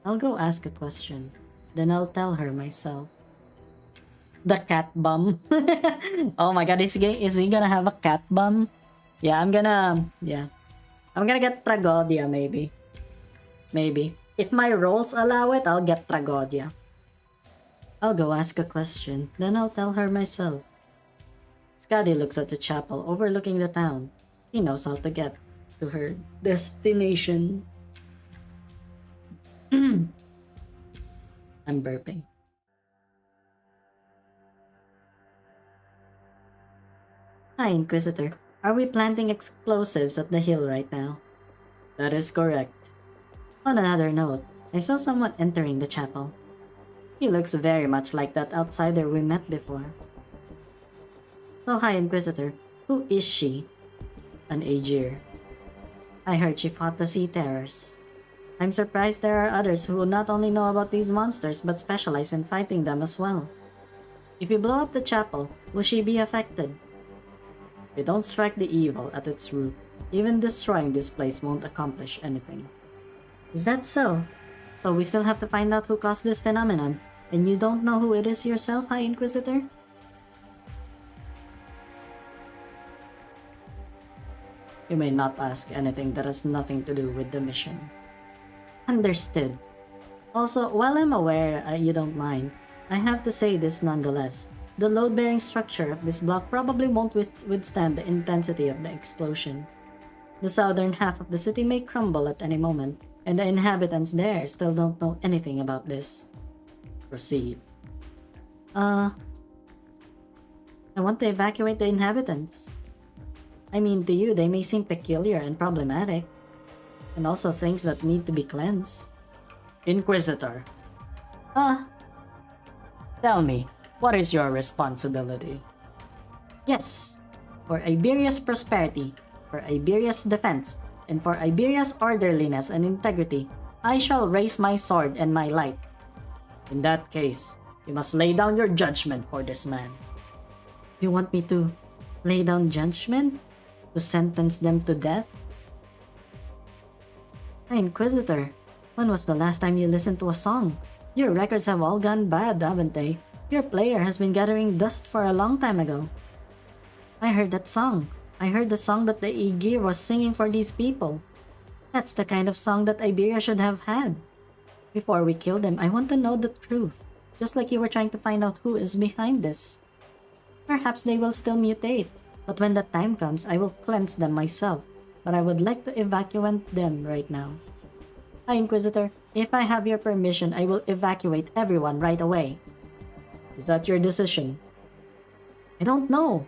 I'll go ask a question. Then I'll tell her myself. The cat bum. Oh my god, is he gonna have a cat bum? Yeah, I'm gonna get Tragodia, maybe. Maybe. If my rolls allow it, I'll get Tragodia. I'll go ask a question, then I'll tell her myself. Skadi looks at the chapel overlooking the town. He knows how to get to her destination. I'm burping. Hi, Inquisitor. Are we planting explosives at the hill right now? That is correct. On another note, I saw someone entering the chapel. He looks very much like that outsider we met before. So, High Inquisitor, who is she? An Aegir. I heard she fought the Sea Terrors. I'm surprised there are others who not only know about these monsters but specialize in fighting them as well. If we blow up the chapel, will she be affected? We don't strike the evil at its root. Even destroying this place won't accomplish anything. Is that so? So we still have to find out who caused this phenomenon, and you don't know who it is yourself, High Inquisitor? You may not ask anything that has nothing to do with the mission. Understood. Also, while I'm aware you don't mind, I have to say this nonetheless. The load-bearing structure of this block probably won't withstand the intensity of the explosion. The southern half of the city may crumble at any moment, and the inhabitants there still don't know anything about this. Proceed. I want to evacuate the inhabitants. I mean, to you, they may seem peculiar and problematic, and also things that need to be cleansed. Inquisitor. Tell me, what is your responsibility? Yes, for Iberia's prosperity, for Iberia's defense, and for Iberia's orderliness and integrity, I shall raise my sword and my light. In that case, you must lay down your judgment for this man. You want me to lay down judgment? To sentence them to death? Hey, Inquisitor, when was the last time you listened to a song? Your records have all gone bad, haven't they? Your player has been gathering dust for a long time ago. I heard that song. I heard the song that the Aegir was singing for these people. That's the kind of song that Iberia should have had. Before we kill them, I want to know the truth, just like you were trying to find out who is behind this. Perhaps they will still mutate, but when the time comes, I will cleanse them myself, but I would like to evacuate them right now. Hi, Inquisitor. If I have your permission, I will evacuate everyone right away. Is that your decision? I don't know.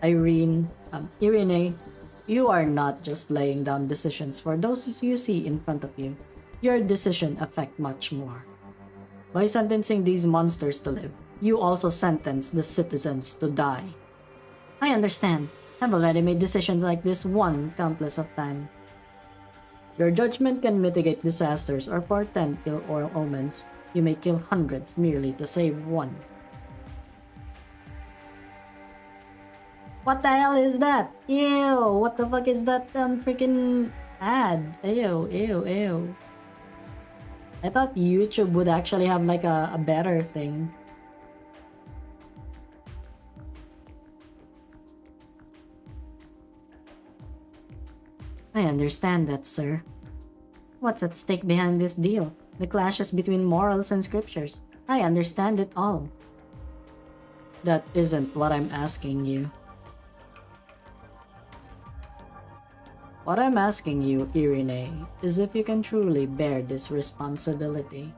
Irene, you are not just laying down decisions for those you see in front of you. Your decision affects much more. By sentencing these monsters to live, you also sentence the citizens to die. I understand. I've already made decisions like this one countless of times. Your judgment can mitigate disasters or portend ill or omens. You may kill hundreds merely to save one. What the hell is that? Ew! What the fuck is that freaking ad? Ew, ew, ew. I thought YouTube would actually have like a better thing. I understand that, sir. What's at stake behind this deal? The clashes between morals and scriptures. I understand it all. That isn't what I'm asking you. What I'm asking you, Irene, is if you can truly bear this responsibility.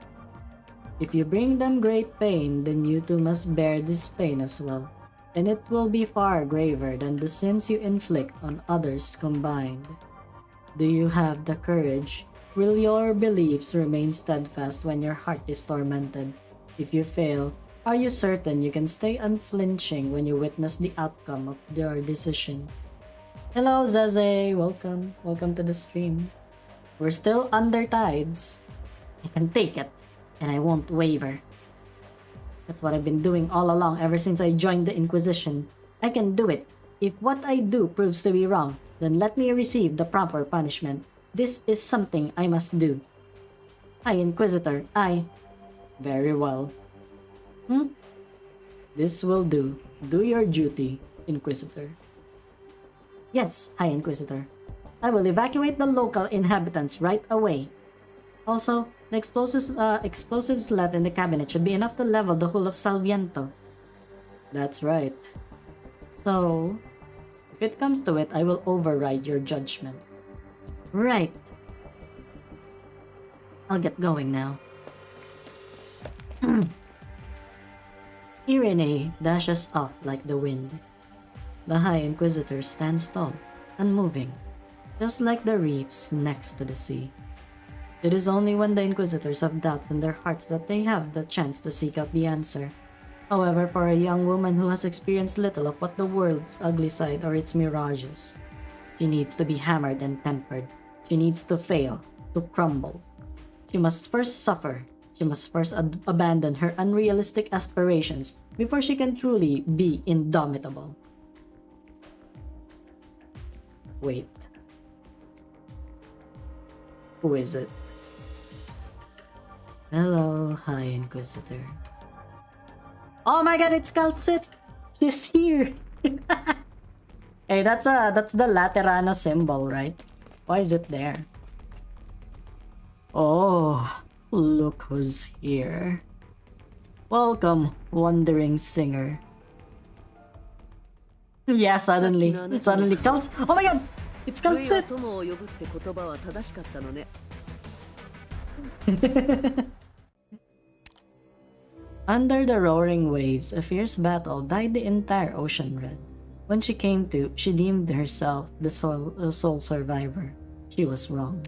If you bring them great pain, then you too must bear this pain as well, and it will be far graver than the sins you inflict on others combined. Do you have the courage? Will your beliefs remain steadfast when your heart is tormented? If you fail, are you certain you can stay unflinching when you witness the outcome of your decision? Hello, Zaze. Welcome. Welcome to the stream. We're still under tides. I can take it, and I won't waver. That's what I've been doing all along ever since I joined the Inquisition. I can do it. If what I do proves to be wrong, then let me receive the proper punishment. This is something I must do. Hi, Inquisitor. Very well. This will do. Do your duty, Inquisitor. Yes, High Inquisitor. I will evacuate the local inhabitants right away. Also, the explosives left in the cabinet should be enough to level the whole of Salviento. That's right. So, if it comes to it, I will override your judgment. Right. I'll get going now. Irene dashes off like the wind. The High Inquisitor stands tall, unmoving, just like the reefs next to the sea. It is only when the Inquisitors have doubts in their hearts that they have the chance to seek out the answer. However, for a young woman who has experienced little of what the world's ugly side or its mirages, she needs to be hammered and tempered. She needs to fail, to crumble. She must first suffer. She must first abandon her unrealistic aspirations before she can truly be indomitable. Wait. Who is it? Hello, High Inquisitor. Oh my god, it's Calcit! She's here! Hey, that's the Laterano symbol, right? Why is it there? Oh, look who's here. Welcome, wandering singer. Yeah, suddenly Calcit. Oh my god! It's Calcit! Under the roaring waves, a fierce battle dyed the entire ocean red. When she came to, she deemed herself the sole survivor. She was wrong.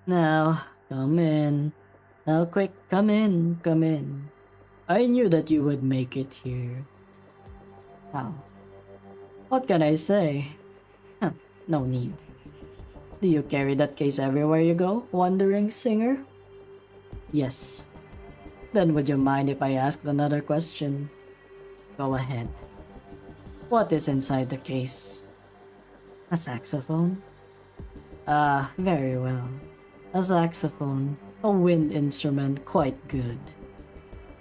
Now, come in. Now quick, come in, come in. I knew that you would make it here. How? What can I say? Huh, no need. Do you carry that case everywhere you go, wandering singer? Yes. Then would you mind if I asked another question? Go ahead. What is inside the case? A saxophone? Ah, very well. A saxophone, a wind instrument quite good.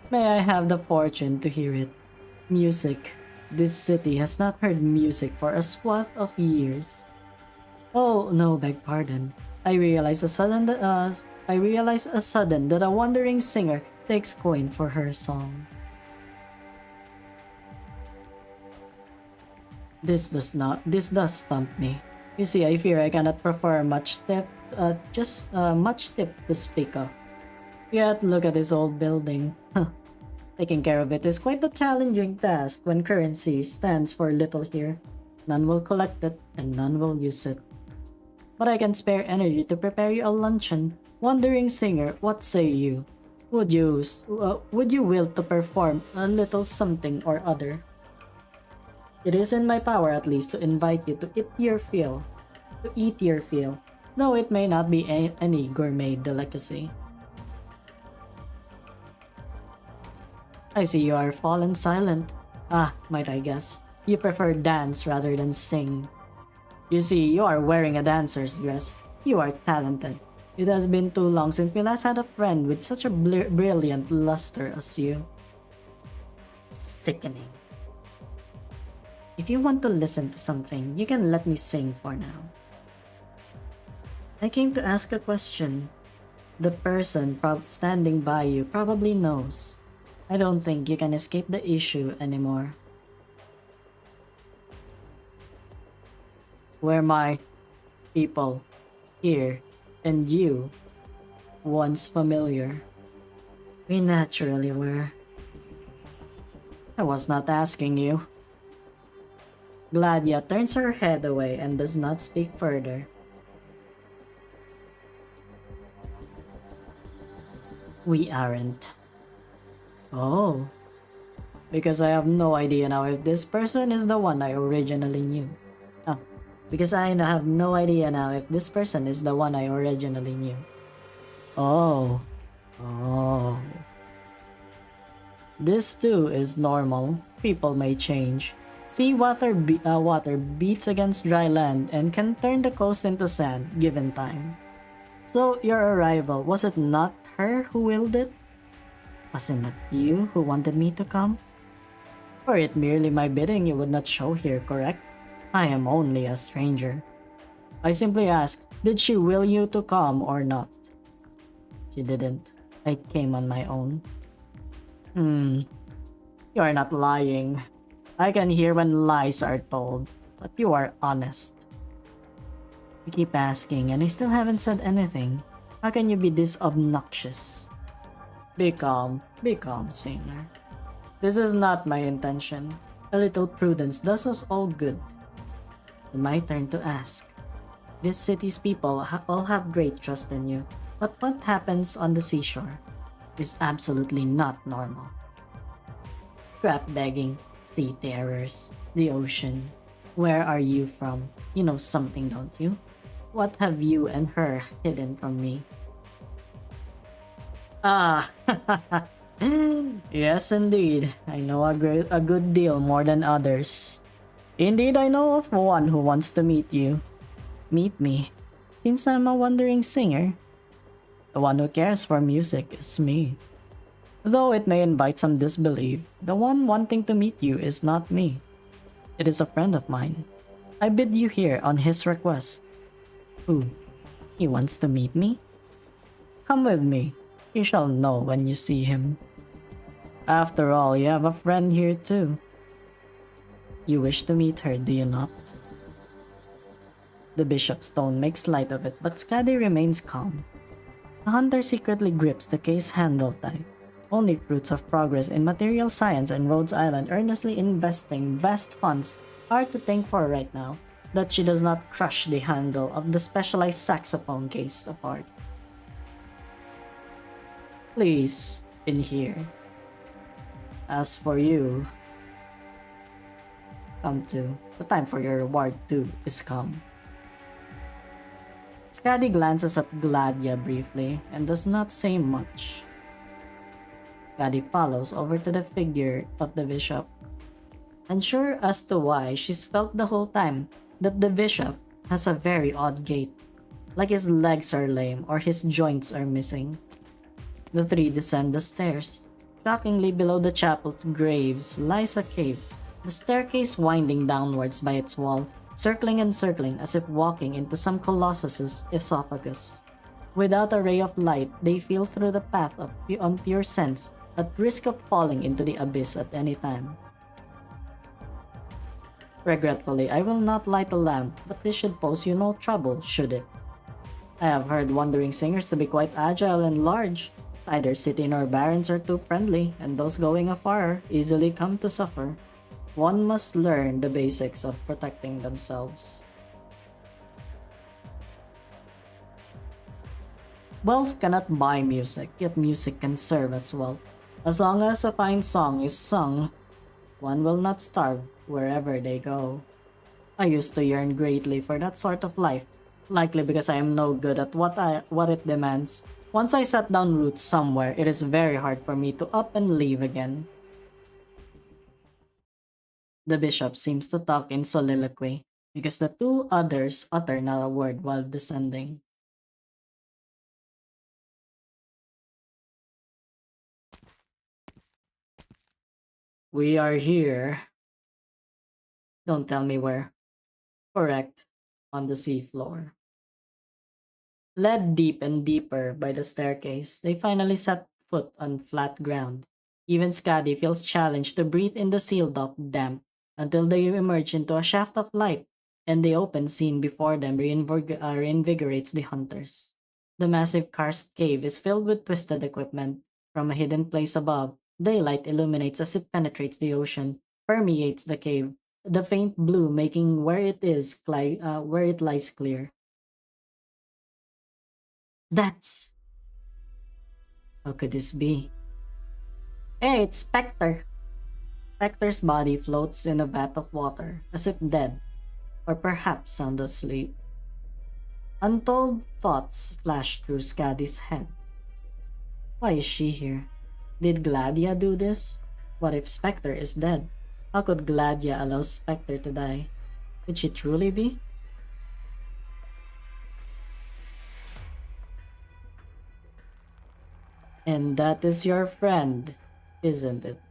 May I have the fortune to hear it? Music. This city has not heard music for a swath of years. Oh, no, beg pardon. I realize a sudden that a wandering singer takes coin for her song. This does stump me. You see, I fear I cannot prefer much tip to speak of. Yet look at this old building. Taking care of it is quite a challenging task when currency stands for little here. None will collect it and none will use it. But I can spare energy to prepare you a luncheon. Wandering singer, what say you? Would you will to perform a little something or other? It is in my power at least to invite you to eat your fill, though it may not be any gourmet delicacy. I see you are fallen silent. Ah, might I guess, you prefer dance rather than sing. You see, you are wearing a dancer's dress. You are talented. It has been too long since we last had a friend with such a brilliant luster as you. Sickening. If you want to listen to something, you can let me sing for now. I came to ask a question. The person standing by you probably knows. I don't think you can escape the issue anymore. Were my people here and you once familiar? We naturally were. I was not asking you. Gladia turns her head away and does not speak further. We aren't. Oh. Because I have no idea now if this person is the one I originally knew. Oh. Because I have no idea now if this person is the one I originally knew. Oh. Oh. This too is normal. People may change. Seawater water beats against dry land and can turn the coast into sand given time. So your arrival, was it not her who willed it? Was it not you who wanted me to come? Were it merely my bidding, you would not show here, correct? I am only a stranger. I simply ask, did she will you to come or not? She didn't. I came on my own. You are not lying. I can hear when lies are told, but you are honest. You keep asking and I still haven't said anything. How can you be this obnoxious? Be calm, singer. This is not my intention. A little prudence does us all good. My turn to ask. This city's people all have great trust in you, but what happens on the seashore is absolutely not normal. Scrap begging, sea terrors, the ocean. Where are you from? You know something, don't you? What have you and her hidden from me? Ah, yes indeed. I know a good deal more than others. Indeed, I know of one who wants to meet you. Meet me, since I'm a wandering singer. The one who cares for music is me. Though it may invite some disbelief, the one wanting to meet you is not me. It is a friend of mine. I bid you here on his request. Who? He wants to meet me? Come with me. You shall know when you see him. After all, you have a friend here too. You wish to meet her, do you not? The bishop's tone makes light of it, but Skadi remains calm. The hunter secretly grips the case handle tight. Only fruits of progress in material science and Rhodes Island earnestly investing vast funds are to thank for right now that she does not crush the handle of the specialized saxophone case apart. Please, in here. As for you, come to. The time for your reward too is come. Skadi glances at Gladia briefly and does not say much. Skadi follows over to the figure of the bishop. Unsure as to why, she's felt the whole time that the bishop has a very odd gait, like his legs are lame or his joints are missing. The three descend the stairs. Shockingly, below the chapel's graves lies a cave, the staircase winding downwards by its wall, circling and circling as if walking into some colossus's esophagus. Without a ray of light, they feel through the path on pure sense, at risk of falling into the abyss at any time. Regretfully, I will not light a lamp, but this should pose you no trouble, should it? I have heard wandering singers to be quite agile and large. Neither city nor barons are too friendly, and those going afar easily come to suffer. One must learn the basics of protecting themselves. Wealth cannot buy music, yet music can serve as wealth. As long as a fine song is sung, one will not starve wherever they go. I used to yearn greatly for that sort of life, likely because I am no good at what it demands. Once I set down roots somewhere, it is very hard for me to up and leave again. The bishop seems to talk in soliloquy, because the two others utter not a word while descending. We are here. Don't tell me where. Correct, on the seafloor. Led deep and deeper by the staircase, they finally set foot on flat ground. Even Skadi feels challenged to breathe in the sealed-up damp until they emerge into a shaft of light, and the open scene before them reinvigorates the hunters. The massive karst cave is filled with twisted equipment. From a hidden place above, daylight illuminates as it penetrates the ocean, permeates the cave, the faint blue making where it lies clear. That's... How could this be? Hey, it's Spectre! Spectre's body floats in a vat of water, as if dead, or perhaps sound asleep. Untold thoughts flash through Skadi's head. Why is she here? Did Gladia do this? What if Spectre is dead? How could Gladia allow Spectre to die? Could she truly be? And that is your friend, isn't it?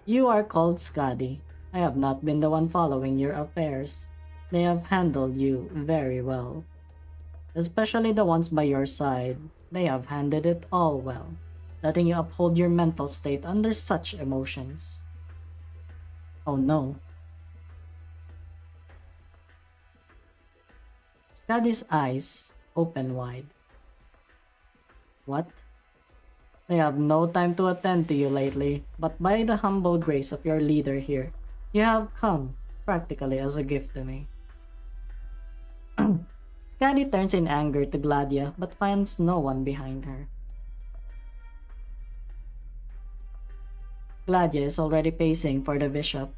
You are called Skadi. I have not been the one following your affairs. They have handled you very well. Especially the ones by your side. They have handled it all well, letting you uphold your mental state under such emotions. Oh no. Skadi's eyes open wide. What? They have no time to attend to you lately, but by the humble grace of your leader here, you have come practically as a gift to me. Skadi turns in anger to Gladia but finds no one behind her. Gladia is already pacing for the bishop,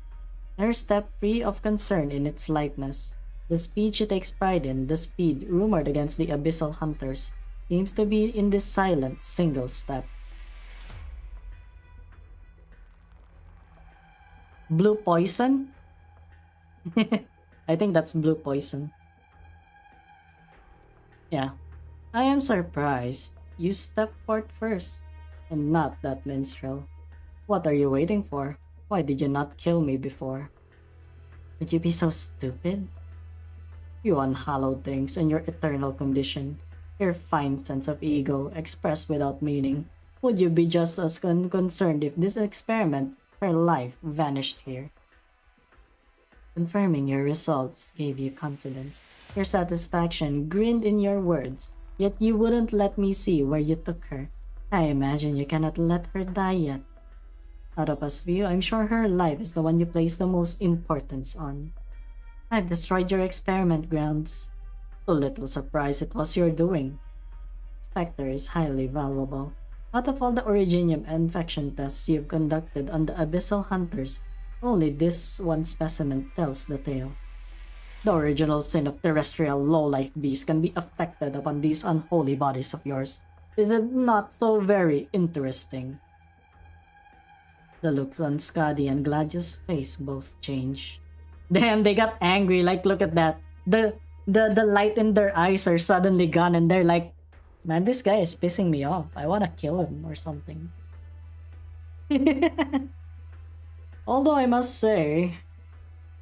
her step free of concern in its lightness. The speed she takes pride in, the speed rumored against the abyssal hunters, seems to be in this silent single step. Blue poison? I think that's blue poison. Yeah. I am surprised you stepped forth first, and not that minstrel. What are you waiting for? Why did you not kill me before? Would you be so stupid? You unhallowed things and your eternal condition, your fine sense of ego expressed without meaning. Would you be just as concerned if this experiment, her life, vanished here? Confirming your results gave you confidence. Your satisfaction grinned in your words, yet you wouldn't let me see where you took her. I imagine you cannot let her die yet. Out of us view, I'm sure her life is the one you place the most importance on. I've destroyed your experiment grounds. To little surprise it was your doing. Spectre is highly valuable. Out of all the Originium infection tests you've conducted on the Abyssal Hunters, only this one specimen tells the tale. The original sin of terrestrial low-life beasts can be affected upon these unholy bodies of yours. Is it not so very interesting? The looks on Skadi and Gladia's face both change. Damn, they got angry. Like, look at that. The light in their eyes are suddenly gone and they're like, man, this guy is pissing me off. I wanna kill him or something. Although I must say,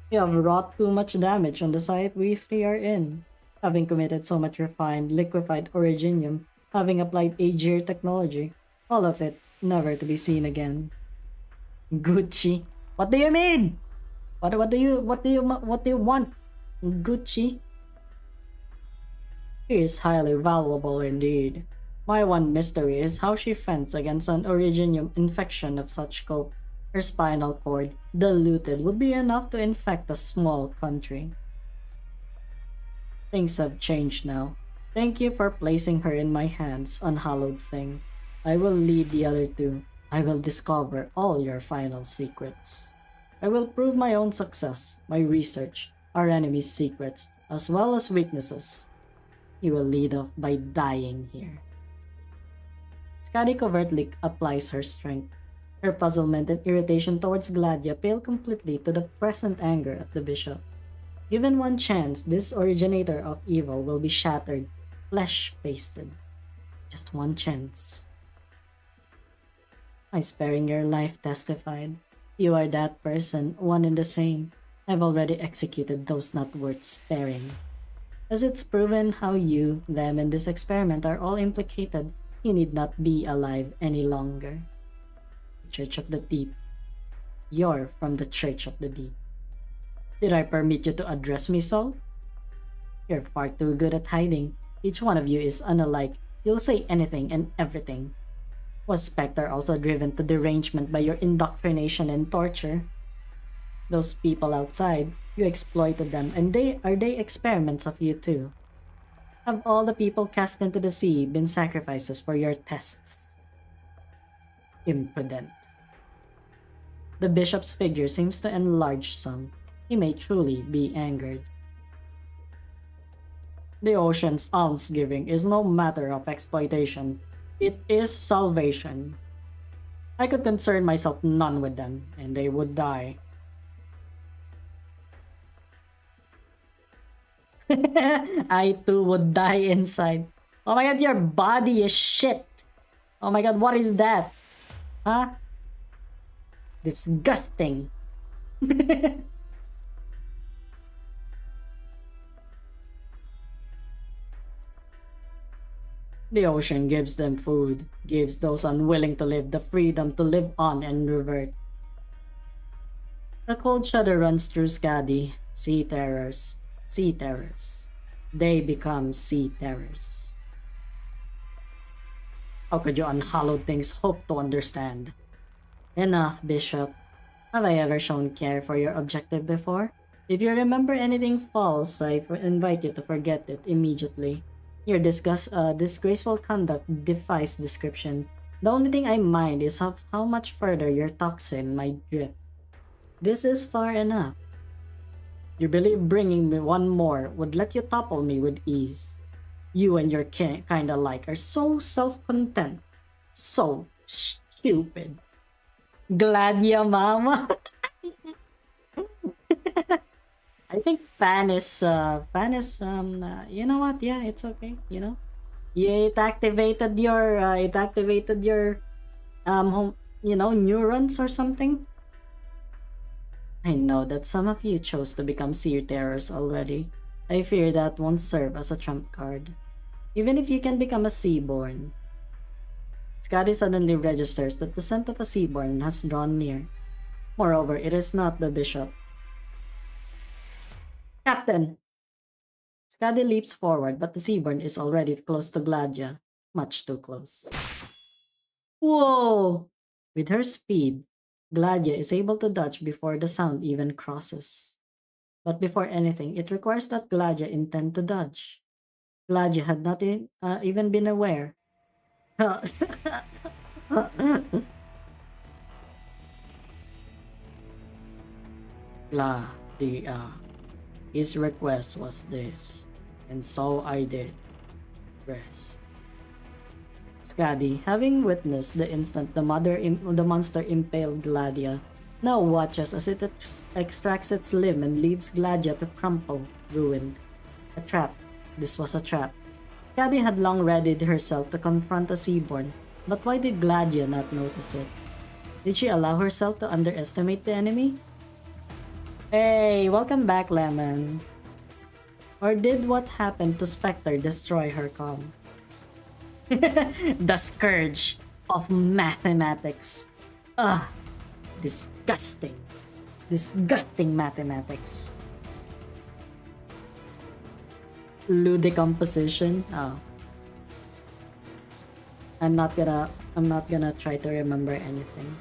you have wrought too much damage on the site we three are in. Having committed so much refined, liquefied originium, having applied Aegir technology, all of it never to be seen again. Gucci? What do you mean? What do you want? Gucci? She is highly valuable indeed. My one mystery is how she fends against an originium infection of such scope. Her spinal cord, diluted, would be enough to infect a small country. Things have changed now. Thank you for placing her in my hands, unhallowed thing. I will lead the other two. I will discover all your final secrets. I will prove my own success, my research, our enemy's secrets, as well as weaknesses. You will lead off by dying here. Skadi covertly applies her strength. Her puzzlement and irritation towards Gladia pale completely to the present anger at the bishop. Given one chance, this originator of evil will be shattered, flesh-pasted. Just one chance. My sparing your life testified. You are that person, one and the same. I've already executed those not worth sparing. As it's proven how you, them, and this experiment are all implicated, you need not be alive any longer. Church of the Deep. You're from the Church of the Deep. Did I permit you to address me so? You're far too good at hiding. Each one of you is unalike. You'll say anything and everything. Was Spectre also driven to derangement by your indoctrination and torture? Those people outside, you exploited them, and are they experiments of you too? Have all the people cast into the sea been sacrifices for your tests? Impudent. The bishop's figure seems to enlarge some. He may truly be angered. The ocean's almsgiving is no matter of exploitation. It is salvation. I could concern myself none with them, and they would die. I too would die inside. Oh my god, your body is shit. Oh my god, what is that? Huh? Disgusting. The ocean gives them food, gives those unwilling to live the freedom to live on and revert. A cold shudder runs through Skadi. Sea terrors. Sea terrors. They become sea terrors. How could you unhallowed things hope to understand? Enough, Bishop. Have I ever shown care for your objective before? If you remember anything false, I invite you to forget it immediately. Your disgraceful conduct defies description. The only thing I mind is how much further your toxin might drip. This is far enough. You believe bringing me one more would let you topple me with ease. You and your kind alike are so self-content. So stupid. Gladia mama. I think fan is, you know what? Yeah, it's okay. You know, it activated your, neurons or something. I know that some of you chose to become sea terrors already. I fear that won't serve as a trump card. Even if you can become a Seaborn. Skadi suddenly registers that the scent of a Seaborn has drawn near. Moreover, it is not the bishop. Captain! Skadi leaps forward, but the Seaborn is already close to Gladia. Much too close. Whoa! With her speed, Gladia is able to dodge before the sound even crosses. But before anything, it requires that Gladia intend to dodge. Gladia had not even been aware. Gladia. His request was this, and so I did. Rest. Skadi, having witnessed the instant the monster impaled Gladia, now watches as it extracts its limb and leaves Gladia to crumple, ruined. A trap. This was a trap. Skadi had long readied herself to confront a Seaborn, but why did Gladia not notice it? Did she allow herself to underestimate the enemy? Hey, welcome back, Lemon. Or did what happened to Spectre destroy her calm? The scourge of mathematics. Ugh, disgusting. Disgusting mathematics. Ludicomposition. Oh. I'm not gonna try to remember anything.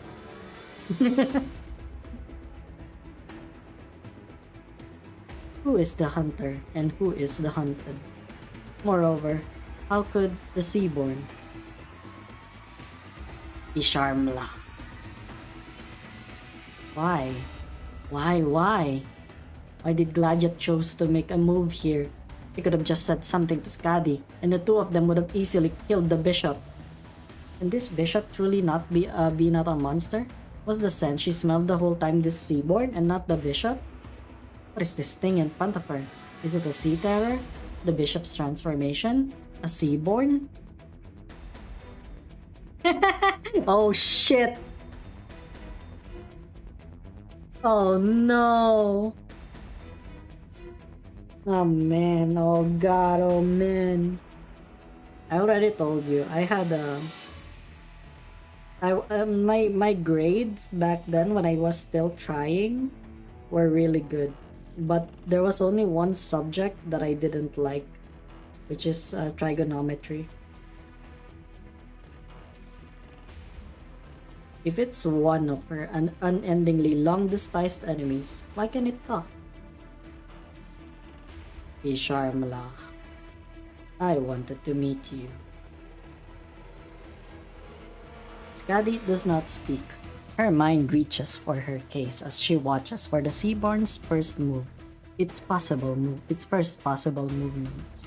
Who is the hunter and who is the hunted? Moreover, how could the Seaborn? Isharmla. Why? Why? Why did Gladiat chose to make a move here? He could have just said something to Skadi, and the two of them would have easily killed the bishop. Can this bishop truly not be not a monster? Was the scent she smelled the whole time this Seaborn and not the bishop? What is this thing in front of her? Is it a sea terror? The bishop's transformation? A Seaborn? Oh shit! Oh no! Oh man, oh god, oh man. I already told you, I had my grades back then when I was still trying were really good. But there was only one subject that I didn't like, which is trigonometry. If it's one of her unendingly long despised enemies, why can it talk? Isharmla, I wanted to meet you. Skadi does not speak. Her mind reaches for her case as she watches for the Seaborn's first move, its first possible movement.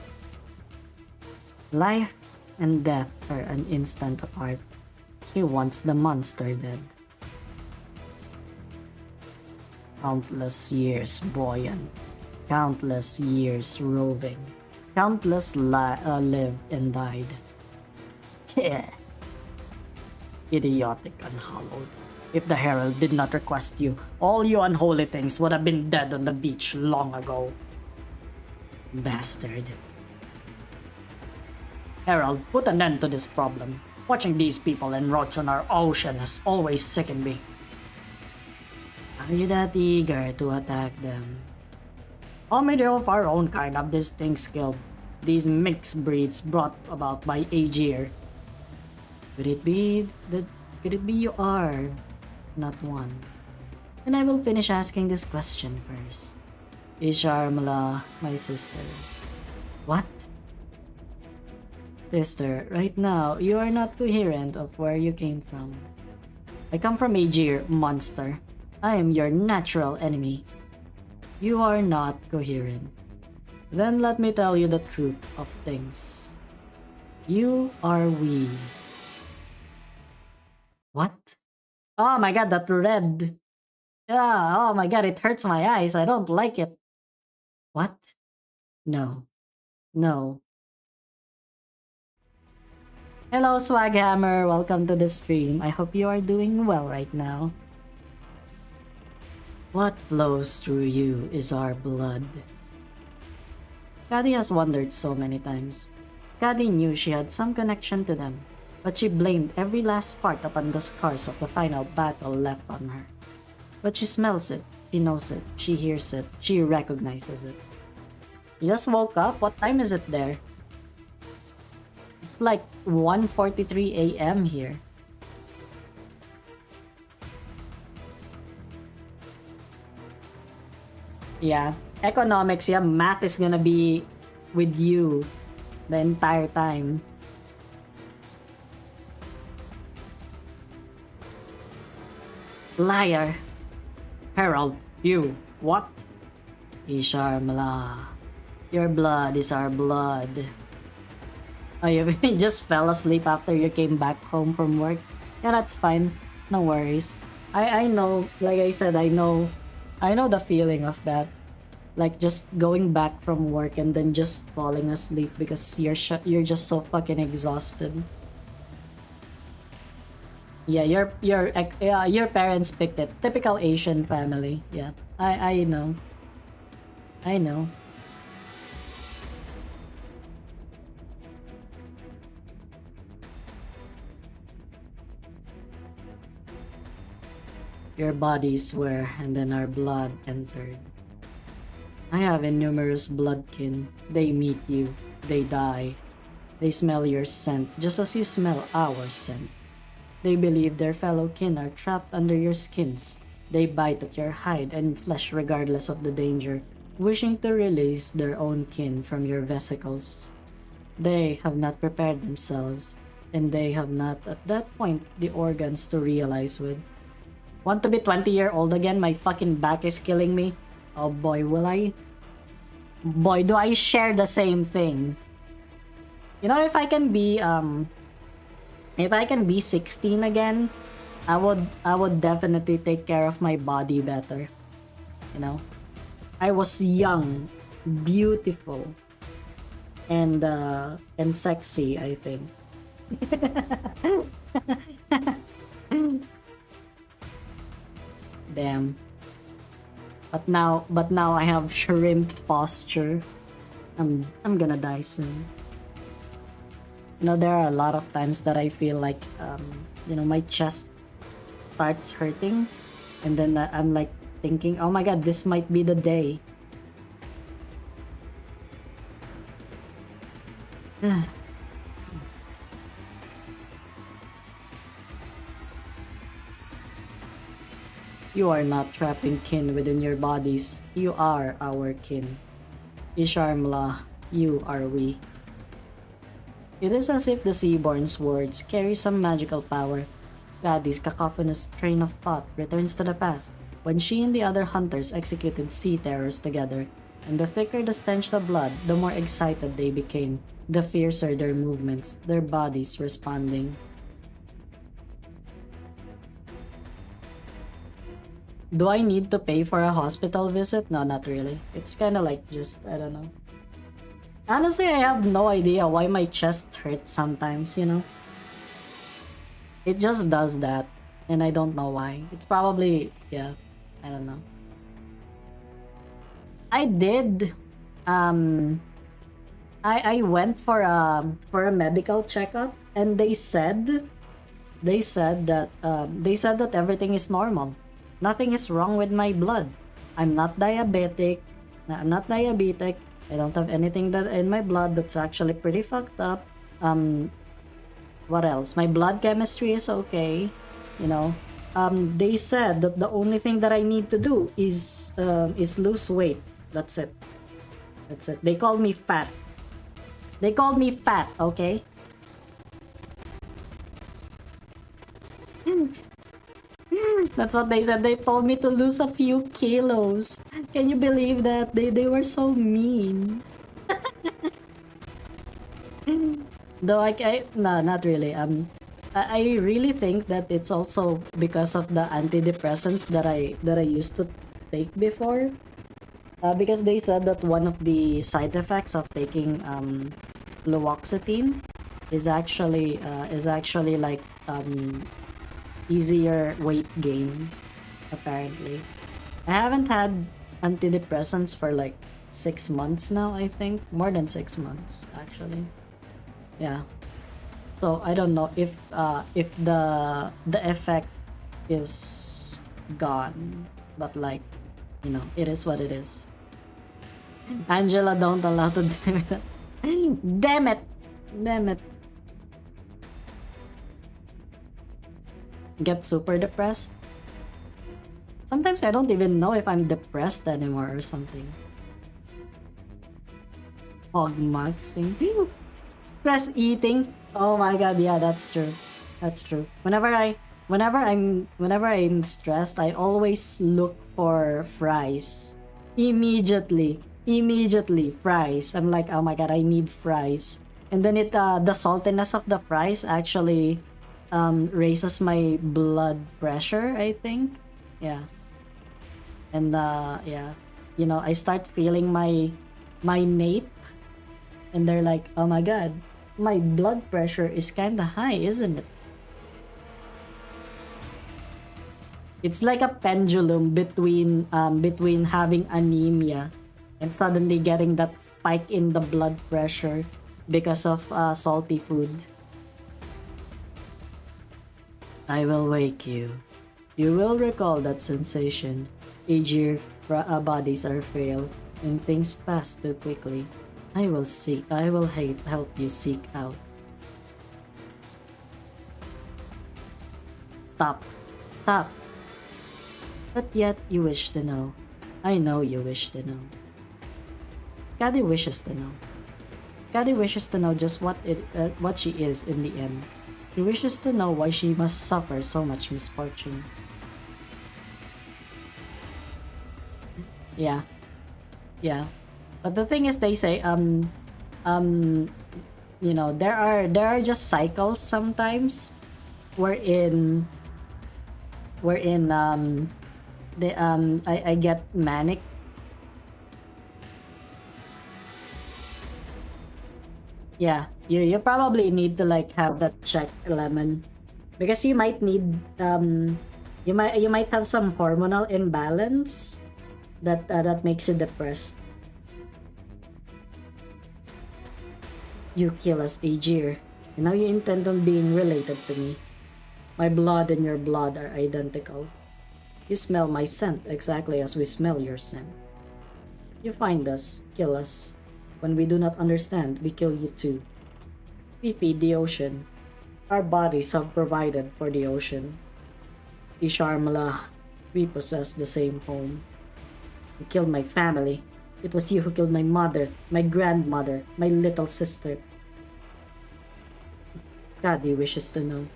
Life and death are an instant apart. She wants the monster dead. Countless years buoyant, countless years roving, countless lived and died. Yeah. Idiotic unhallowed. If the Herald did not request you, all you unholy things would have been dead on the beach long ago. Bastard. Herald, put an end to this problem. Watching these people encroach on our ocean has always sickened me. Are you that eager to attack them? How many of our own kind have these things killed? These mixed breeds brought about by Aegir. Could it be you are not one? And I will finish asking this question first. Isharmla, my sister. What? Sister, right now, you are not coherent of where you came from. I come from Aegir, monster. I am your natural enemy. You are not coherent. Then let me tell you the truth of things. You are we. What? Oh my god, that red. Yeah, oh my god, it hurts my eyes. I don't like it. What? No. No. Hello, Swaghammer. Welcome to the stream. I hope you are doing well right now. What flows through you is our blood. Skadi has wondered so many times. Skadi knew she had some connection to them, but she blamed every last part upon the scars of the final battle left on her. But she smells it. She knows it. She hears it. She recognizes it. You just woke up? What time is it there? It's like 1:43 a.m. here. Yeah. Economics, yeah, math is gonna be with you the entire time. Liar. Herald, you. What? Isharmala. Your blood is our blood. Oh, you just fell asleep after you came back home from work? Yeah, that's fine. No worries. I know, like I said, I know the feeling of that. Like just going back from work and then just falling asleep because you're just so fucking exhausted. Yeah, your parents picked it. Typical Asian family. Yeah, I know. I know. Your bodies were, and then our blood entered. I have innumerous bloodkin. They meet you. They die. They smell your scent, just as you smell our scent. They believe their fellow kin are trapped under your skins. They bite at your hide and flesh regardless of the danger, wishing to release their own kin from your vesicles. They have not prepared themselves, and they have not at that point the organs to realize with. Want to be 20-year-old again? My fucking back is killing me. Oh boy, will I? Boy, do I share the same thing. You know, if I can be 16 again, I would definitely take care of my body better. You know? I was young, beautiful, and sexy, I think. Damn. But now I have shrimp posture. I'm gonna die soon. You know, there are a lot of times that I feel like you know, my chest starts hurting, and then I'm like thinking, oh my god, this might be the day. You are not trapping kin within your bodies. You are our kin. Isharmla, you are we. It is as if the Seaborns' words carry some magical power. Skadi's cacophonous train of thought returns to the past, when she and the other hunters executed sea terrors together, and the thicker the stench of blood, the more excited they became, the fiercer their movements, their bodies responding. Do I need to pay for a hospital visit? No, not really. It's kinda like just, I don't know. Honestly, I have no idea why my chest hurts sometimes, you know? It just does that, and I don't know why. It's probably, yeah, I don't know. I did, I went for a medical checkup, and they said that everything is normal. Nothing is wrong with my blood. I'm not diabetic. I'm not diabetic. I don't have anything that in my blood that's actually pretty fucked up. What else? My blood chemistry is okay. You know. They said that the only thing that I need to do is lose weight. That's it. That's it. They called me fat. They called me fat, okay? That's what they said. They told me to lose a few kilos. Can you believe that? They were so mean. Though no, not really. I really think that it's also because of the antidepressants that I used to take before. Because they said that one of the side effects of taking fluoxetine is actually like easier weight gain, apparently. I haven't had antidepressants for like 6 months now, I think. More than 6 months, actually. Yeah. So I don't know if the effect is gone, but like You know, it is what it is. Angela, don't allow to do that. Damn it! Damn it. Get super depressed. Sometimes I don't even know if I'm depressed anymore or something. Hog maxing. Stress eating. Oh my god, yeah, that's true. That's true. Whenever I'm stressed, I always look for fries. Immediately fries. I'm like, oh my god, I need fries. And then the saltiness of the fries actually raises my blood pressure, I think. Yeah. And yeah, you know, I start feeling my nape, and they're like, oh my god, my blood pressure is kind of high, isn't it? It's like a pendulum between having anemia and suddenly getting that spike in the blood pressure because of salty food. I will wake you. You will recall that sensation. Aegir bodies are frail, and things pass too quickly. I will help you seek out. Stop. Stop. But yet you wish to know. I know you wish to know. Skadi wishes to know. Skadi wishes to know just what she is in the end. She wishes to know why she must suffer so much misfortune. Yeah. Yeah. But the thing is, they say, you know, there are just cycles sometimes wherein I get manic. Yeah, you probably need to like have that check, Lemon, because you might need you might have some hormonal imbalance that makes you depressed. You kill us, Aegir, and now you intend on being related to me. My blood and your blood are identical. You smell my scent exactly as we smell your scent. You find us, kill us. When we do not understand, we kill you too. We feed the ocean. Our bodies have provided for the ocean. Isharmala, we possess the same home. You killed my family. It was you who killed my mother, my grandmother, my little sister. Skadi wishes to know.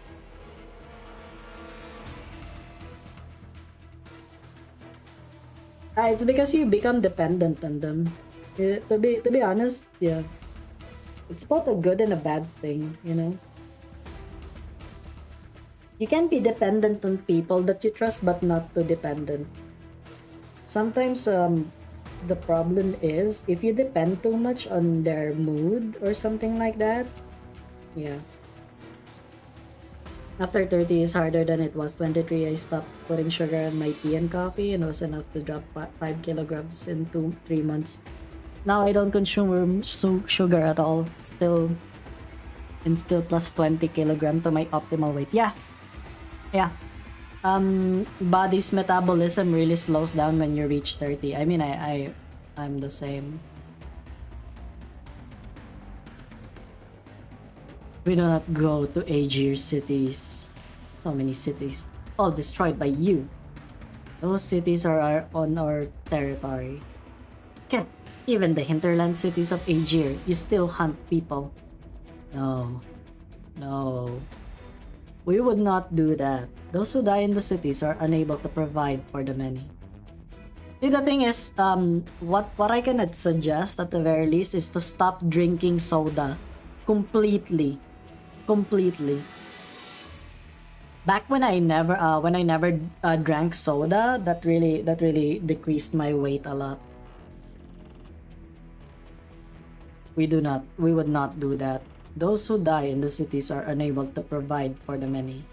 It's because you become dependent on them. To be honest, yeah. It's both a good and a bad thing, you know. You can be dependent on people that you trust, but not too dependent. Sometimes the problem is if you depend too much on their mood or something like that. Yeah. After 30 is harder than it was 23. I stopped putting sugar in my tea and coffee, and it was enough to drop 5 kilograms in 3 months. Now I don't consume sugar at all. Still plus 20 kilogram to my optimal weight. Yeah. Yeah. Body's metabolism really slows down when you reach 30. I mean, I'm the same. We do not go to Aegir cities. So many cities, all destroyed by you. Those cities are on our territory. Ket, even the hinterland cities of Aegir, you still hunt people. No. No. We would not do that. Those who die in the cities are unable to provide for the many. See, the thing is, what I can suggest at the very least is to stop drinking soda completely. Back when I never drank soda, that really decreased my weight a lot. We would not do that. Those who die in the cities are unable to provide for the many.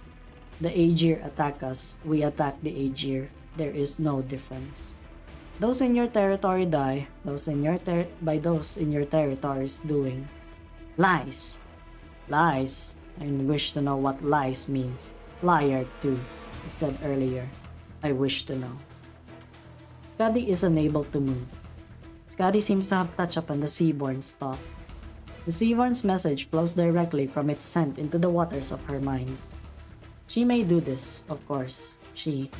The Aegir attack us, we attack the Aegir. There is no difference. Those in your territory die, those in your territories doing. Lies. Lies. I wish to know what lies means. Liar too, you said earlier. I wish to know. Skadi is unable to move. Skadi seems to have touched upon the Seaborns' thought. The Seaborns' message flows directly from its scent into the waters of her mind. She may do this, of course. She...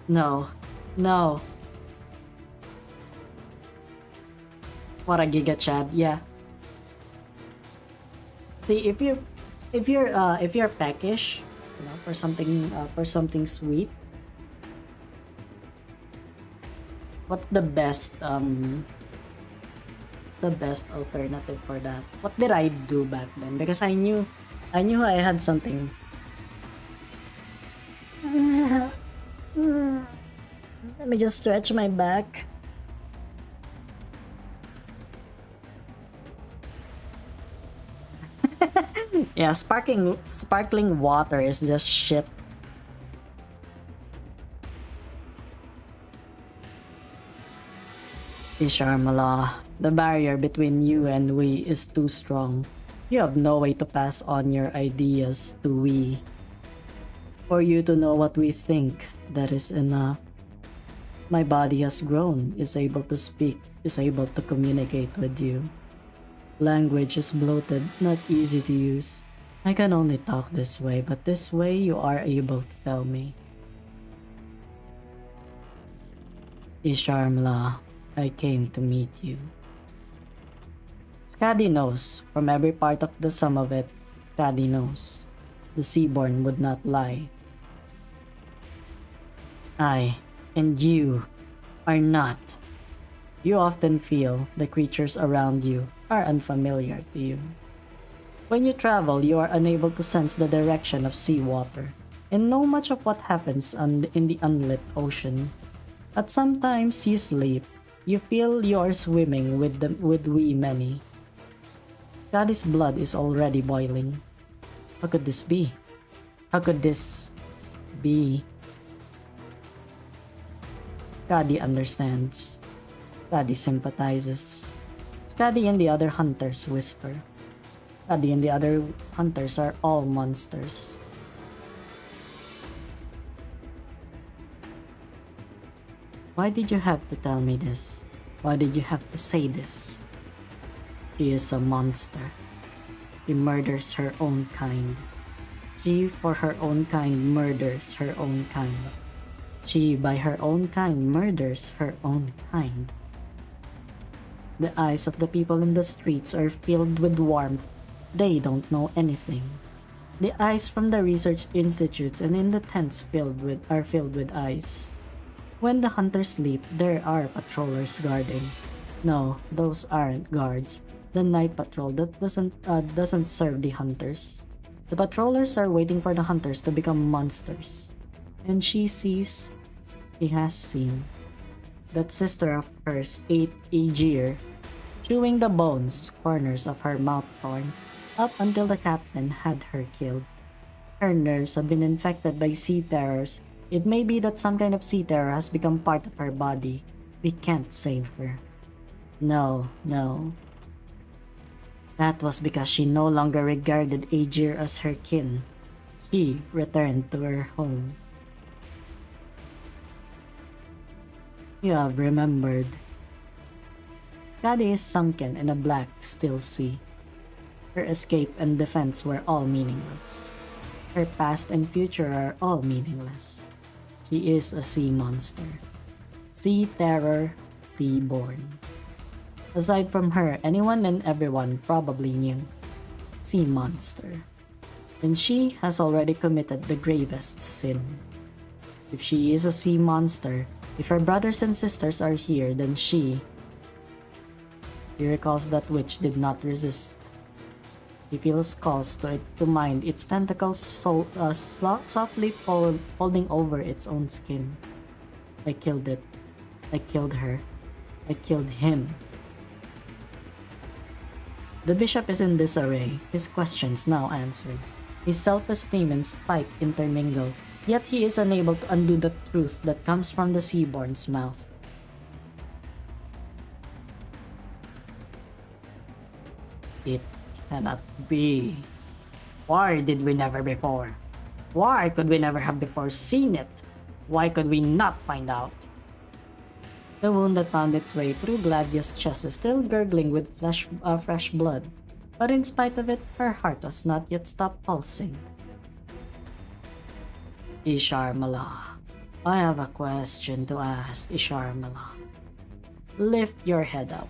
No. No. What a giga chad, yeah. See, if you're peckish, you know, for something sweet, what's the best alternative for that? What did I do back then? Because I knew I had something. Let me just stretch my back. Yeah, sparkling water is just shit. Isharmala, the barrier between you and we is too strong. You have no way to pass on your ideas to we. For you to know what we think, that is enough. My body has grown, is able to speak, is able to communicate with you. Language is bloated, not easy to use. I can only talk this way, but this way you are able to tell me. Isharmla, I came to meet you. Skadi knows, from every part of the sum of it, Skadi knows. The Seaborn would not lie. I and you are not. You often feel the creatures around you are unfamiliar to you. When you travel, you are unable to sense the direction of seawater and know much of what happens in the unlit ocean. But sometimes you sleep, you feel you are swimming with we many. Skadi's blood is already boiling. How could this be? How could this be? Skadi understands. Skadi sympathizes. Skadi and the other hunters whisper. Skadi and the other hunters are all monsters. Why did you have to tell me this? Why did you have to say this? She is a monster. She murders her own kind. She, for her own kind, murders her own kind. She, by her own kind, murders her own kind. The eyes of the people in the streets are filled with warmth. They don't know anything. The eyes from the research institutes and in the tents are filled with ice. When the hunters sleep, there are patrollers guarding. No, those aren't guards. The night patrol that doesn't serve the hunters. The patrollers are waiting for the hunters to become monsters. And she has seen, that sister of hers ate Aegir, chewing the corners of her mouth torn, up until the captain had her killed. Her nerves have been infected by sea terrors. It may be that some kind of sea terror has become part of her body. We can't save her. No. That was because she no longer regarded Aegir as her kin. She returned to her home. You have remembered. Skadi is sunken in a black, still sea. Her escape and defense were all meaningless. Her past and future are all meaningless. She is a sea monster. Sea terror, Seaborn. Aside from her, anyone and everyone probably knew. Sea monster. And she has already committed the gravest sin. If she is a sea monster, if her brothers and sisters are here, then she recalls that which did not resist. He feels calls to mind its tentacles softly folding over its own skin. I killed it. I killed her. I killed him. The bishop is in disarray, his questions now answered. His self-esteem and spite intermingle, yet he is unable to undo the truth that comes from the Seaborn's mouth. It cannot be. Why did we never before? Why could we never have before seen it? Why could we not find out? The wound that found its way through Gladia's chest is still gurgling with fresh blood, but in spite of it, her heart has not yet stopped pulsing. Isharmala, I have a question to ask, Isharmala. Lift your head up.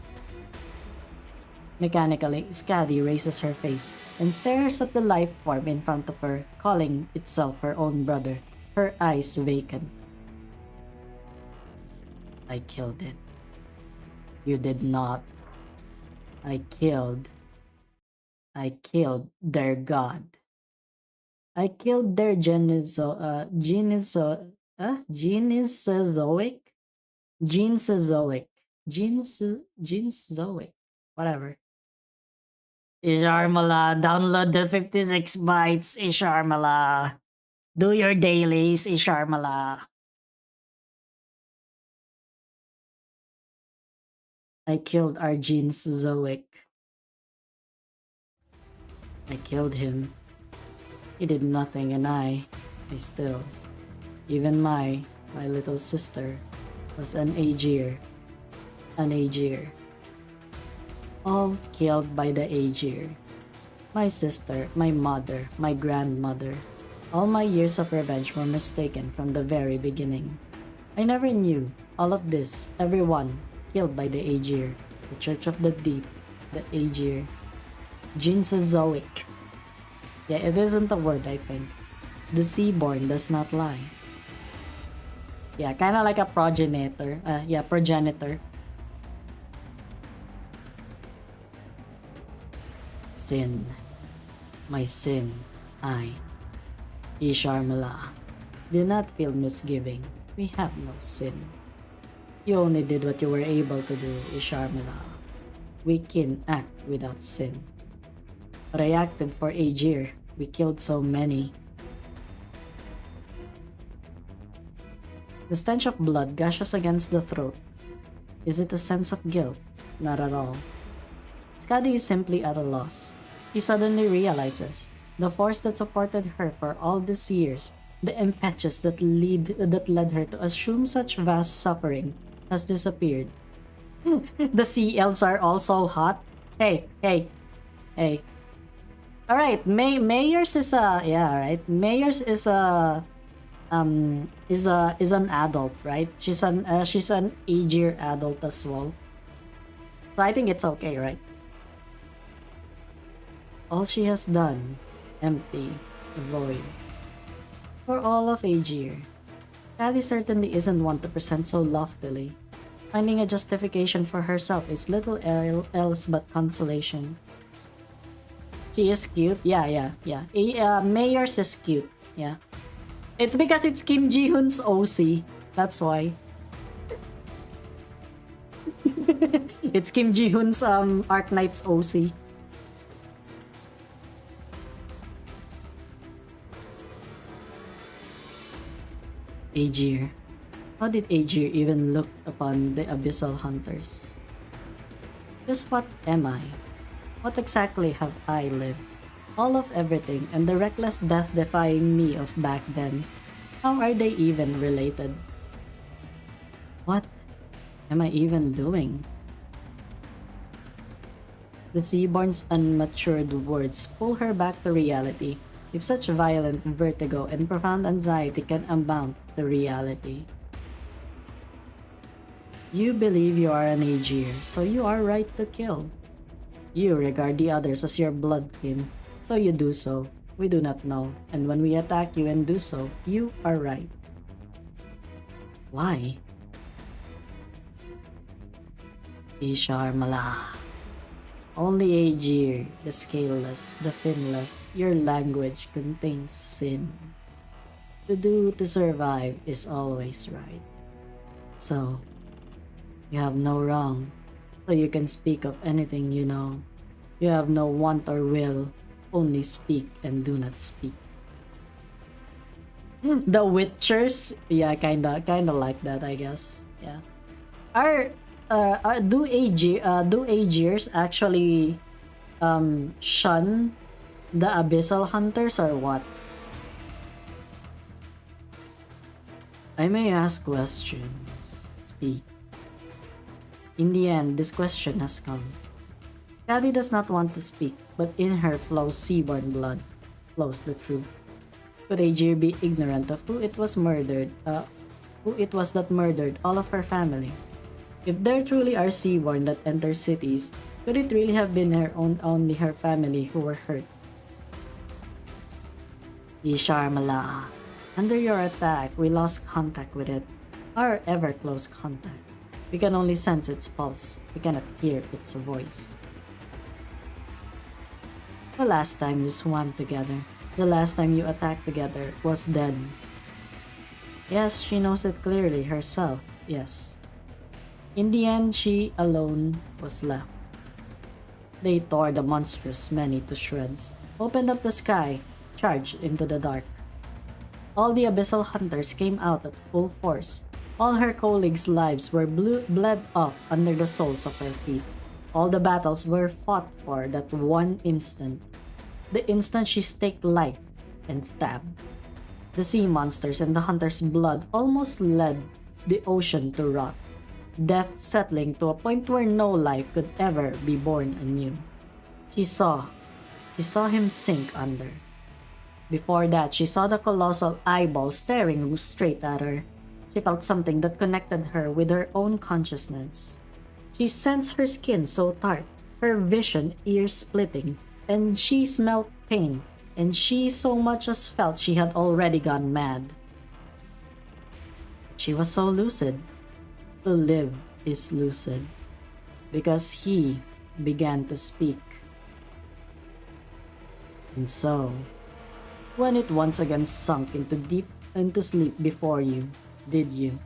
Mechanically, Skadi raises her face and stares at the life form in front of her, calling itself her own brother, her eyes vacant. I killed it. You did not. I killed their god. I killed their Genozoic, whatever. Isharmala, download the 56 bytes, Isharmala. Do your dailies, Isharmala. I killed our Genozoic. I killed him. He did nothing and I still, even my little sister was an Aegir. An Aegir. All killed by the Aegir. My sister, my mother, my grandmother. All my years of revenge were mistaken from the very beginning. I never knew all of this, everyone killed by the Aegir, the Church of the Deep, the Aegir. Genozoic. Yeah, it isn't a word, I think. The Seaborn does not lie. Yeah, kinda like a progenitor. Progenitor. Sin. My sin. I. Isharmala. Do not feel misgiving. We have no sin. You only did what you were able to do, Isharmala. We can act without sin. But I acted for Aegir. We killed so many. The stench of blood gushes against the throat. Is it a sense of guilt? Not at all. Skadi is simply at a loss. He suddenly realizes the force that supported her for all these years, the impetus that led her to assume such vast suffering, has disappeared. The sea elves are also hot. Hey. Alright, Mayors is Mayors is an adult, right? She's an Aegir adult as well. So I think it's okay, right? All she has done, empty, void. For all of Aegir. Skadi certainly isn't one to present so loftily. Finding a justification for herself is little else but consolation. She is cute. Yeah. Mayors is cute. Yeah. It's because it's Kim Ji-hoon's OC. That's why. It's Kim Ji-hoon's Arknights OC. Aegir. How did Aegir even look upon the Abyssal Hunters? Just what am I? What exactly have I lived? All of everything and the reckless death-defying me of back then. How are they even related? What am I even doing? The Seaborn's unmatured words pull her back to reality. If such violent vertigo and profound anxiety can amount to reality. You believe you are an Aegir, so you are right to kill. You regard the others as your bloodkin, so you do so. We do not know, and when we attack you and do so, you are right. Why? Isharmala. Only Aegir, the scaleless, the finless, your language contains sin. To survive is always right. So, you have no wrong, so you can speak of anything you know. You have no want or will, only speak and do not speak. The Witchers? Yeah, kinda like that, I guess. Yeah. Do Aegirs actually shun the Abyssal Hunters or what? I may ask questions. Speak. In the end, this question has come. Skadi does not want to speak, but in her flows Seaborn blood, flows the truth. Could Aegir be ignorant of who it was that murdered all of her family? If there truly are Seaborn that enter cities, could it really have been only her family who were hurt? Ishar Malaa, under your attack, we lost contact with it, our ever-close contact. We can only sense its pulse, we cannot hear its voice. The last time you swam together, the last time you attacked together was then. Yes, she knows it clearly herself, yes. In the end, she alone was left. They tore the monstrous many to shreds, opened up the sky, charged into the dark. All the abyssal hunters came out at full force. All her colleagues' lives were bled off under the soles of her feet. All the battles were fought for that one instant. The instant she staked life and stabbed. The sea monsters and the hunters' blood almost led the ocean to rot. Death settling to a point where no life could ever be born anew. She saw him sink under. Before that, she saw the colossal eyeball staring straight at her. She felt something that connected her with her own consciousness. She sensed her skin so tart, her vision ear-splitting, and she smelled pain, and she so much as felt she had already gone mad. She was so lucid. To live is lucid, because he began to speak. And so, when it once again sunk into sleep before you, did you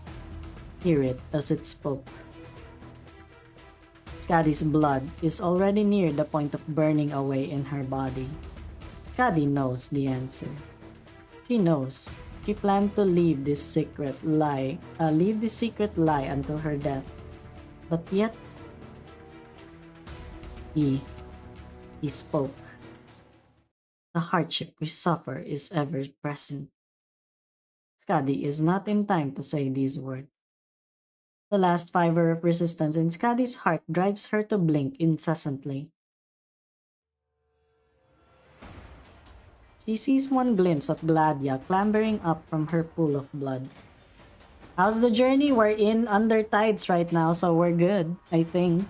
hear it as it spoke? Skadi's blood is already near the point of burning away in her body. Skadi knows the answer. She knows. She planned to leave this secret lie until her death. But yet, he spoke. The hardship we suffer is ever present. Skadi is not in time to say these words. The last fiber of resistance in Skadi's heart drives her to blink incessantly. She sees one glimpse of Gladia clambering up from her pool of blood. How's the journey? We're in under tides right now, so we're good, I think.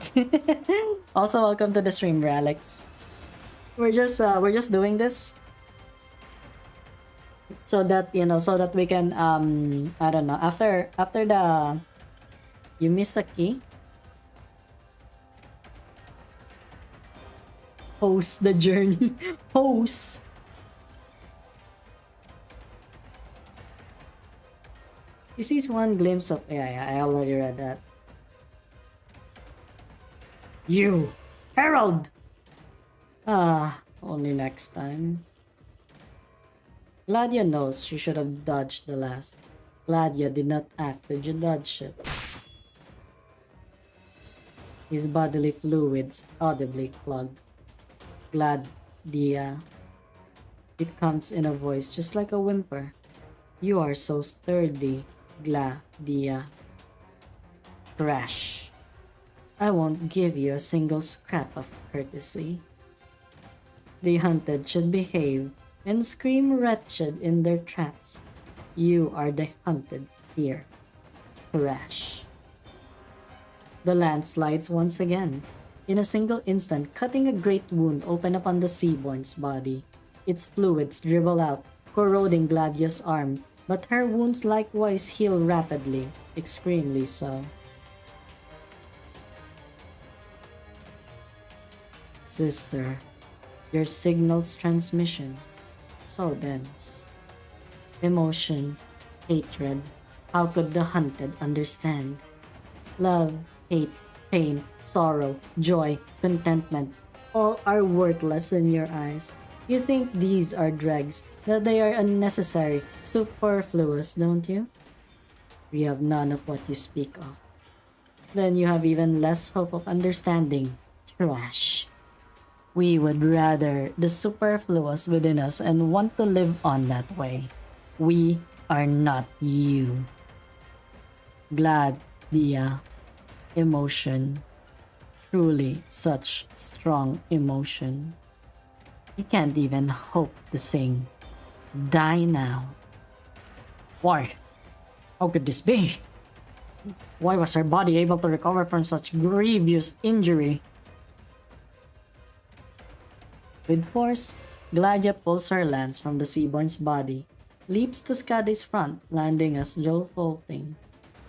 Also, welcome to the stream, Alex. We're just doing this so that we can I don't know, after the you miss a key, host the journey. Host. He sees one glimpse of... Yeah, I already read that. You! Herald! Only next time. Gladia knows she should have dodged the last. Gladia did not act to dodge it. His bodily fluids audibly clogged. Gladia. It comes in a voice just like a whimper. You are so sturdy. Gladia. Trash. I won't give you a single scrap of courtesy. The hunted should behave and scream wretched in their traps. You are the hunted here. Trash. The land slides once again. In a single instant, cutting a great wound open upon the Seaborn's body. Its fluids dribble out, corroding Gladia's arm, but her wounds likewise heal rapidly, extremely so. Sister, your signal's transmission, so dense. Emotion, hatred, how could the hunted understand? Love, hate, pain, sorrow, joy, contentment, all are worthless in your eyes. You think these are dregs, that they are unnecessary, superfluous, don't you? We have none of what you speak of. Then you have even less hope of understanding. Trash. We would rather the superfluous within us and want to live on that way. We are not you. glad, Dia. Emotion. Truly such strong emotion. You can't even hope to sing. Die now. Why? How could this be? Why was her body able to recover from such grievous injury? With force, Gladia pulls her lance from the Seaborn's body, leaps to Skadi's front, landing as Joel vaulting.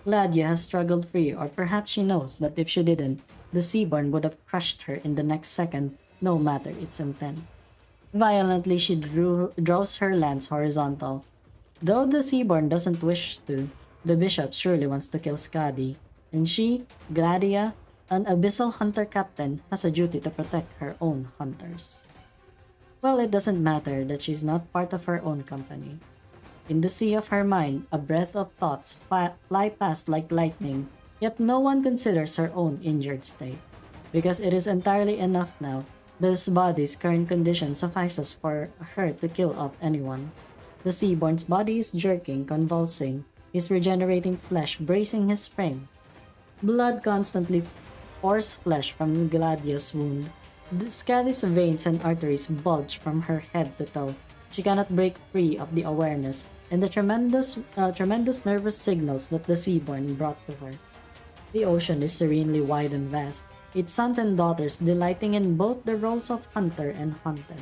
Gladia has struggled free, or perhaps she knows that if she didn't, the Seaborn would have crushed her in the next second, no matter its intent. Violently, she draws her lance horizontal. Though the Seaborn doesn't wish to, the bishop surely wants to kill Skadi, and she, Gladia, an abyssal hunter captain, has a duty to protect her own hunters. Well, it doesn't matter that she's not part of her own company. In the sea of her mind, a breath of thoughts fly past like lightning, yet no one considers her own injured state. Because it is entirely enough now, this body's current condition suffices for her to kill off anyone. The Seaborn's body is jerking, convulsing, his regenerating flesh bracing his frame. Blood constantly pours flesh from Gladia's wound. Skadi's veins and arteries bulge from her head to toe. She cannot break free of the awareness and the tremendous nervous signals that the Seaborn brought to her. The ocean is serenely wide and vast, its sons and daughters delighting in both the roles of hunter and hunted.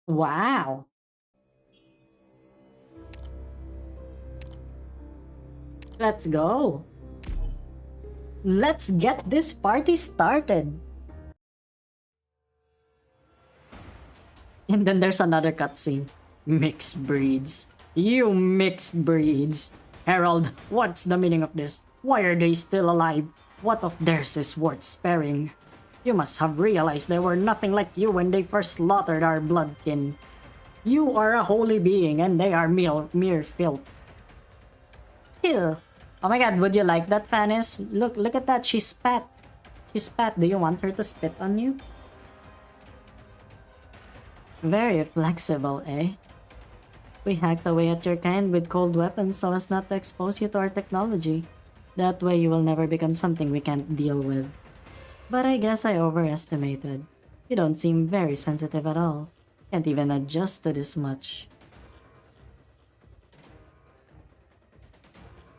Wow! Let's go! Let's get this party started! And then there's another cutscene. Mixed breeds. You mixed breeds. Herald, what's the meaning of this? Why are they still alive? What of theirs is worth sparing? You must have realized they were nothing like you when they first slaughtered our bloodkin. You are a holy being and they are mere filth. Ew. Oh my god, would you like that, Fanis? Look at that, she spat. She spat. Do you want her to spit on you? Very flexible, eh? We hacked away at your kind with cold weapons so as not to expose you to our technology. That way you will never become something we can't deal with. But I guess I overestimated. You don't seem very sensitive at all. Can't even adjust to this much.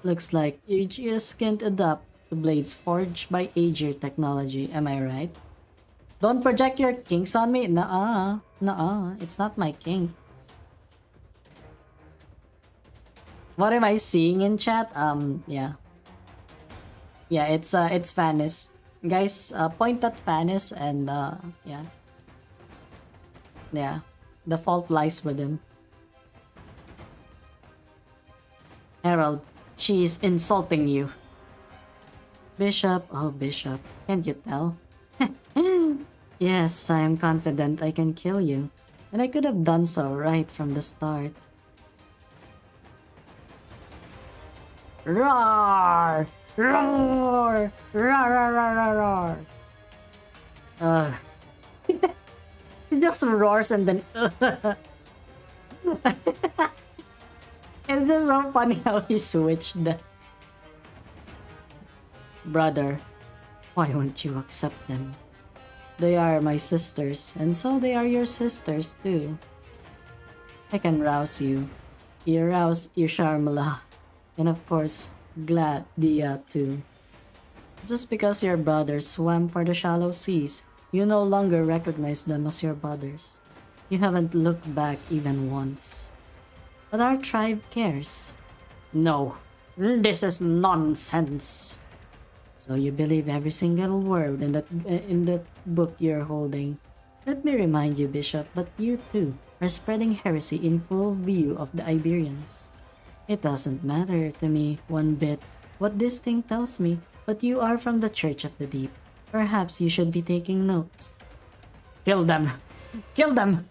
Looks like you just can't adapt to blades forged by Aegir technology, am I right? Don't project your kinks on me. Nuh-uh, it's not my kink. What am I seeing in chat? Yeah. Yeah, it's Fanis. Guys, point at Fanis and yeah. Yeah, the fault lies with him. Herald, she is insulting you. Bishop, oh Bishop, can't you tell? Yes, I am confident I can kill you. And I could have done so right from the start. Roar! Roar! Roar! Roar! Roar! Roar! He just roars and then it's just so funny how he switched the... Brother, why won't you accept them? They are my sisters, and so they are your sisters too. I can rouse you. You rouse Isharmala, and of course, Gladia too. Just because your brothers swam for the shallow seas, you no longer recognize them as your brothers. You haven't looked back even once. But our tribe cares. No, this is nonsense. So you believe every single word in that book you're holding. Let me remind you, Bishop, but you too are spreading heresy in full view of the Iberians. It doesn't matter to me one bit what this thing tells me, but you are from the Church of the Deep. Perhaps you should be taking notes. Kill them! Kill them!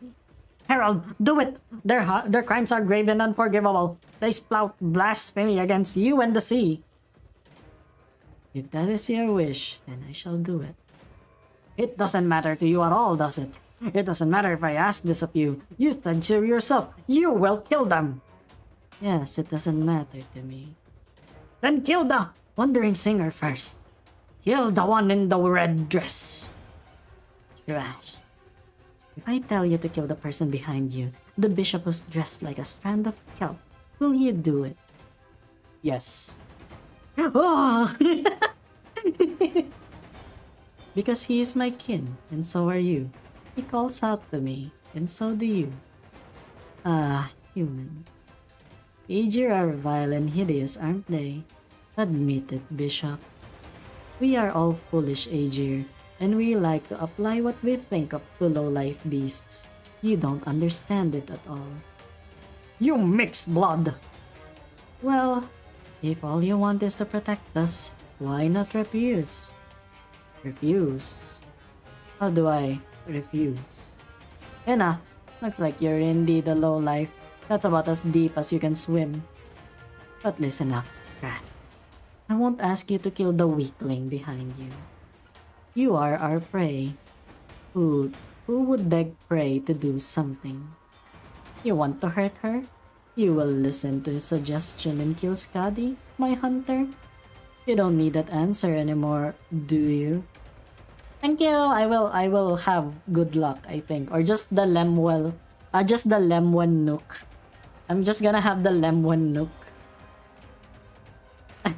Herald, do it! Their crimes are grave and unforgivable. They spout blasphemy against you and the sea. If that is your wish, then I shall do it. It doesn't matter to you at all, does it? It doesn't matter if I ask this of you. You said so yourself. You will kill them. Yes, it doesn't matter to me. Then kill the wandering singer first. Kill the one in the red dress. Trash. If I tell you to kill the person behind you, the bishop who's dressed like a strand of kelp, will you do it? Yes. Oh! Because he is my kin, and so are you. He calls out to me, and so do you. Ah, human. Aegir are vile and hideous, aren't they? Admit it, Bishop. We are all foolish, Aegir, and we like to apply what we think of to low-life beasts. You don't understand it at all. You mixed blood! Well, if all you want is to protect us, why not refuse? Refuse? How do I refuse? Enough. Looks like you're indeed a low-life. That's about as deep as you can swim. But listen up, Wrath. I won't ask you to kill the weakling behind you. You are our prey. Who would beg prey to do something? You want to hurt her? You will listen to his suggestion and kill Skadi, my hunter? You don't need that answer anymore, do you? Thank you. I will have good luck, I think, or just the Lemwell, just the Lemwan Nook. I'm just gonna have the Lemwan Nook.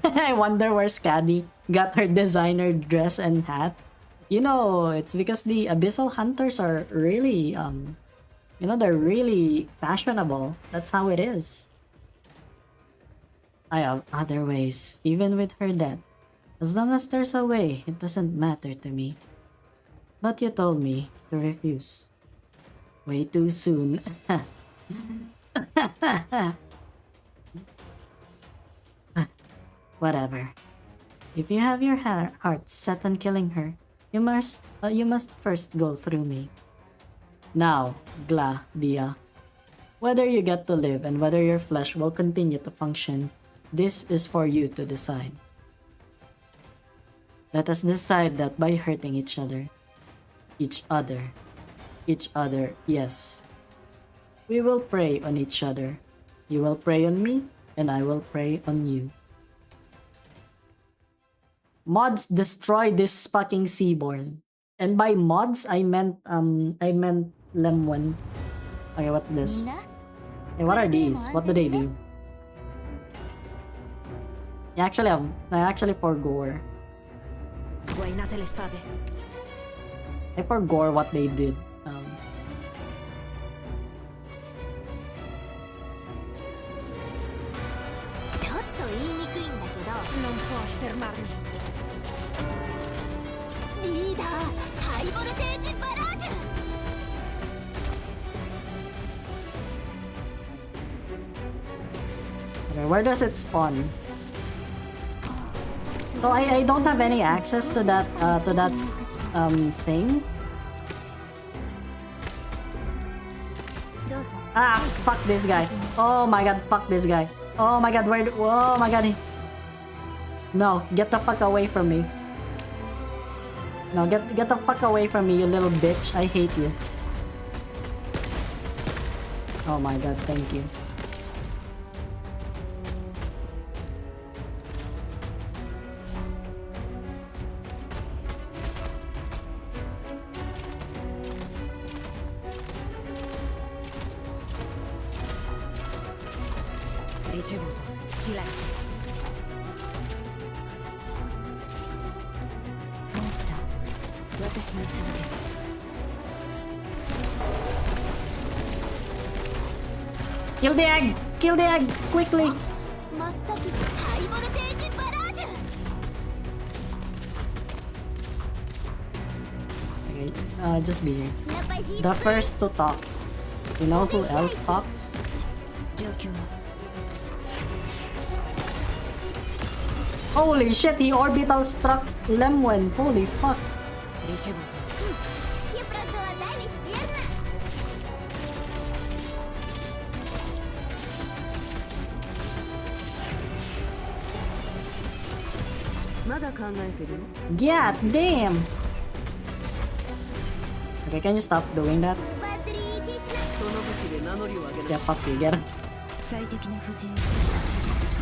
I wonder where Skadi got her designer dress and hat. You know, it's because the Abyssal Hunters are really, you know, they're really fashionable. That's how it is. I have other ways, even with her death. As long as there's a way, it doesn't matter to me. But you told me to refuse. Way too soon. Whatever. If you have your heart set on killing her, you must first go through me. Now, Gladia, whether you get to live and whether your flesh will continue to function, this is for you to decide. Let us decide that by hurting each other. Each other, yes. We will prey on each other. You will prey on me, and I will prey on you. Mods, destroy this fucking Seaborn. And by mods, I meant Lemon. Okay, what's this? Hey, what are these? What do they do? I actually forgore. I forgore what they did. Non puoi fermarmi. Okay, where does it spawn? So I don't have any access to that thing. Ah, fuck this guy. Oh my god, fuck this guy. Oh my god, oh my god. No, get the fuck away from me. No, get the fuck away from me, you little bitch. I hate you. Oh my god, thank you. Ricevuto. Silenzio. Monster. 私に続け。Kill the egg! Kill the egg! Quickly! Okay, just be here. The first to talk. You know who else talks? 状況は Holy shit, he orbital struck Lemwen. Holy fuck. Ricevuto. God damn! Okay, can you stop doing that? Yeah, fuck you, get him. 最適な布陣をし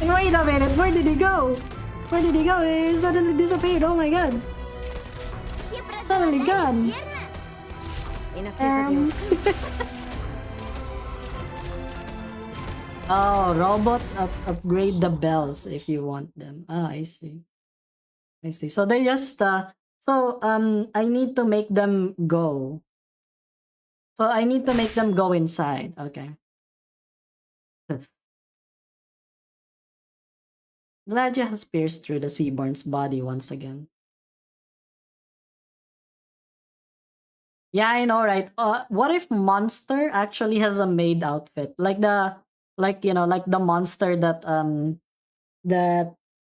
た And wait a minute, where did he go? Where did he go? He suddenly disappeared. Oh my god. Suddenly gone. いな手作業 Oh, robots upgrade the bells if you want them. Ah, I see. I see. So they just I need to make them go. So I need to make them go inside. Okay. Gladia has pierced through the Seaborn's body once again. Yeah, I know, right? What if Monster actually has a maid outfit? Like the monster that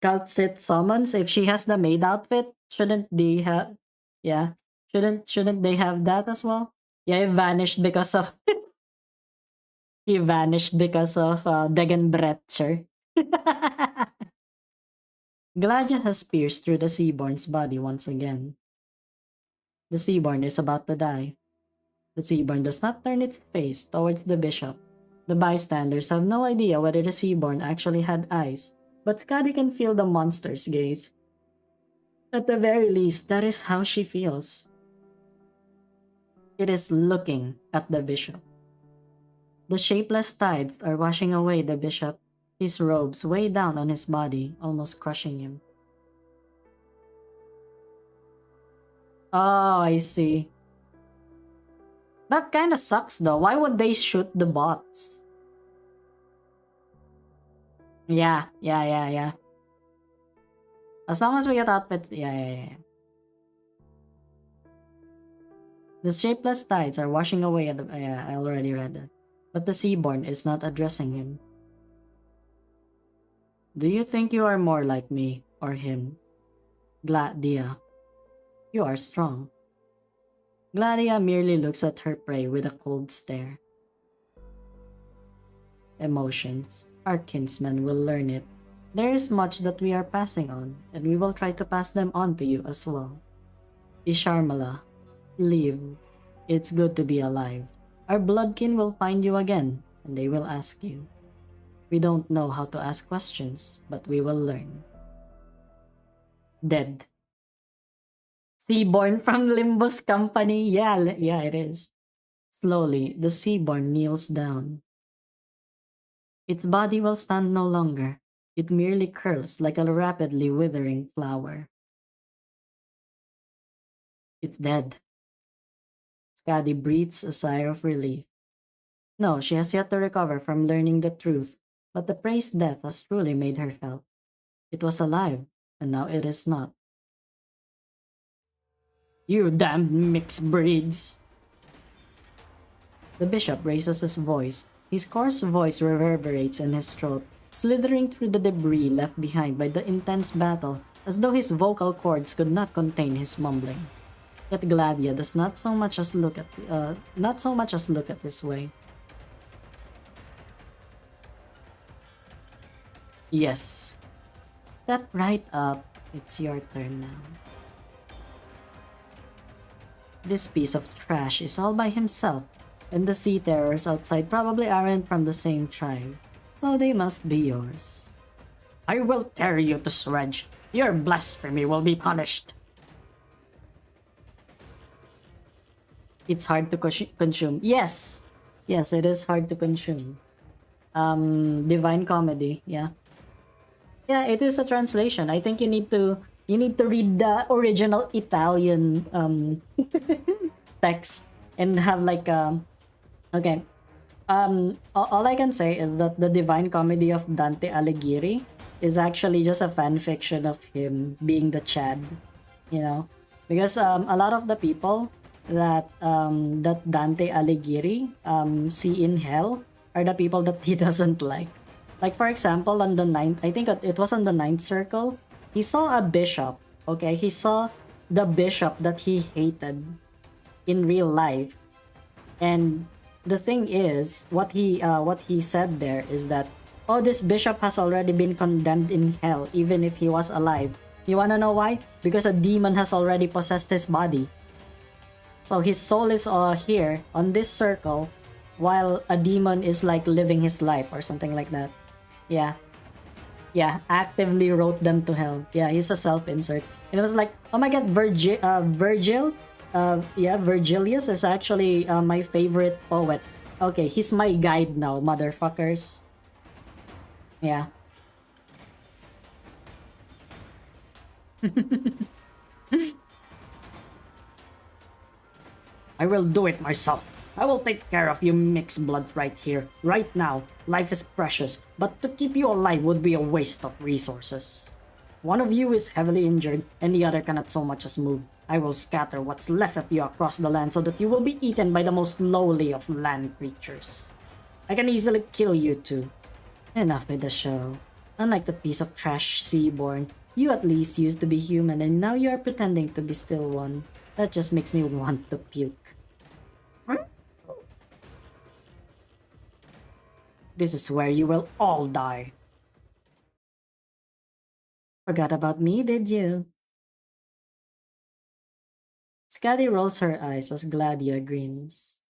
Kaltsit summons, if she has the maid outfit, shouldn't they have yeah. Shouldn't they have that as well? Yeah, he vanished because of he vanished because of Degenbrecher. Gladia has pierced through the Seaborn's body once again. The Seaborn is about to die. The Seaborn does not turn its face towards the bishop. The bystanders have no idea whether the Seaborn actually had eyes, but Skadi can feel the monster's gaze. At the very least, that is how she feels. It is looking at the bishop. The shapeless tides are washing away the bishop, his robes way down on his body, almost crushing him. Oh, I see. That kinda sucks though. Why would they shoot the bots? Yeah. As long as we get outfits, yeah. The shapeless tides are washing away at the... Yeah, I already read that. But the Seaborn is not addressing him. Do you think you are more like me or him? Gladia. You are strong. Gladia merely looks at her prey with a cold stare. Emotions. Our kinsmen will learn it. There is much that we are passing on, and we will try to pass them on to you as well. Isharmala, live. It's good to be alive. Our bloodkin will find you again, and they will ask you. We don't know how to ask questions, but we will learn. Dead. Seaborn from Limbus Company. Yeah, it is. Slowly, the Seaborn kneels down. Its body will stand no longer. It merely curls like a rapidly withering flower. It's dead. Skadi breathes a sigh of relief. No, she has yet to recover from learning the truth, but the prey's death has truly made her felt. It was alive, and now it is not. You damned mixed breeds! The bishop raises his voice. His coarse voice reverberates in his throat, slithering through the debris left behind by the intense battle, as though his vocal cords could not contain his mumbling. Yet Gladia does not so much as look at this way. Yes. Step right up. It's your turn now. This piece of trash is all by himself, and the sea terrors outside probably aren't from the same tribe, so they must be yours. I will tear you to shreds. Your blasphemy will be punished. It's hard to consume. Yes, it is hard to consume. Divine Comedy, yeah. Yeah, it is a translation. I think you need to read the original Italian text and have like okay. All I can say is that the Divine Comedy of Dante Alighieri is actually just a fan fiction of him being the Chad, you know, because a lot of the people that Dante Alighieri see in hell are the people that he doesn't like. Like for example, on the ninth, I think it was on the ninth circle, he saw a bishop. Okay, he saw the bishop that he hated in real life, and the thing is, what he said there is that, oh, this bishop has already been condemned in hell, even if he was alive. You wanna know why? Because a demon has already possessed his body. So his soul is here on this circle, while a demon is like living his life or something like that. Yeah. Yeah, actively wrote them to hell. Yeah, he's a self-insert. And it was like, oh my god, Virgil? Yeah, Virgilius is actually my favorite poet. Okay, he's my guide now, motherfuckers. Yeah. I will do it myself. I will take care of you mixed bloods right here, right now. Life is precious, but to keep you alive would be a waste of resources. One of you is heavily injured, and the other cannot so much as move. I will scatter what's left of you across the land so that you will be eaten by the most lowly of land creatures. I can easily kill you too. Enough with the show. Unlike the piece of trash Seaborn, you at least used to be human and now you are pretending to be still one. That just makes me want to puke. This is where you will all die. Forgot about me, did you? Scotty rolls her eyes as Gladia grins.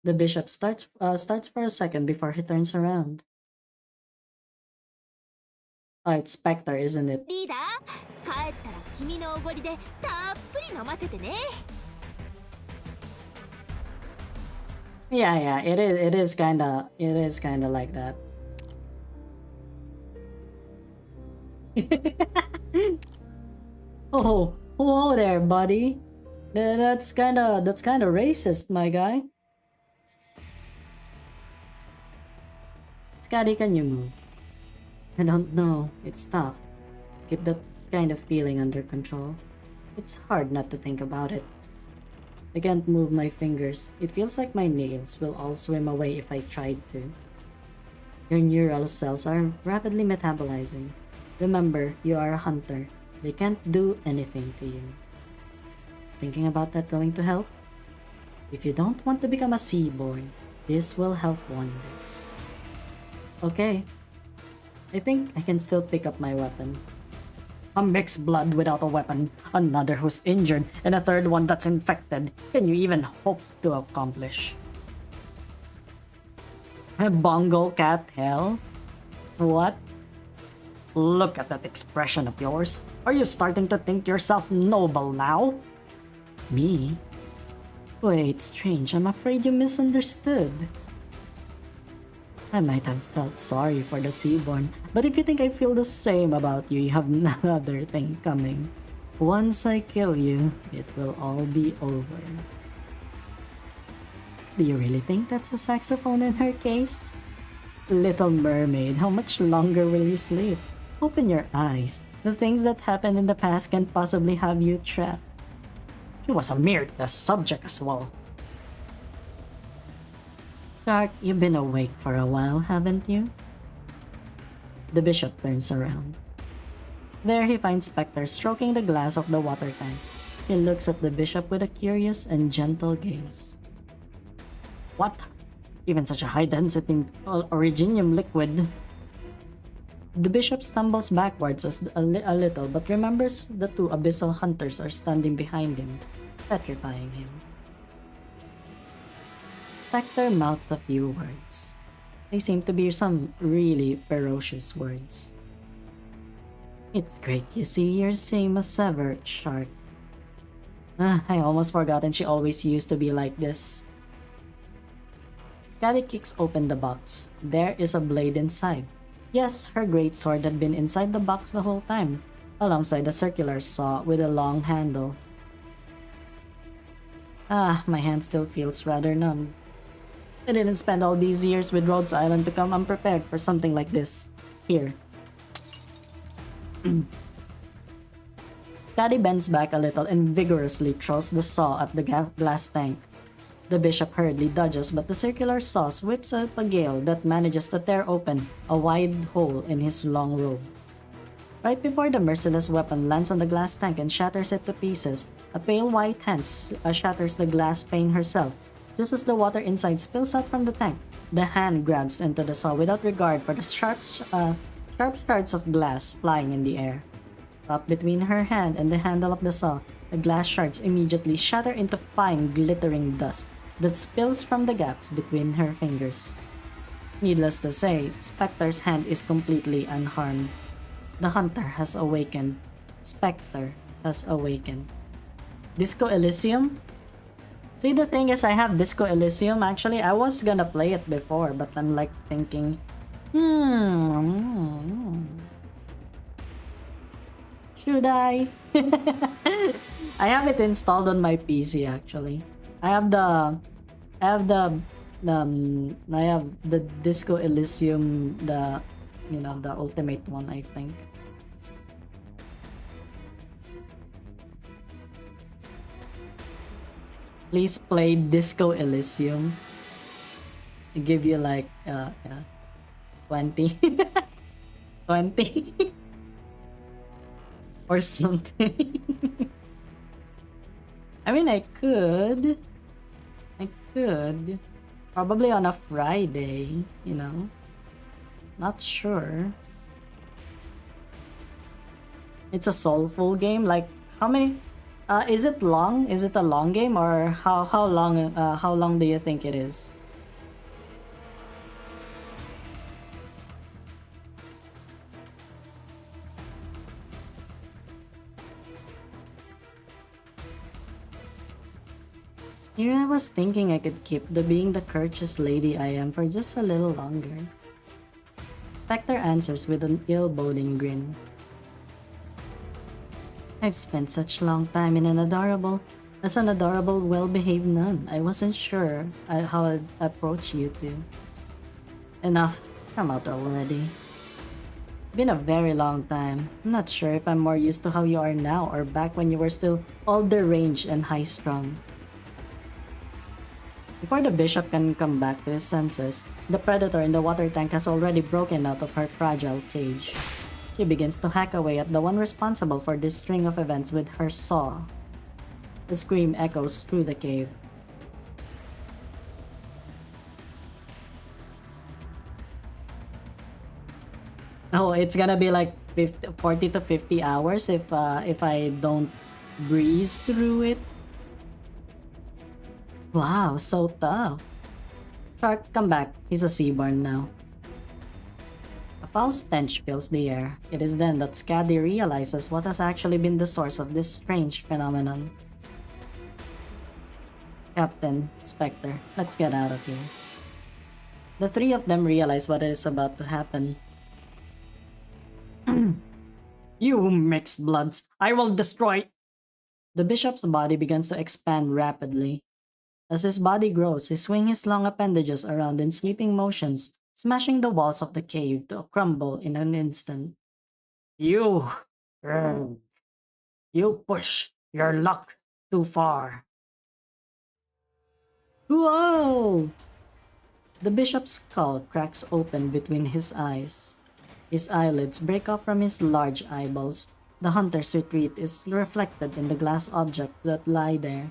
The bishop starts for a second before he turns around. Oh, it's Spectre, isn't it? リーダー、帰ったら君のおごりでたっぷり飲ませてね。Yeah, it is kinda like that. Oh, whoa there, buddy. That's kinda racist, my guy. Scotty, can you move? I don't know. It's tough. Keep that kind of feeling under control. It's hard not to think about it. I can't move my fingers. It feels like my nails will all swim away if I tried to. Your neural cells are rapidly metabolizing. Remember, you are a hunter. They can't do anything to you. Is thinking about that going to help? If you don't want to become a Seaborn, this will help wonders. Okay. I think I can still pick up my weapon. A mixed blood without a weapon, another who's injured, and a third one that's infected. Can you even hope to accomplish? A bongo cat hell? What? Look at that expression of yours. Are you starting to think yourself noble now? Me? Wait, strange, I'm afraid you misunderstood. I might have felt sorry for the Seaborn, but if you think I feel the same about you, you have another thing coming. Once I kill you, it will all be over. Do you really think that's a saxophone in her case? Little mermaid, how much longer will you sleep? Open your eyes. The things that happened in the past can't possibly have you trapped. She was a mere test subject as well. Shark, you've been awake for a while, haven't you? The bishop turns around. There he finds Spectre stroking the glass of the water tank. He looks at the bishop with a curious and gentle gaze. What? Even such a high-density originium liquid? The bishop stumbles backwards a little but remembers the two abyssal hunters are standing behind him, petrifying him. Spectre mouths a few words. They seem to be some really ferocious words. It's great you see you're same as ever, Shark. I almost forgotten she always used to be like this. Scotty kicks open the box. There is a blade inside. Yes, her great sword had been inside the box the whole time, alongside a circular saw with a long handle. My hand still feels rather numb. I didn't spend all these years with Rhodes Island to come unprepared for something like this. Here. Scotty bends back a little and vigorously throws the saw at the glass tank. The bishop hurriedly dodges, but the circular saw whips out a gale that manages to tear open a wide hole in his long robe. Right before the merciless weapon lands on the glass tank and shatters it to pieces, a pale white hand shatters the glass pane herself. Just as the water inside spills out from the tank, the hand grabs into the saw without regard for the sharp shards of glass flying in the air. Caught between her hand and the handle of the saw, the glass shards immediately shatter into fine glittering dust. that spills from the gaps between her fingers. Needless to say, Spectre's hand is completely unharmed. The hunter has awakened. Spectre has awakened. Disco Elysium? See, the thing is, I have Disco Elysium. Actually, I was gonna play it before, but I'm like thinking, should I? I have it installed on my PC actually. I have the Disco Elysium, the ultimate one, I think. Please play Disco Elysium. I give you like 20 20 or something. I mean, I could probably on a Friday, not sure. It's a soulful game. Like, how many is it long? Is it a long game, or how long do you think it is? Here I was thinking I could keep being the courteous lady I am for just a little longer. Spectre answers with an ill-boding grin. I've spent such long time in an adorable, well-behaved nun. I wasn't sure how I'd approach you two. Enough. Come out already. It's been a very long time. I'm not sure if I'm more used to how you are now or back when you were still all deranged and high-strung. Before the bishop can come back to his senses, the predator in the water tank has already broken out of her fragile cage. She begins to hack away at the one responsible for this string of events with her saw. The scream echoes through the cave. Oh, it's gonna be like 40 to 50 hours if I don't breeze through it. Wow, so tough. Shark, come back. He's a Seaborn now. A foul stench fills the air. It is then that Skadi realizes what has actually been the source of this strange phenomenon. Captain, Spectre, let's get out of here. The three of them realize what is about to happen. You mixed bloods, I will destroy... The bishop's body begins to expand rapidly. As his body grows, he swings his long appendages around in sweeping motions, smashing the walls of the cave to crumble in an instant. You push your luck too far. Whoa! The bishop's skull cracks open between his eyes. His eyelids break off from his large eyeballs. The hunter's retreat is reflected in the glass objects that lie there.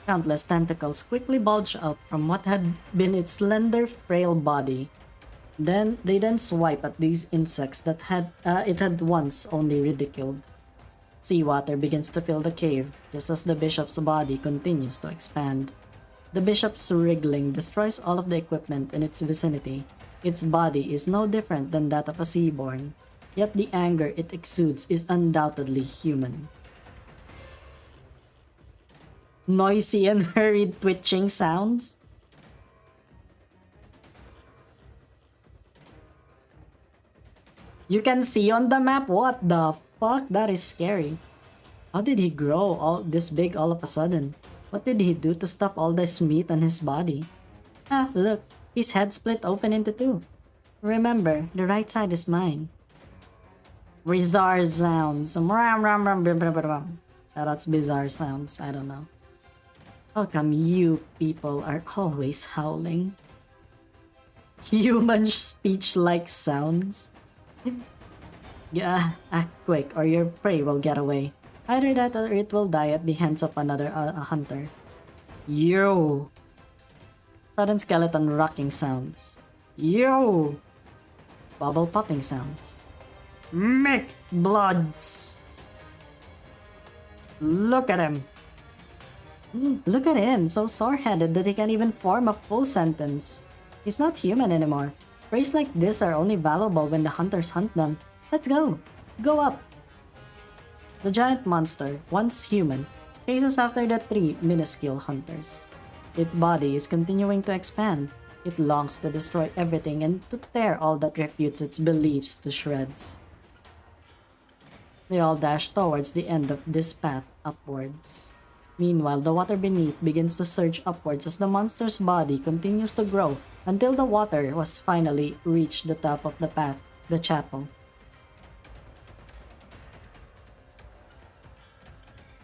Countless tentacles quickly bulge out from what had been its slender, frail body. They then swipe at these insects that it had once only ridiculed. Seawater begins to fill the cave, just as the bishop's body continues to expand. The bishop's wriggling destroys all of the equipment in its vicinity. Its body is no different than that of a Seaborn, yet the anger it exudes is undoubtedly human. Noisy and hurried twitching sounds. You can see on the map? What the fuck? That is scary. How did he grow all this big all of a sudden? What did he do to stuff all this meat on his body? Ah, look, his head split open into two. Remember, the right side is mine. Bizarre sounds. That's bizarre sounds, I don't know. How come you people are always howling? Human speech-like sounds. Yeah, act quick or your prey will get away. Either that or it will die at the hands of another hunter. Yo! Sudden skeleton rocking sounds. Yo! Bubble popping sounds. Mixed bloods! Look at him! Look at him, so sore-headed that he can't even form a full sentence. He's not human anymore. Praise like this are only valuable when the hunters hunt them. Let's go! Go up! The giant monster, once human, chases after the three minuscule hunters. Its body is continuing to expand. It longs to destroy everything and to tear all that refutes its beliefs to shreds. They all dash towards the end of this path upwards. Meanwhile, the water beneath begins to surge upwards as the monster's body continues to grow until the water was finally reached the top of the path, the chapel.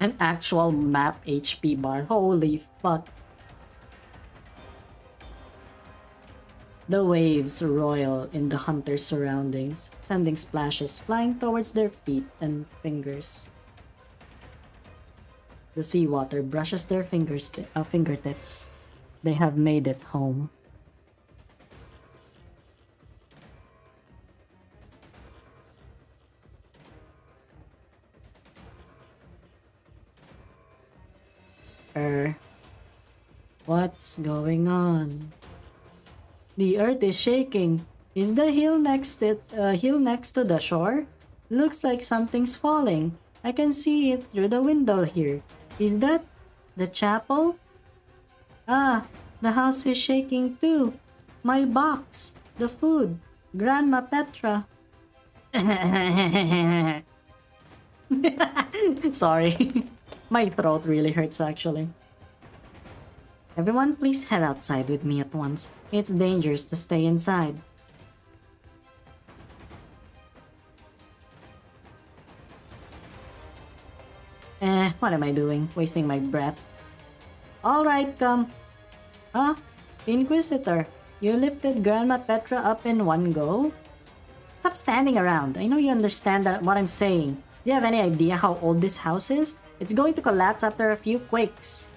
An actual map HP bar, holy fuck. The waves roil in the hunter's surroundings, sending splashes flying towards their feet and fingers. The seawater brushes their fingertips. They have made it home. What's going on? The earth is shaking. Is the hill next to the shore? Looks like something's falling. I can see it through the window here. Is that the chapel? Ah, the house is shaking too. My box, the food, Grandma Petra. Sorry. My throat really hurts actually. Everyone please head outside with me at once. It's dangerous to stay inside. What am I doing? Wasting my breath. Alright, come. Huh? Inquisitor, you lifted Grandma Petra up in one go? Stop standing around. I know you understand what I'm saying. Do you have any idea how old this house is? It's going to collapse after a few quakes.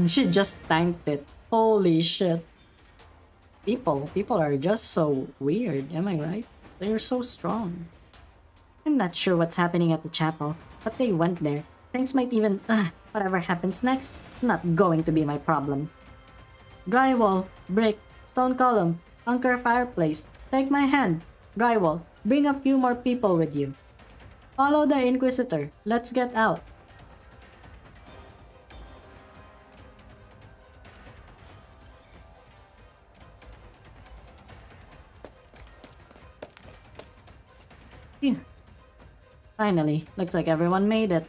She just tanked it. Holy shit. People are just so weird, am I right? They're so strong. I'm not sure what's happening at the chapel, but they went there. Things might even... whatever happens next, it's not going to be my problem. Drywall, brick, stone column, anchor fireplace. Take my hand. Drywall, bring a few more people with you. Follow the Inquisitor. Let's get out. Phew. Finally, looks like everyone made it.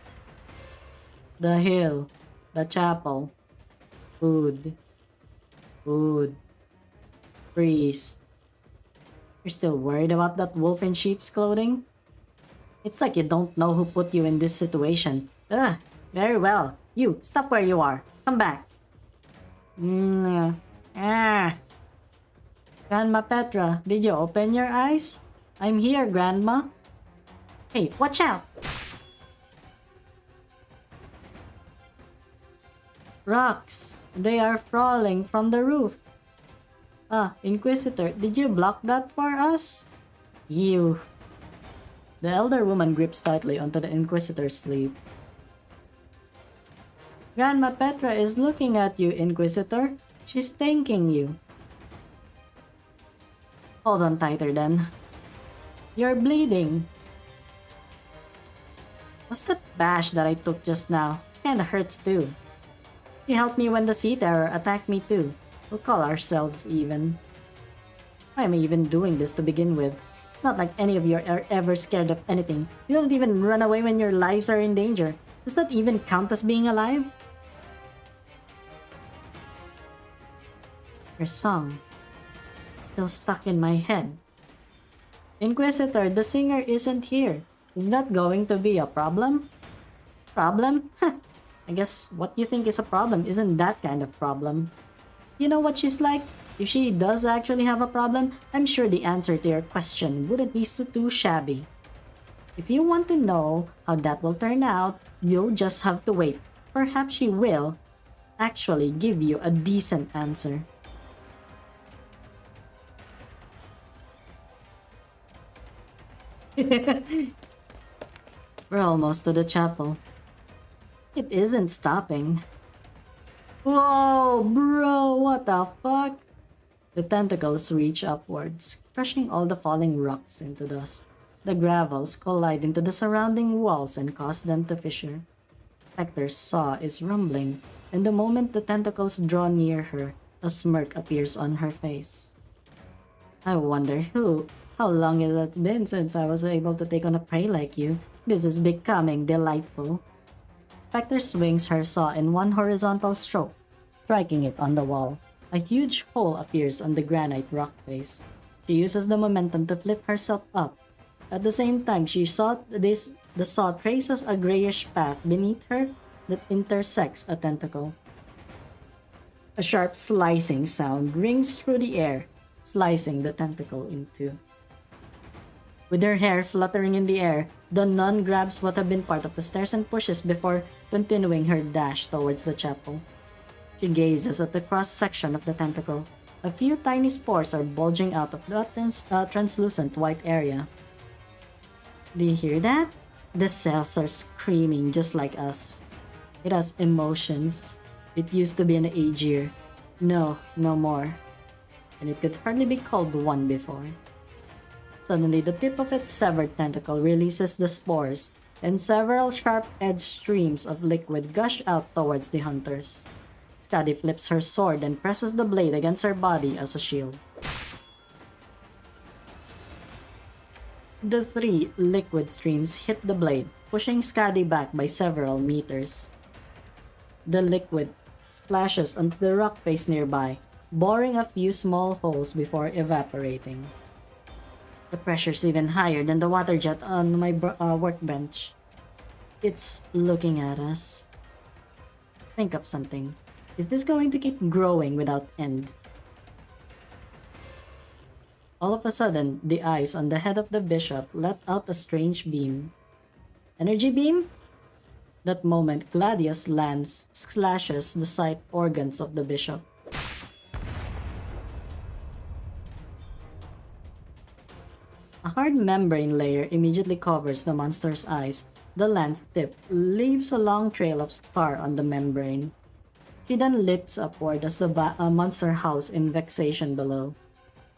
The hill, the chapel, food, priest. You're still worried about that wolf in sheep's clothing? It's like you don't know who put you in this situation. Ugh, very well. You, stop where you are. Come back. Grandma Petra, did you open your eyes? I'm here, Grandma. Hey, watch out! Rocks. They are falling from the roof. Inquisitor, did you block that for us? You. The elder woman grips tightly onto the Inquisitor's sleeve. Grandma Petra is looking at you, Inquisitor. She's thanking you. Hold on tighter then. You're bleeding. What's that bash that I took just now? Kinda hurts too. You helped me when the Sea Terror attacked me too. We'll call ourselves even. Why am I even doing this to begin with? It's not like any of you are ever scared of anything. You don't even run away when your lives are in danger. Does that even count as being alive? Your song. It's still stuck in my head. Inquisitor, the singer isn't here. Is that going to be a problem? Problem? I guess what you think is a problem isn't that kind of problem. You know what she's like? If she does actually have a problem, I'm sure the answer to your question wouldn't be too shabby. If you want to know how that will turn out, you'll just have to wait. Perhaps she will actually give you a decent answer. We're almost to the chapel. It isn't stopping. Whoa, bro, what the fuck? The tentacles reach upwards, crushing all the falling rocks into dust. The gravels collide into the surrounding walls and cause them to fissure. Spectre's saw is rumbling, and the moment the tentacles draw near her, a smirk appears on her face. I wonder how long has it been since I was able to take on a prey like you? This is becoming delightful. Spectre swings her saw in one horizontal stroke, striking it on the wall. A huge hole appears on the granite rock face. She uses the momentum to flip herself up. At the same time, the saw traces a grayish path beneath her that intersects a tentacle. A sharp slicing sound rings through the air, slicing the tentacle in two. With her hair fluttering in the air, the nun grabs what had been part of the stairs and pushes before continuing her dash towards the chapel. She gazes at the cross-section of the tentacle. A few tiny spores are bulging out of the translucent white area. Do you hear that? The cells are screaming just like us. It has emotions. It used to be an Aegir. No more. And it could hardly be called one before. Suddenly, the tip of its severed tentacle releases the spores, and several sharp-edged streams of liquid gush out towards the hunters. Skadi flips her sword and presses the blade against her body as a shield. The three liquid streams hit the blade, pushing Skadi back by several meters. The liquid splashes onto the rock face nearby, boring a few small holes before evaporating. The pressure's even higher than the water jet on my workbench. It's looking at us. Think of something. Is this going to keep growing without end? All of a sudden, the eyes on the head of the bishop let out a strange beam. Energy beam? That moment, Gladius' lance slashes the sight organs of the bishop. A hard membrane layer immediately covers the monster's eyes. The lance tip leaves a long trail of scar on the membrane. She then lifts upward as the monster howls in vexation below.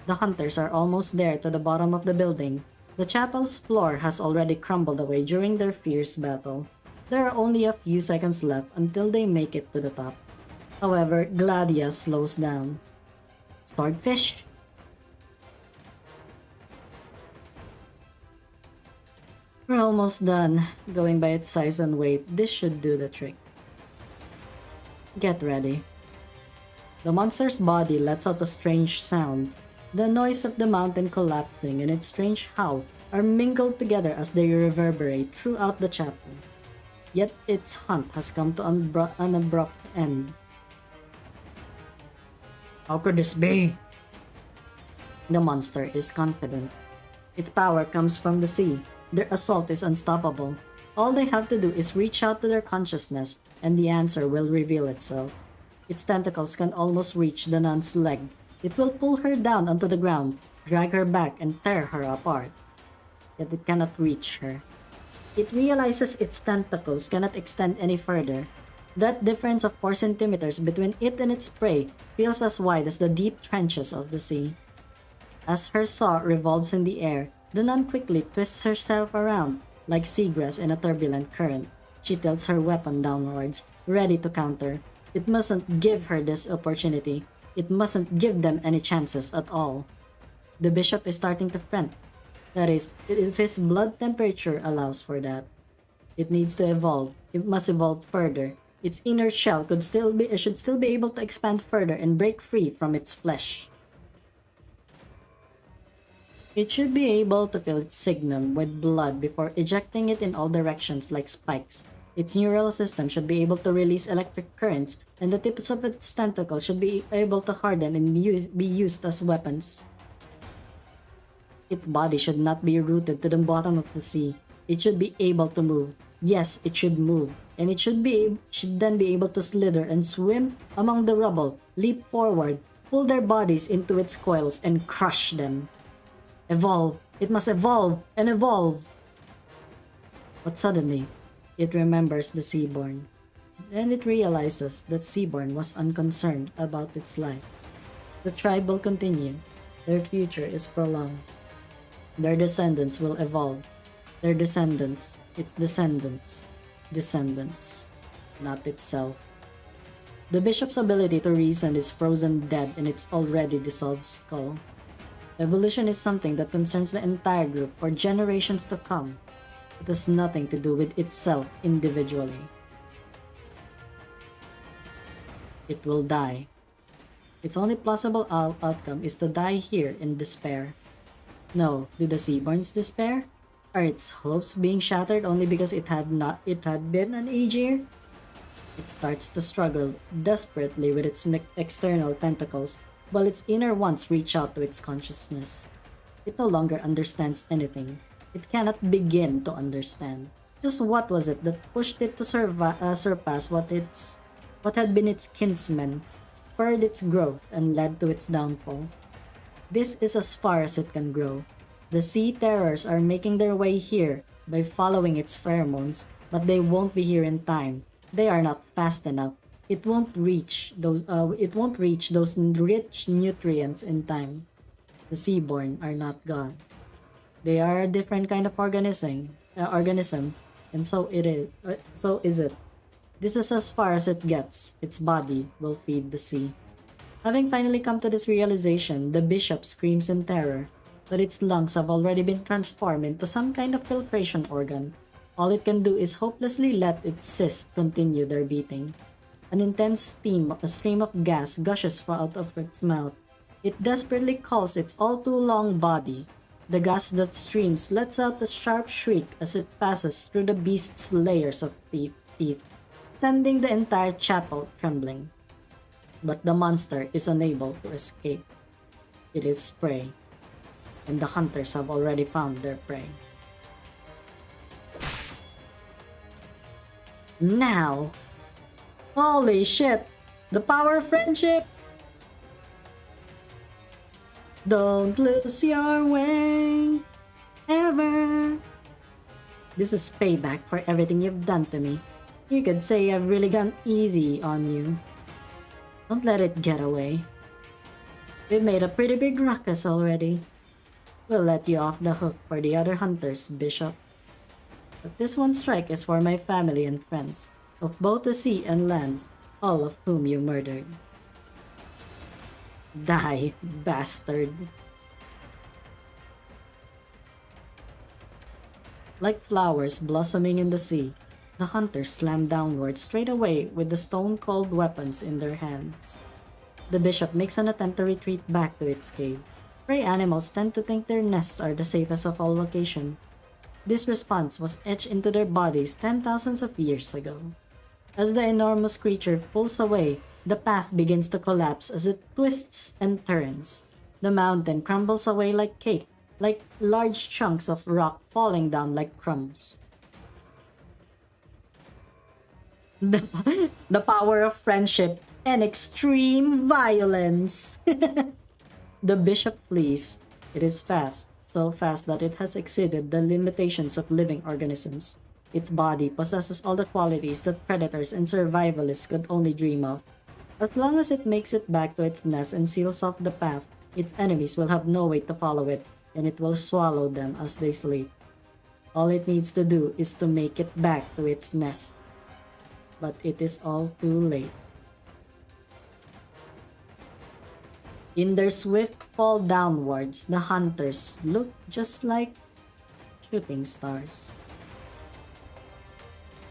The hunters are almost there to the bottom of the building. The chapel's floor has already crumbled away during their fierce battle. There are only a few seconds left until they make it to the top. However, Gladius slows down. Swordfish? We're almost done. Going by its size and weight, this should do the trick. Get ready. The monster's body lets out a strange sound. The noise of the mountain collapsing and its strange howl are mingled together as they reverberate throughout the chapel. Yet its hunt has come to an abrupt end. How could this be? The monster is confident. Its power comes from the sea. Their assault is unstoppable. All they have to do is reach out to their consciousness, and the answer will reveal itself. Its tentacles can almost reach the nun's leg. It will pull her down onto the ground, drag her back, and tear her apart. Yet it cannot reach her. It realizes its tentacles cannot extend any further. That difference of 4 centimeters between it and its prey feels as wide as the deep trenches of the sea. As her saw revolves in the air, the nun quickly twists herself around, like seagrass in a turbulent current. She tilts her weapon downwards, ready to counter. It mustn't give her this opportunity. It mustn't give them any chances at all. The bishop is starting to fret. That is, if his blood temperature allows for that. It needs to evolve. It must evolve further. Its inner shell should still be able to expand further and break free from its flesh. It should be able to fill its signum with blood before ejecting it in all directions like spikes. Its neural system should be able to release electric currents, and the tips of its tentacles should be able to harden and be used as weapons. Its body should not be rooted to the bottom of the sea. It should be able to move. Yes, it should move. And it should then be able to slither and swim among the rubble, leap forward, pull their bodies into its coils, and crush them. Evolve. It must evolve and evolve. But suddenly, it remembers the Seaborn. Then it realizes that Seaborn was unconcerned about its life. The tribe will continue. Their future is prolonged. Their descendants will evolve. Their descendants, its descendants, descendants, not itself. The bishop's ability to reason is frozen dead in its already dissolved skull. Evolution is something that concerns the entire group for generations to come. It has nothing to do with itself individually. It will die. Its only plausible outcome is to die here in despair. No, do the Seaborns despair? Are its hopes being shattered only because it had been an Aegir? It starts to struggle desperately with its external tentacles, while its inner ones reach out to its consciousness. It no longer understands anything. It cannot begin to understand. Just what was it that pushed it to surpass what had been its kinsmen, spurred its growth, and led to its downfall? This is as far as it can grow. The sea terrors are making their way here by following its pheromones, but they won't be here in time. They are not fast enough. It won't reach those rich nutrients in time. The Seaborn are not God. They are a different kind of organism, and so is it. This is as far as it gets. Its body will feed the sea. Having finally come to this realization, the bishop screams in terror, but its lungs have already been transformed into some kind of filtration organ. All it can do is hopelessly let its cysts continue their beating. An intense stream of gas gushes out of its mouth. It desperately calls its all-too-long body. The gas that streams lets out a sharp shriek as it passes through the beast's layers of teeth, sending the entire chapel trembling. But the monster is unable to escape. It is prey, and the hunters have already found their prey. Now! Holy shit! The power of friendship! Don't lose your way, ever! This is payback for everything you've done to me. You could say I've really gone easy on you. Don't let it get away. We've made a pretty big ruckus already. We'll let you off the hook for the other hunters, Bishop. But this one strike is for my family and friends, of both the sea and lands, all of whom you murdered. Die, bastard. Like flowers blossoming in the sea, the hunters slam downward straight away with the stone-cold weapons in their hands. The bishop makes an attempt to retreat back to its cave. Prey animals tend to think their nests are the safest of all locations. This response was etched into their bodies 10,000s of years ago. As the enormous creature pulls away, the path begins to collapse as it twists and turns. The mountain crumbles away like cake, like large chunks of rock falling down like crumbs. The power of friendship and extreme violence. The bishop flees. It is fast, so fast that it has exceeded the limitations of living organisms. Its body possesses all the qualities that predators and survivalists could only dream of. As long as it makes it back to its nest and seals off the path, its enemies will have no way to follow it, and it will swallow them as they sleep. All it needs to do is to make it back to its nest. But it is all too late. In their swift fall downwards, the hunters look just like shooting stars.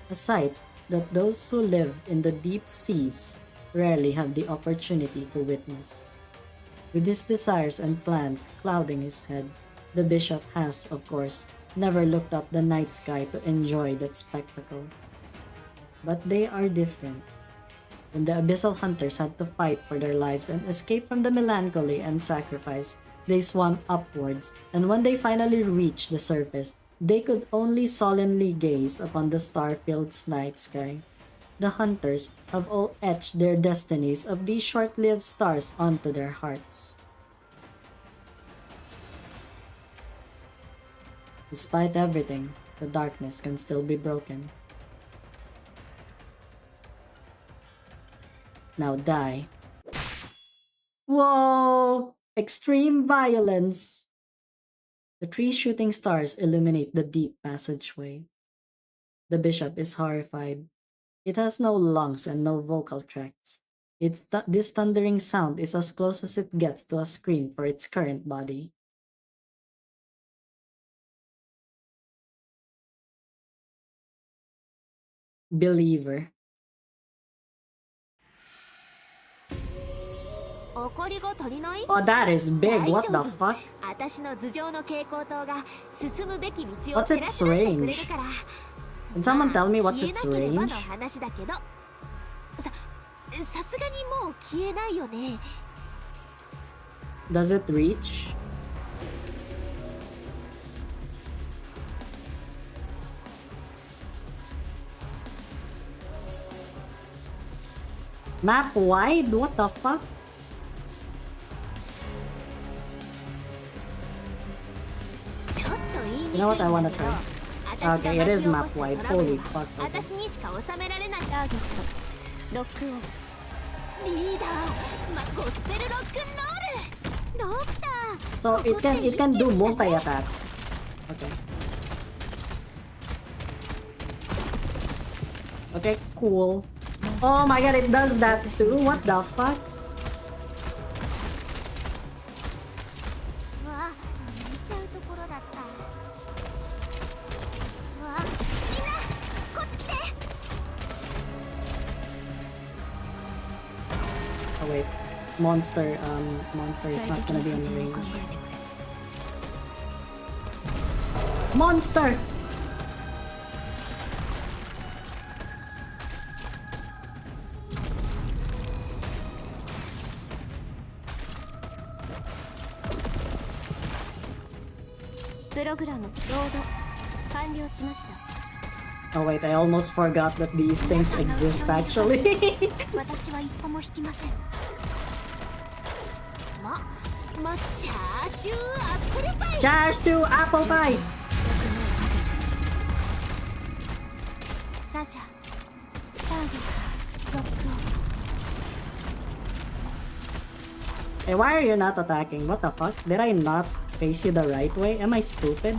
A sight that those who live in the deep seas rarely have the opportunity to witness. With his desires and plans clouding his head, the bishop has, of course, never looked up the night sky to enjoy that spectacle. But they are different. When the abyssal hunters had to fight for their lives and escape from the melancholy and sacrifice, they swam upwards, and when they finally reached the surface, they could only solemnly gaze upon the star-filled night sky. The hunters have all etched their destinies of these short-lived stars onto their hearts. Despite everything, the darkness can still be broken. Now die. Whoa! Extreme violence! The 3 shooting stars illuminate the deep passageway. The bishop is horrified. It has no lungs and no vocal tracts. This thundering sound is as close as it gets to a scream for its current body. Believer. 怒りが足りない？ Oh, that is big. What the fuck? 私の頭上の蛍光灯が進むべき道を What's 照ら its し出してくれる range? から。 Can someone tell me what's 消え its なければ range? の話だけど。さすがにもう消えないよね。 Does it reach? Map wide? What the fuck? You know what? I wanna try. Okay, it is map wide. Holy fuck. Okay. 私にしか収められないターゲット。ロックオン。リーダー、ゴスペルロックンロール。ドクター。 So it can do multi-attack. Okay. Okay, cool. Oh my god, it does that too? What the fuck? うわ、見ちゃうところだった。うわ、みんな、こっち来て。 Oh wait. Monster is not gonna be in range. Monster! Oh wait, I almost forgot that these things exist actually. 私は一歩も引きません。チャーシューアップルパイ。 Charge to apple pie! ラジャー、ターゲット、ロックオン。 Hey, why are you not attacking? What the fuck? Did I not face you the right way? Am I stupid?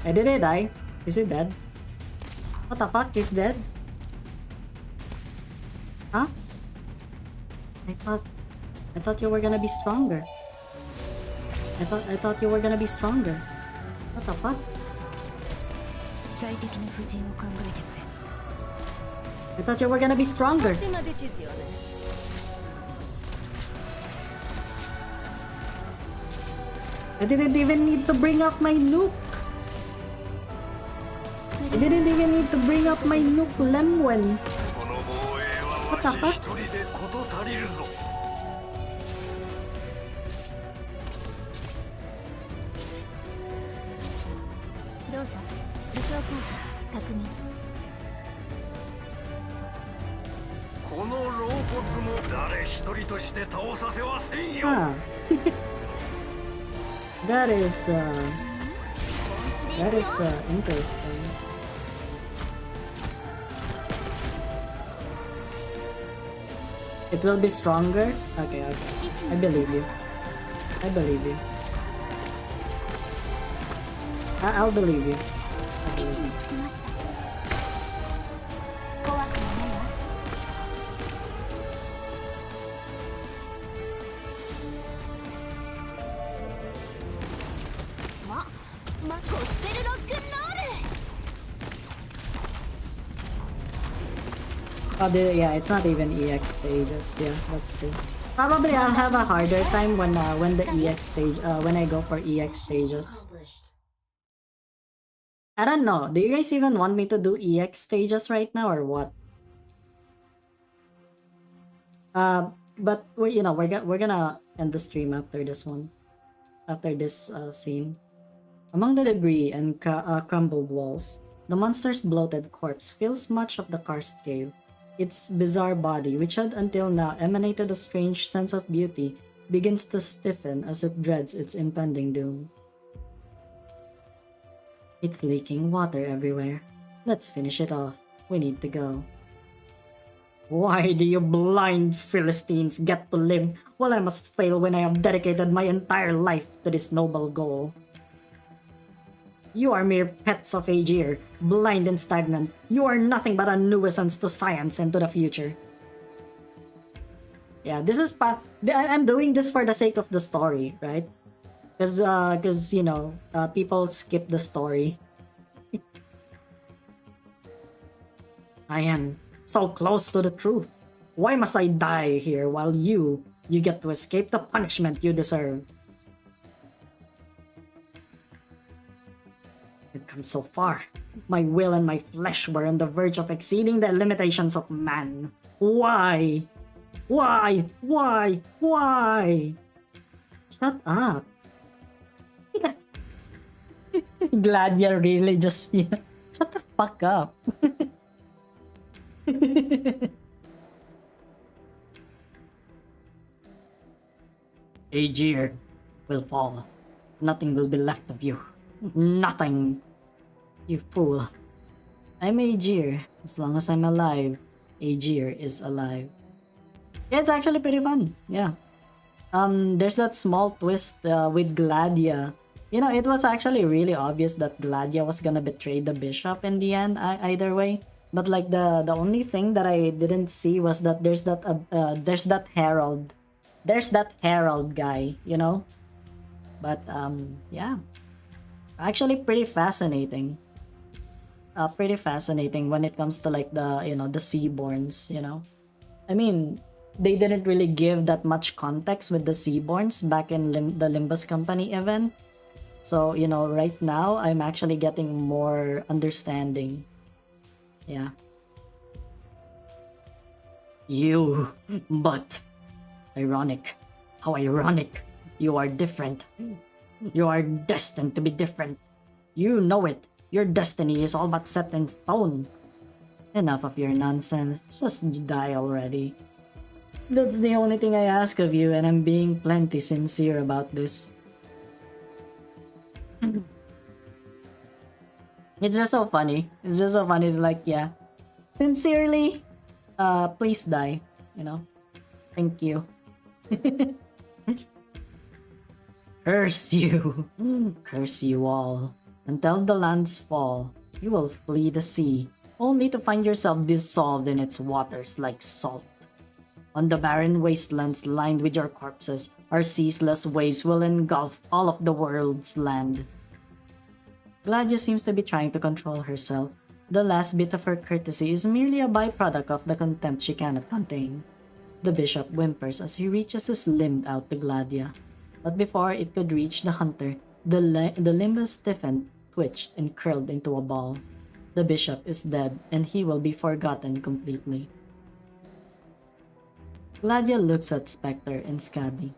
Hey, did he die? Is he dead? What the fuck? He's dead? Huh? I thought you were gonna be stronger. I thought you were gonna be stronger. What the fuck? 最適な布陣を考えてくれ。 I thought you were gonna be stronger. I didn't even need to bring up my nuke. I didn't even need to bring up my nuke, Lemwen. What the fuck? どうぞ、武装工事確認。この老骨も誰一人として倒させはせんよ。 Ah. That is interesting. It will be stronger? Okay, okay. I believe you. I believe you. I'll believe you. 位置につきました。怖くはないわ。ゴスペルロックンロール。 Oh, yeah, it's not even EX stages. Yeah, that's true. Probably I'll have a harder time when the EX stage when I go for EX stages. I don't know. Do you guys even want me to do EX stages right now or what? But we're gonna end the stream after this one, after this scene. Among the debris and crumbled walls, the monster's bloated corpse fills much of the karst cave. Its bizarre body, which had until now emanated a strange sense of beauty, begins to stiffen as it dreads its impending doom. It's leaking water everywhere. Let's finish it off. We need to go. Why do you blind Philistines get to live while I must fail when I have dedicated my entire life to this noble goal? You are mere pets of Aegir, blind and stagnant. You are nothing but a nuisance to science and to the future. Yeah, this is I'm doing this for the sake of the story, right? Because people skip the story. I am so close to the truth. Why must I die here while you get to escape the punishment you deserve? I've come so far. My will and my flesh were on the verge of exceeding the limitations of man. Why? Why? Why? Why? Shut up. Glad you really just... Shut the fuck up. Aegir will fall. Nothing will be left of you. Nothing. You fool. I'm Aegir. As long as I'm alive, Aegir is alive. Yeah, it's actually pretty fun. Yeah. There's that small twist with Gladia. It was actually really obvious that Gladia was gonna betray the bishop in the end, either way. But like the only thing that I didn't see was that there's that herald. There's that herald guy, But yeah. Actually pretty fascinating. Pretty fascinating when it comes to like the Seaborns, I mean, they didn't really give that much context with the Seaborns back in the Limbus Company event. So, right now, I'm actually getting more understanding. Yeah. But... Ironic. How ironic. You are different. You are destined to be different. You know it. Your destiny is all but set in stone. Enough of your nonsense. Just die already. That's the only thing I ask of you, and I'm being plenty sincere about this. It's just so funny. It's just so funny. It's like, yeah. Sincerely, please die. Thank you. Curse you. Curse you all. Until the lands fall, you will flee the sea, only to find yourself dissolved in its waters like salt. On the barren wastelands lined with your corpses, our ceaseless waves will engulf all of the world's land. Gladia seems to be trying to control herself. The last bit of her courtesy is merely a byproduct of the contempt she cannot contain. The bishop whimpers as he reaches his limb out to Gladia. But before it could reach the hunter, the limbus stiffened, twitched, and curled into a ball. The bishop is dead, and he will be forgotten completely. Gladia looks at Spectre and Scabby.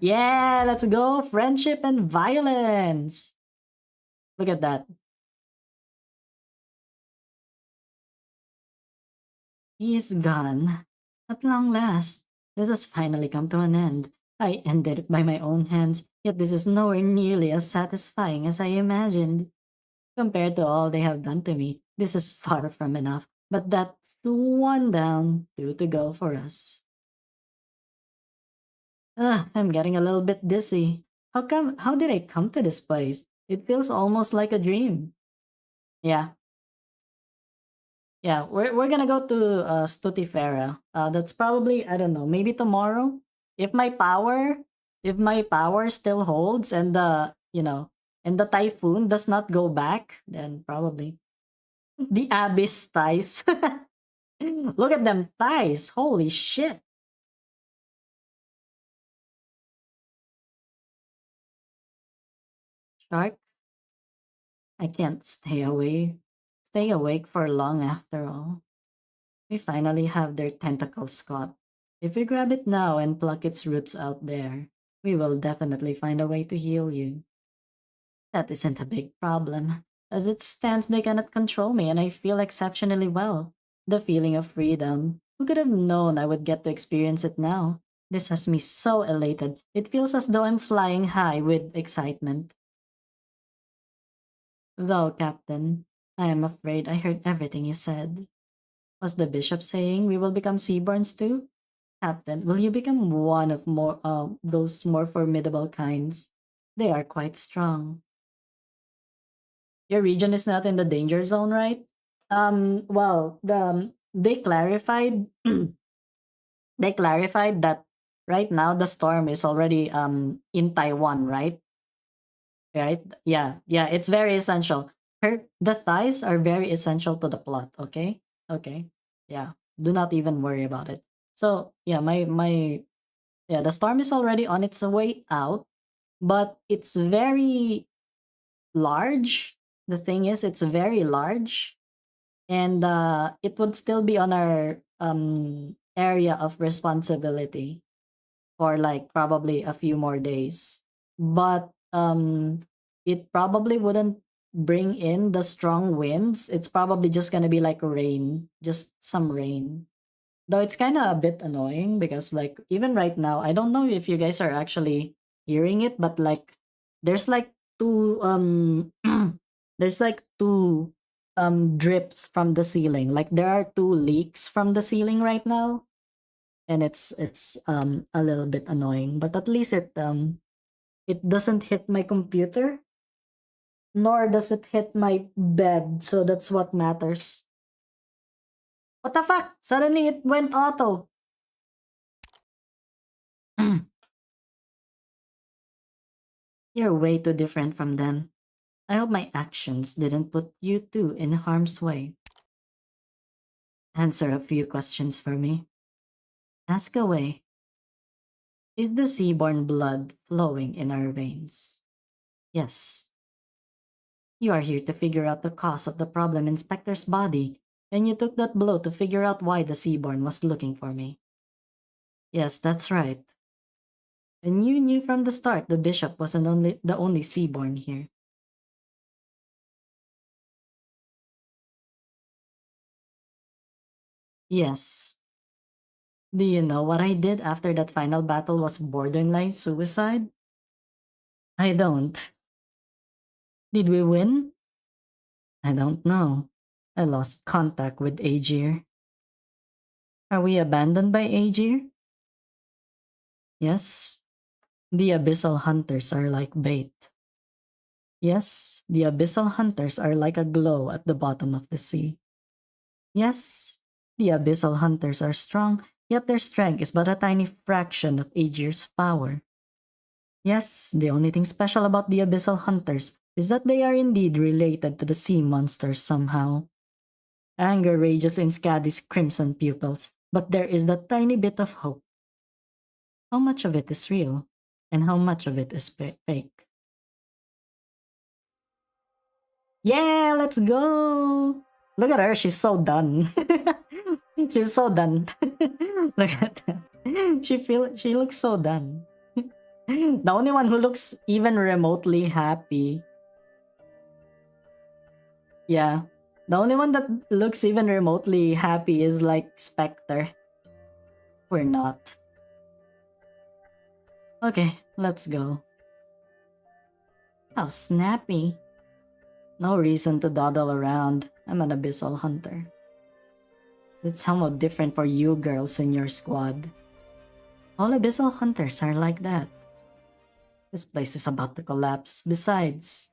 Yeah, let's go! Friendship and violence! Look at that. He is gone. At long last, this has finally come to an end. I ended it by my own hands, yet this is nowhere nearly as satisfying as I imagined. Compared to all they have done to me, this is far from enough, but that's one down, two to go for us. I'm getting a little bit dizzy. How did I come to this place? It feels almost like a dream. Yeah. Yeah, we're gonna go to Stutifera. That's probably, I don't know, maybe tomorrow. If my power still holds and the typhoon does not go back, then probably. The abyss thighs. Look at them thighs. Holy shit. Shark, I can't stay awake for long after all. We finally have their tentacles caught. If we grab it now and pluck its roots out there, we will definitely find a way to heal you. That isn't a big problem. As it stands, they cannot control me, and I feel exceptionally well. The feeling of freedom. Who could have known I would get to experience it now? This has me so elated. It feels as though I'm flying high with excitement. Though, Captain, I am afraid I heard everything you said. Was the bishop saying we will become Seaborns too? Captain, will you become one of those more formidable kinds? They are quite strong. Your region is not in the danger zone, right? Well, they clarified they clarified that right now the storm is already in Taiwan, right? Right? Yeah, yeah, it's very essential. The thighs are very essential to the plot, okay? Okay. Yeah. Do not even worry about it. So, yeah, my yeah, the storm is already on its way out, but it's very large. The thing is it's very large, and it would still be on our area of responsibility for like probably a few more days. But it probably wouldn't bring in the strong winds. It's probably just gonna be like rain, just some rain. Though it's kind of a bit annoying because like even right now, I don't know if you guys are actually hearing it, but like there's like two there's like two drips from the ceiling. Like there are two leaks from the ceiling right now, and it's a little bit annoying, but at least it doesn't hit my computer, nor does it hit my bed, so that's what matters. What the fuck? Suddenly it went auto. You're way too different from them. I hope my actions didn't put you two in harm's way. Answer a few questions for me. Ask away. Is the seaborn blood flowing in our veins? Yes. You are here to figure out the cause of the problem in Spectre's body, and you took that blow to figure out why the Seaborn was looking for me. Yes, that's right. And you knew from the start the bishop wasn't the only Seaborn here. Yes. Do you know what I did after that final battle was borderline suicide? I don't. Did we win? I don't know. I lost contact with Aegir. Are we abandoned by Aegir? Yes. The abyssal hunters are like bait. Yes, the abyssal hunters are like a glow at the bottom of the sea. Yes, the abyssal hunters are strong, yet their strength is but a tiny fraction of Aegir's power. Yes, the only thing special about the abyssal hunters is that they are indeed related to the sea monsters somehow. Anger rages in Skadi's crimson pupils, but there is that tiny bit of hope. How much of it is real, and how much of it is fake? Yeah, let's go! Look at her, she's so done. She's so done. Look at that. She looks so done. The only one who looks even remotely happy. Yeah. The only one that looks even remotely happy is like Spectre. We're not. Okay, let's go. How snappy. No reason to dawdle around. I'm an abyssal hunter. It's somewhat different for you girls in your squad. All abyssal hunters are like that. This place is about to collapse. Besides,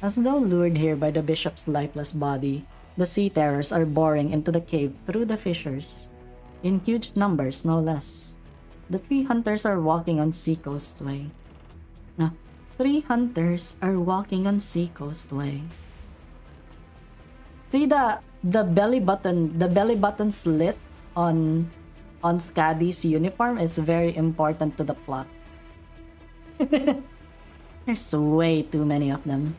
as though lured here by the bishop's lifeless body, the sea terrors are boring into the cave through the fissures. In huge numbers, no less. The 3 hunters are walking on Seacoast Way. 3 hunters are walking on Seacoast Way. See the belly button slit on Skadi's uniform is very important to the plot. There's way too many of them.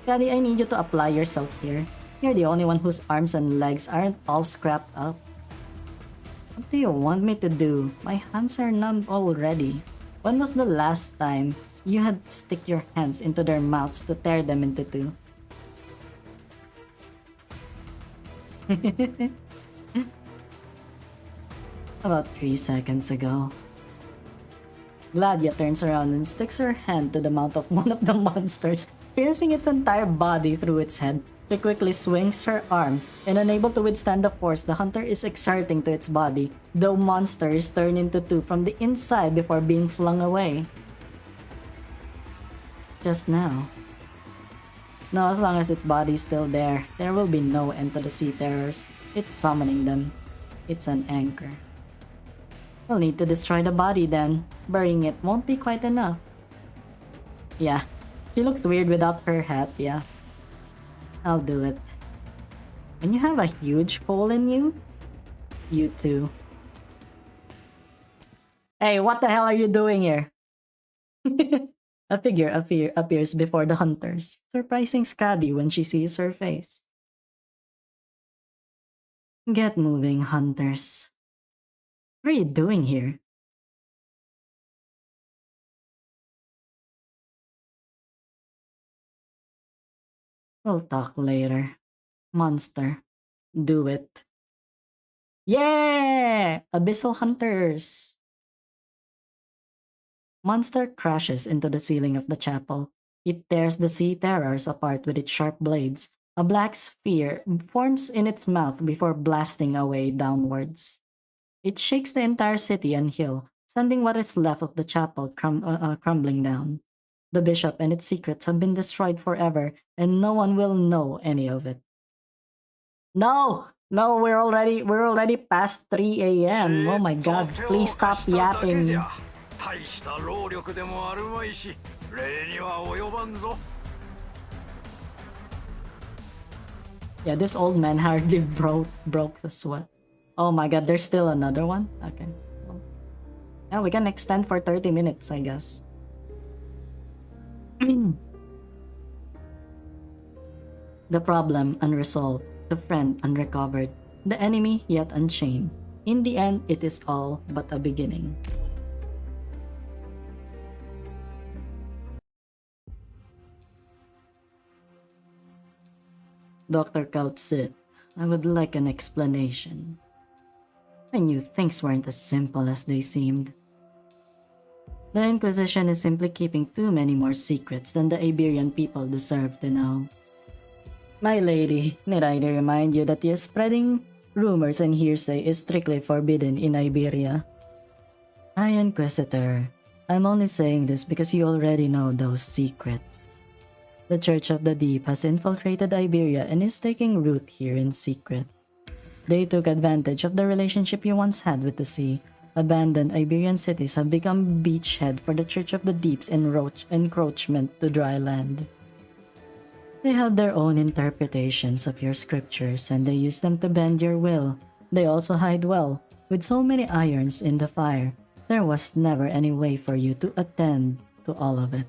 Skadi, I need you to apply yourself here. You're the only one whose arms and legs aren't all scrapped up. What do you want me to do? My hands are numb already. When was the last time you had to stick your hands into their mouths to tear them into two? About 3 seconds ago. Gladia turns around and sticks her hand to the mouth of one of the monsters, piercing its entire body through its head. She quickly swings her arm, and unable to withstand the force the hunter is exerting to its body, the monster is turned into two from the inside before being flung away. Just now. No, as long as its body is still there, there will be no end to the sea terrors. It's summoning them. It's an anchor. We'll need to destroy the body then. Burying it won't be quite enough. Yeah, she looks weird without her hat, yeah. I'll do it. When you have a huge hole in you, you too. Hey, what the hell are you doing here? A figure appears before the hunters, surprising Skadi when she sees her face. Get moving, hunters. What are you doing here? We'll talk later. Monster. Do it. Yeah! Abyssal hunters! Monster crashes into the ceiling of the chapel. It tears the sea terrors apart with its sharp blades. A black sphere forms in its mouth before blasting away downwards. It shakes the entire city and hill, sending what is left of the chapel crumbling down. The bishop and its secrets have been destroyed forever, and no one will know any of it. No! No, we're already past 3 a.m. Oh my god, please stop yapping. 大した労力でもあるまいし、礼には及ばんぞ。Yeah, this old man hardly broke the sweat. Oh my god, there's still another one? Okay. Well, yeah, we can extend for 30 minutes, I guess. The problem unresolved, the friend unrecovered, the enemy yet unchained. In the end, it is all but a beginning. Dr. Kaltsit, I would like an explanation. I knew things weren't as simple as they seemed. The Inquisition is simply keeping too many more secrets than the Iberian people deserve to know. My lady, need I remind you that your spreading rumors and hearsay is strictly forbidden in Iberia? High Inquisitor, I'm only saying this because you already know those secrets. The Church of the Deep has infiltrated Iberia and is taking root here in secret. They took advantage of the relationship you once had with the sea. Abandoned Iberian cities have become beachhead for the Church of the Deep's encroachment to dry land. They have their own interpretations of your scriptures and they use them to bend your will. They also hide well. With so many irons in the fire, there was never any way for you to attend to all of it.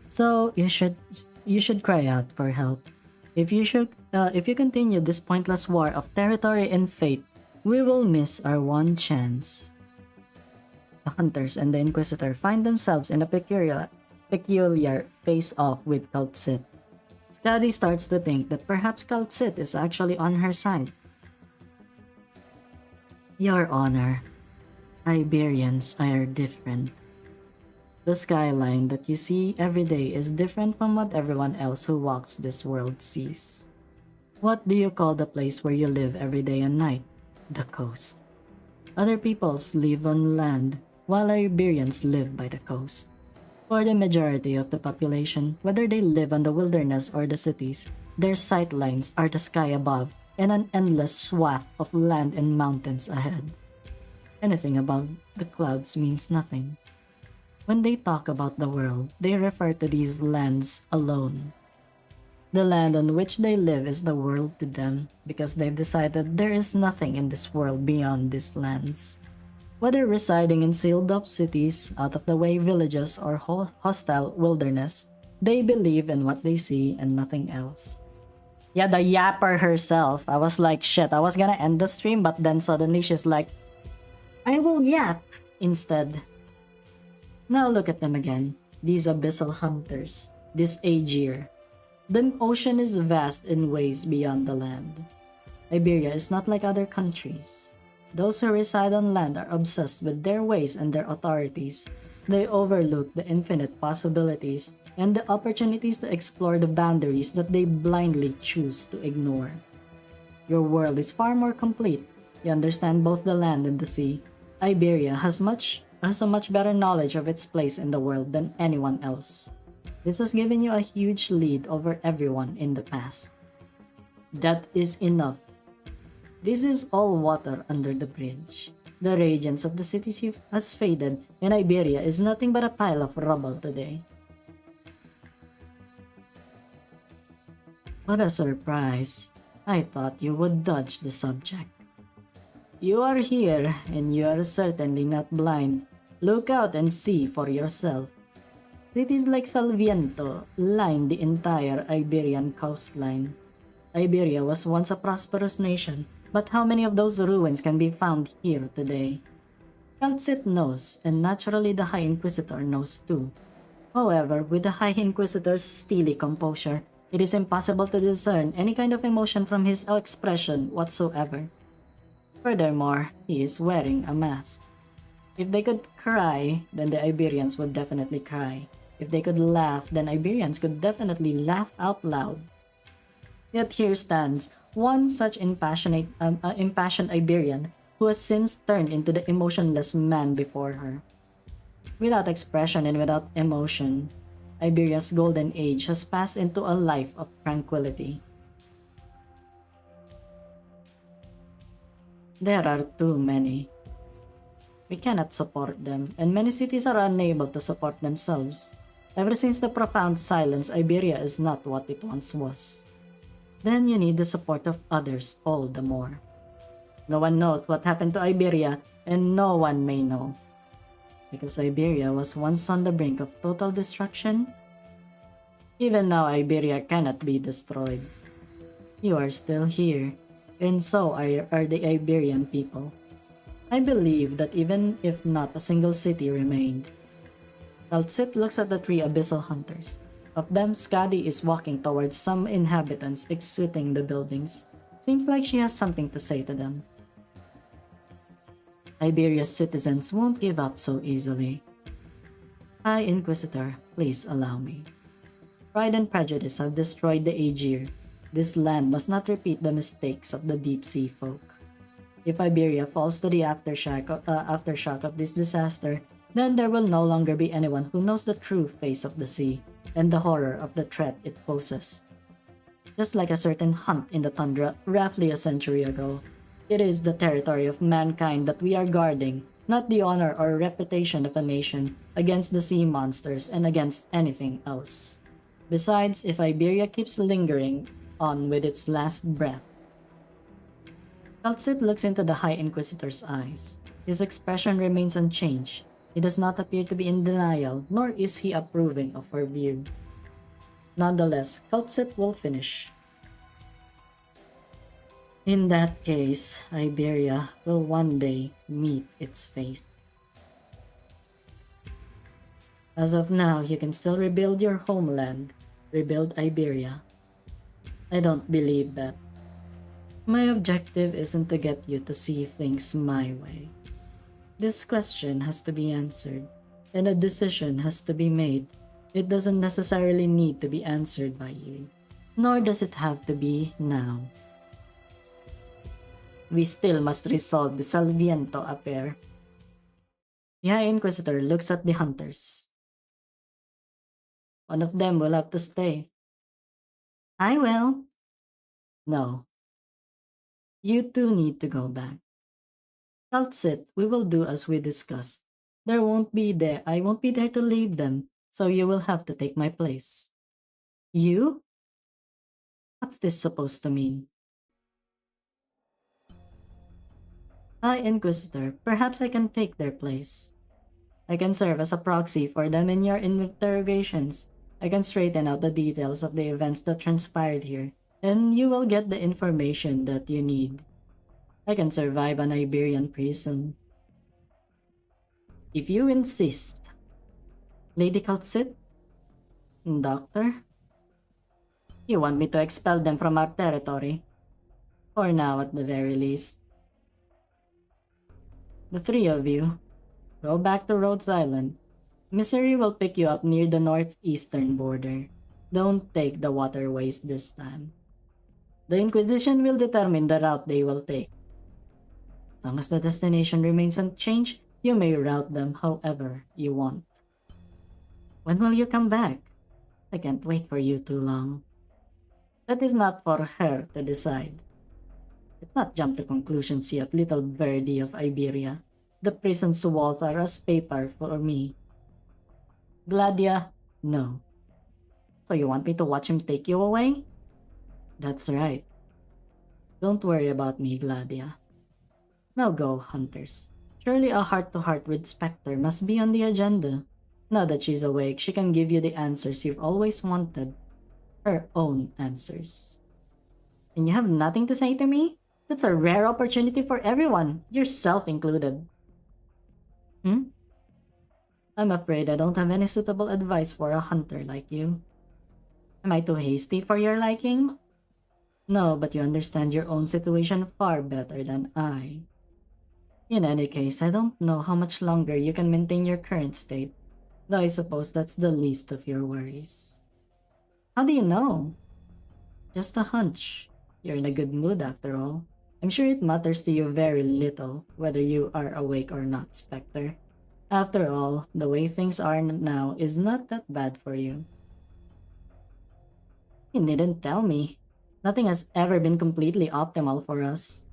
So you should cry out for help. If you continue this pointless war of territory and fate, we will miss our one chance. The hunters and the Inquisitor find themselves in a peculiar face-off with Kaltsit. Skadi starts to think that perhaps Kaltsit is actually on her side. Your Honor, Iberians are different. The skyline that you see every day is different from what everyone else who walks this world sees. What do you call the place where you live every day and night? The coast. Other peoples live on land, while Iberians live by the coast. For the majority of the population, whether they live on the wilderness or the cities, their sightlines are the sky above and an endless swath of land and mountains ahead. Anything above the clouds means nothing. When they talk about the world, they refer to these lands alone. The land on which they live is the world to them because they've decided there is nothing in this world beyond these lands. Whether residing in sealed-up cities, out-of-the-way villages, or hostile wilderness, they believe in what they see and nothing else. Yeah, the yapper herself. I was like, shit, I was gonna end the stream, but then suddenly she's like, I will yap instead. Now look at them again, these abyssal hunters, this Aegir. The ocean is vast in ways beyond the land. Iberia is not like other countries. Those who reside on land are obsessed with their ways and their authorities. They overlook the infinite possibilities and the opportunities to explore the boundaries that they blindly choose to ignore. Your world is far more complete. You understand both the land and the sea. Iberia has a much better knowledge of its place in the world than anyone else. This has given you a huge lead over everyone in the past. That is enough. This is all water under the bridge. The radiance of the cities has faded, and Iberia is nothing but a pile of rubble today. What a surprise. I thought you would dodge the subject. You are here, and you are certainly not blind. Look out and see for yourself. Cities like Salviento line the entire Iberian coastline. Iberia was once a prosperous nation, but how many of those ruins can be found here today? Kaltsit knows, and naturally the High Inquisitor knows too. However, with the High Inquisitor's steely composure, it is impossible to discern any kind of emotion from his expression whatsoever. Furthermore, he is wearing a mask. If they could cry, then the Iberians would definitely cry. If they could laugh, then Iberians could definitely laugh out loud. Yet here stands one such impassioned Iberian who has since turned into the emotionless man before her. Without expression and without emotion, Iberia's golden age has passed into a life of tranquility. There are too many. We cannot support them, and many cities are unable to support themselves. Ever since the profound silence, Iberia is not what it once was. Then you need the support of others all the more. No one knows what happened to Iberia, and no one may know. Because Iberia was once on the brink of total destruction. Even now, Iberia cannot be destroyed. You are still here, and so are the Iberian people. I believe that even if not a single city remained. Kaltsit looks at the three abyssal hunters. Of them, Skadi is walking towards some inhabitants exiting the buildings. Seems like she has something to say to them. Iberia's citizens won't give up so easily. High Inquisitor, please allow me. Pride and prejudice have destroyed the Aegir. This land must not repeat the mistakes of the deep sea folk. If Iberia falls to the aftershock of this disaster, then there will no longer be anyone who knows the true face of the sea and the horror of the threat it poses. Just like a certain hunt in the tundra roughly a century ago, it is the territory of mankind that we are guarding, not the honor or reputation of a nation, against the sea monsters and against anything else. Besides, if Iberia keeps lingering on with its last breath. Kaltsit looks into the High Inquisitor's eyes. His expression remains unchanged. He does not appear to be in denial, nor is he approving of her view. Nonetheless, Kaltsit will finish. In that case, Iberia will one day meet its fate. As of now, you can still rebuild your homeland, rebuild Iberia. I don't believe that. My objective isn't to get you to see things my way. This question has to be answered, and a decision has to be made. It doesn't necessarily need to be answered by you, nor does it have to be now. We still must resolve the Salviento affair. The High Inquisitor looks at the hunters. One of them will have to stay. I will. No. You two need to go back. Kaltsit, we will do as we discussed. I won't be there to lead them, so you will have to take my place. You? What's this supposed to mean? High Inquisitor, perhaps I can take their place. I can serve as a proxy for them in your interrogations. I can straighten out the details of the events that transpired here, and you will get the information that you need. I can survive an Iberian prison. If you insist. Lady Kaltsit? Doctor? You want me to expel them from our territory? For now, at the very least. The three of you go back to Rhodes Island. Missouri will pick you up near the northeastern border. Don't take the waterways this time. The Inquisition will determine the route they will take. As long as the destination remains unchanged, you may route them however you want. When will you come back? I can't wait for you too long. That is not for her to decide. Let's not jump to conclusions yet, little birdie of Iberia. The prison's walls are as paper for me. Gladia, no. So you want me to watch him take you away? That's right. Don't worry about me, Gladia. Now go, hunters. Surely a heart-to-heart with Spectre must be on the agenda. Now that she's awake, she can give you the answers you've always wanted. Her own answers. And you have nothing to say to me? That's a rare opportunity for everyone, yourself included. I'm afraid I don't have any suitable advice for a hunter like you. Am I too hasty for your liking? No, but you understand your own situation far better than I. In any case, I don't know how much longer you can maintain your current state, though I suppose that's the least of your worries. How do you know? Just a hunch. You're in a good mood after all. I'm sure it matters to you very little whether you are awake or not, Spectre. After all, the way things are now is not that bad for you. You needn't tell me. Nothing has ever been completely optimal for us.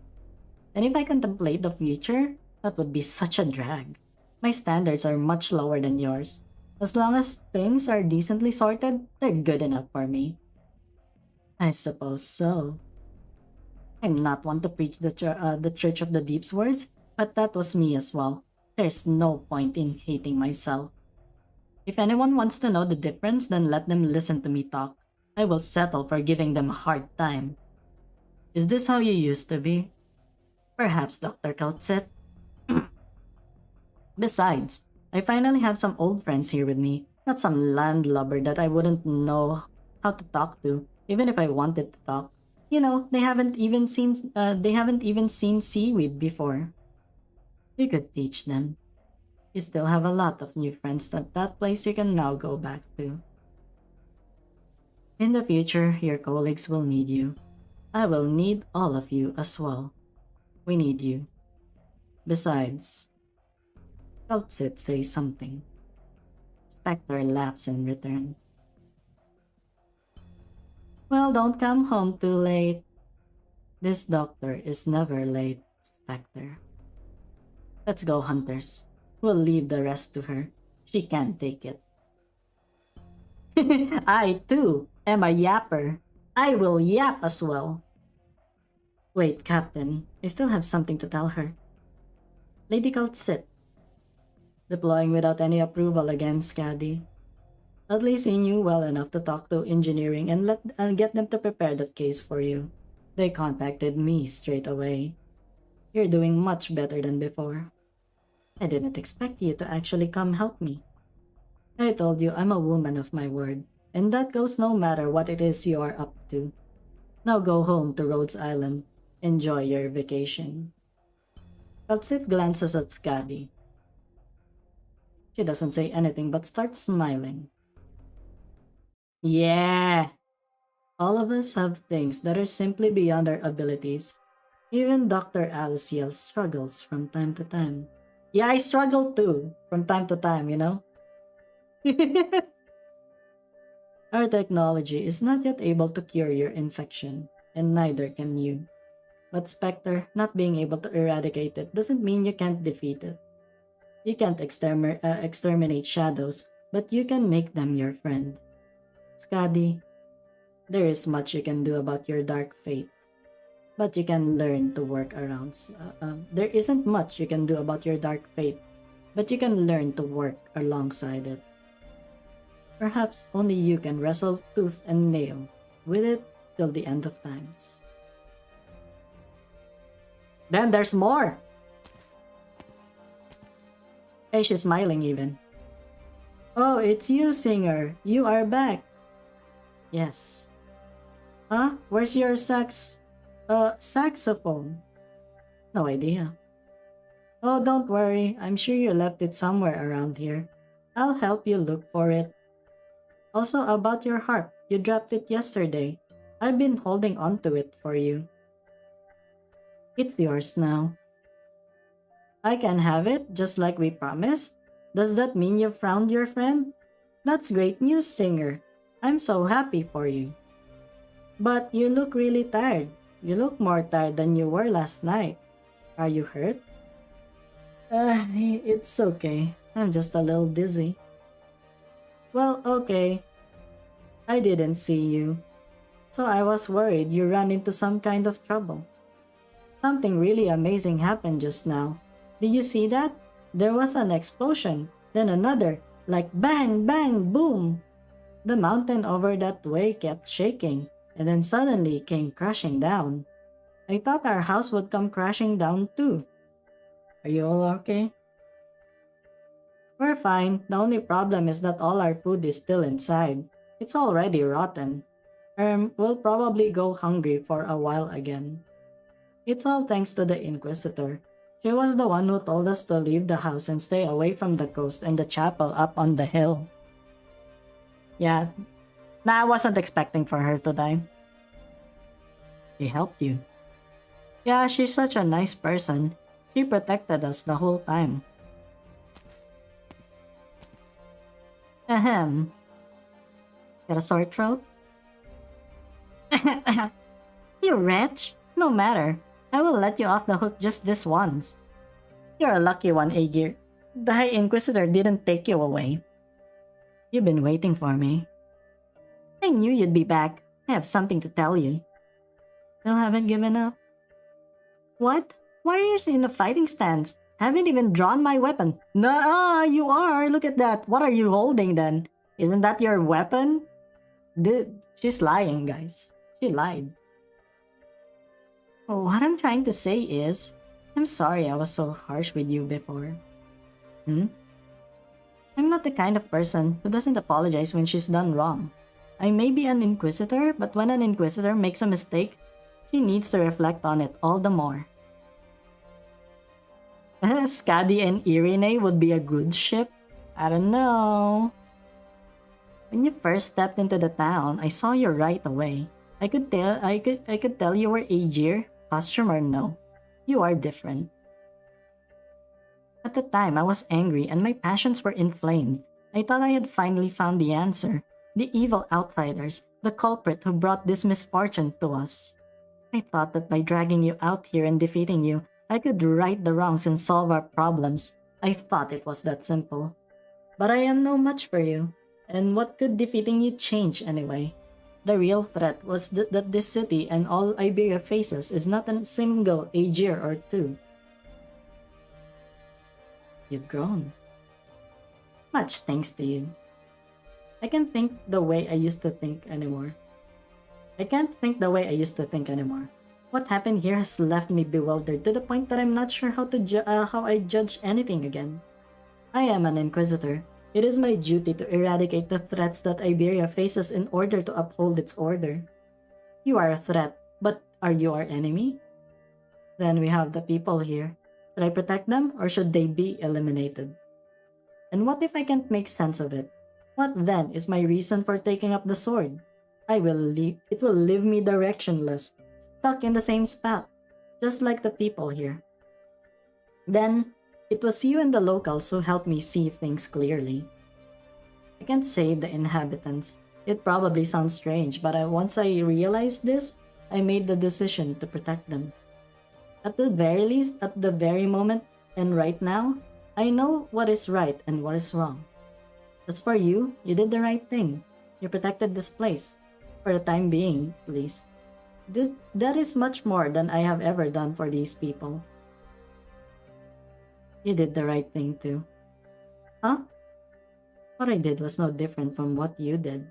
And if I contemplate the future, that would be such a drag. My standards are much lower than yours. As long as things are decently sorted, they're good enough for me. I suppose so. I'm not one to preach the Church of the Deep's words, but that was me as well. There's no point in hating myself. If anyone wants to know the difference, then let them listen to me talk. I will settle for giving them a hard time. Is this how you used to be? Perhaps, Dr. Kaltset. Besides, I finally have some old friends here with me, not some landlubber that I wouldn't know how to talk to, even if I wanted to talk. You know, they haven't even seen seaweed before. You could teach them. You still have a lot of new friends at that place you can now go back to. In the future, your colleagues will need you. I will need all of you as well. We need you. Besides, Kaltsit says something. Spectre laughs in return. Well, don't come home too late. This doctor is never late, Spectre. Let's go, hunters. We'll leave the rest to her. She can't take it. I, too, am a yapper. I will yap as well. Wait, Captain. I still have something to tell her. Lady Kaltsit. Deploying without any approval again, Scaddy. At least you knew well enough to talk to engineering and get them to prepare that case for you. They contacted me straight away. You're doing much better than before. I didn't expect you to actually come help me. I told you I'm a woman of my word, and that goes no matter what it is you are up to. Now go home to Rhodes Island. Enjoy your vacation. Kaltsit glances at Scabby. She doesn't say anything but starts smiling. Yeah! All of us have things that are simply beyond our abilities. Even Dr. Alyssciel struggles from time to time. Yeah, I struggle too, from time to time, you know? Our technology is not yet able to cure your infection, and neither can you. But Spectre, not being able to eradicate it doesn't mean you can't defeat it. You can't exterminate shadows, but you can make them your friend. Skadi, there is much you can do about your dark fate, but you can learn to work around. There isn't much you can do about your dark fate, but you can learn to work alongside it. Perhaps only you can wrestle tooth and nail with it till the end of times. Then there's more! Hey, she's smiling even. Oh, it's you, Singer. You are back. Yes. Huh? Where's your sax? A saxophone. No idea. Oh, don't worry. I'm sure you left it somewhere around here. I'll help you look for it. Also, about your harp. You dropped it yesterday. I've been holding on to it for you. It's yours now. I can have it, just like we promised? Does that mean you found your friend? That's great news, singer. I'm so happy for you. But you look really tired. You look more tired than you were last night. Are you hurt? It's okay. I'm just a little dizzy. Well, okay. I didn't see you. So I was worried you ran into some kind of trouble. Something really amazing happened just now. Did you see that? There was an explosion, then another, like bang, bang, boom. The mountain over that way kept shaking, and then suddenly came crashing down. I thought our house would come crashing down too. Are you all okay? We're fine. The only problem is that all our food is still inside. It's already rotten. We'll probably go hungry for a while again. It's all thanks to the Inquisitor. She was the one who told us to leave the house and stay away from the coast and the chapel up on the hill. Yeah, I wasn't expecting for her to die. She helped you. Yeah, she's such a nice person. She protected us the whole time. Ahem. Got a sore throat? You wretch! No matter. I will let you off the hook just this once. You're a lucky one, Aegir. The High Inquisitor didn't take you away. You've been waiting for me. I knew you'd be back. I have something to tell you. Still haven't given up? What? Why are you in a fighting stance? Haven't even drawn my weapon. Nah, you are. Look at that. What are you holding then? Isn't that your weapon? Dude, she's lying, guys. She lied. What I'm trying to say is, I'm sorry I was so harsh with you before. I'm not the kind of person who doesn't apologize when she's done wrong. I may be an Inquisitor, but when an Inquisitor makes a mistake, she needs to reflect on it all the more. Skadi and Irene would be a good ship? I don't know. When you first stepped into the town, I saw you right away. I could tell you were Aegir, costume or no. You are different. At the time, I was angry and my passions were inflamed. I thought I had finally found the answer. The evil outsiders, the culprit who brought this misfortune to us. I thought that by dragging you out here and defeating you, I could right the wrongs and solve our problems. I thought it was that simple. But I am no match for you. And what could defeating you change anyway? The real threat was that this city and all Iberia faces is not a single Aegir or two. You've grown. Much thanks to you. I can't think the way I used to think anymore. What happened here has left me bewildered to the point that I'm not sure how I judge anything again. I am an Inquisitor. It is my duty to eradicate the threats that Iberia faces in order to uphold its order. You are a threat, but are you our enemy? Then we have the people here. Should I protect them or should they be eliminated? And what if I can't make sense of it? What then is my reason for taking up the sword? It will leave me directionless, stuck in the same spot, just like the people here. Then, it was you and the locals who helped me see things clearly. I can't save the inhabitants. It probably sounds strange, but once I realized this, I made the decision to protect them. At the very least, at the very moment, and right now, I know what is right and what is wrong. As for you, you did the right thing. You protected this place. For the time being, at least. That is much more than I have ever done for these people. You did the right thing too. Huh? What I did was no different from what you did.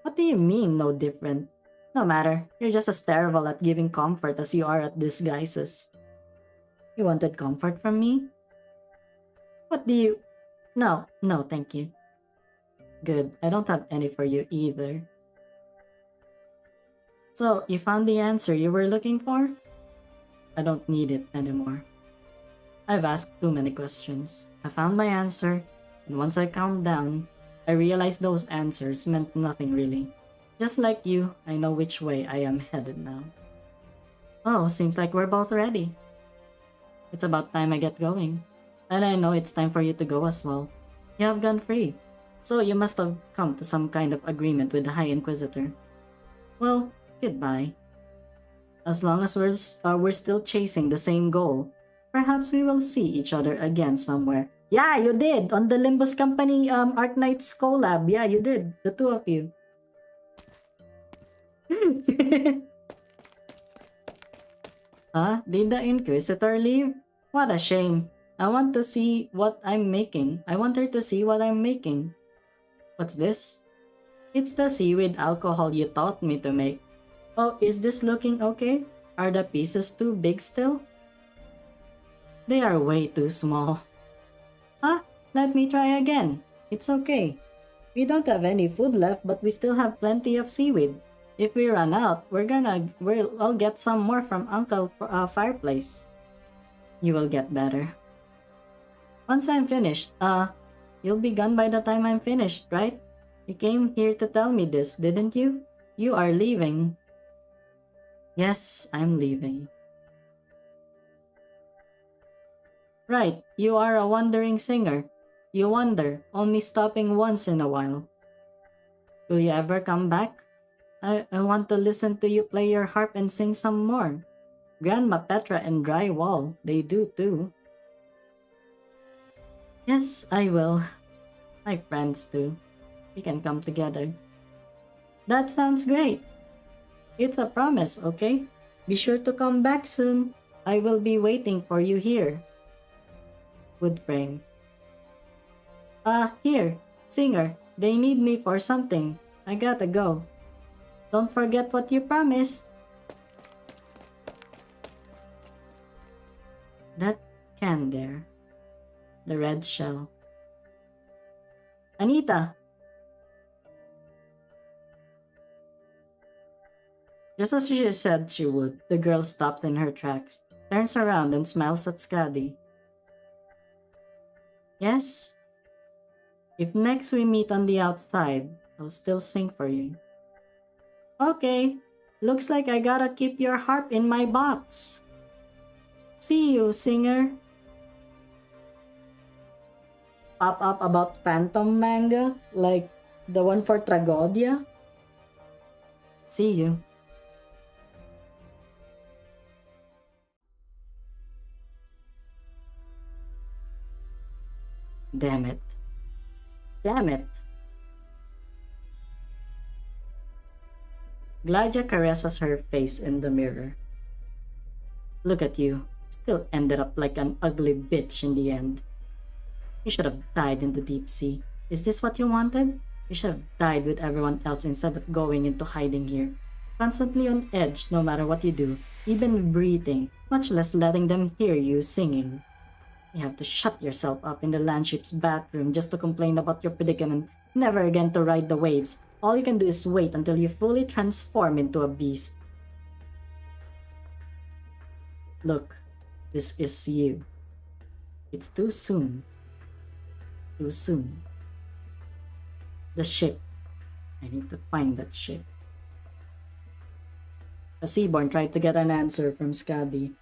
What do you mean, no different? No matter, you're just as terrible at giving comfort as you are at disguises. You wanted comfort from me? What do you... No, thank you. Good, I don't have any for you either. So, you found the answer you were looking for? I don't need it anymore. I've asked too many questions. I found my answer, and once I calmed down, I realized those answers meant nothing really. Just like you, I know which way I am headed now. Oh, seems like we're both ready. It's about time I get going. And I know it's time for you to go as well. You have gone free, so you must have come to some kind of agreement with the High Inquisitor. Well, goodbye. As long as we're still chasing the same goal, perhaps we will see each other again somewhere. Yeah, you did! On the Limbus Company Arknights collab. Yeah, you did. The two of you. Huh? Did the Inquisitor leave? What a shame. I want to see what I'm making. I want her to see what I'm making. What's this? It's the seaweed alcohol you taught me to make. Oh, is this looking okay? Are the pieces too big still? They are way too small. Huh? Let me try again. It's okay. We don't have any food left, but we still have plenty of seaweed. If we run out, I'll get some more from Uncle Fireplace. You will get better. Once I'm finished, you'll be gone by the time I'm finished, right? You came here to tell me this, didn't you? You are leaving. Yes, I'm leaving. Right, you are a wandering singer. You wander, only stopping once in a while. Will you ever come back? I want to listen to you play your harp and sing some more. Grandma Petra and Drywall, they do too. Yes, I will. My friends do. We can come together. That sounds great. It's a promise, okay? Be sure to come back soon. I will be waiting for you here. Wood frame. Here, singer. They need me for something. I gotta go. Don't forget what you promised. That can there. The red shell. Anita! Just as she said she would, the girl stops in her tracks, turns around and smiles at Skadi. Yes? If next we meet on the outside, I'll still sing for you. Okay, looks like I gotta keep your harp in my box. See you, singer. Pop up about Phantom manga, like the one for Tragodia. See you. Damn it. Damn it. Gladia caresses her face in the mirror. Look at you. Still ended up like an ugly bitch in the end. You should have died in the deep sea. Is this what you wanted? You should have died with everyone else instead of going into hiding here. Constantly on edge no matter what you do, even breathing, much less letting them hear you singing. You have to shut yourself up in the landship's bathroom just to complain about your predicament, never again to ride the waves. All you can do is wait until you fully transform into a beast. Look, this is you. It's too soon. Too soon. The ship. I need to find that ship. A Seaborn tried to get an answer from Skadi.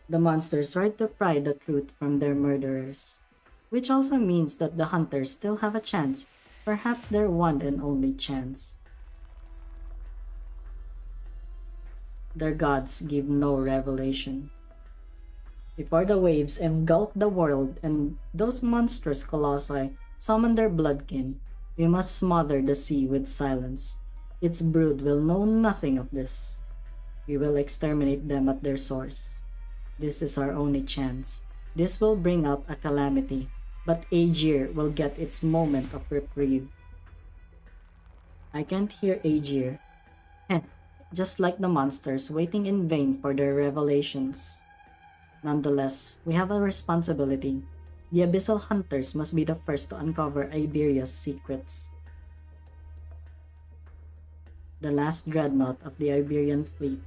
The monsters tried to pry the truth from their murderers. Which also means that the hunters still have a chance. Perhaps their one and only chance. Their gods give no revelation. Before the waves engulf the world and those monstrous colossi summon their bloodkin, we must smother the sea with silence. Its brood will know nothing of this. We will exterminate them at their source. This is our only chance. This will bring out a calamity, but Aegir will get its moment of reprieve. I can't hear Aegir. Just like the monsters waiting in vain for their revelations. Nonetheless, we have a responsibility. The Abyssal Hunters must be the first to uncover Iberia's secrets. the last dreadnought of the Iberian fleet,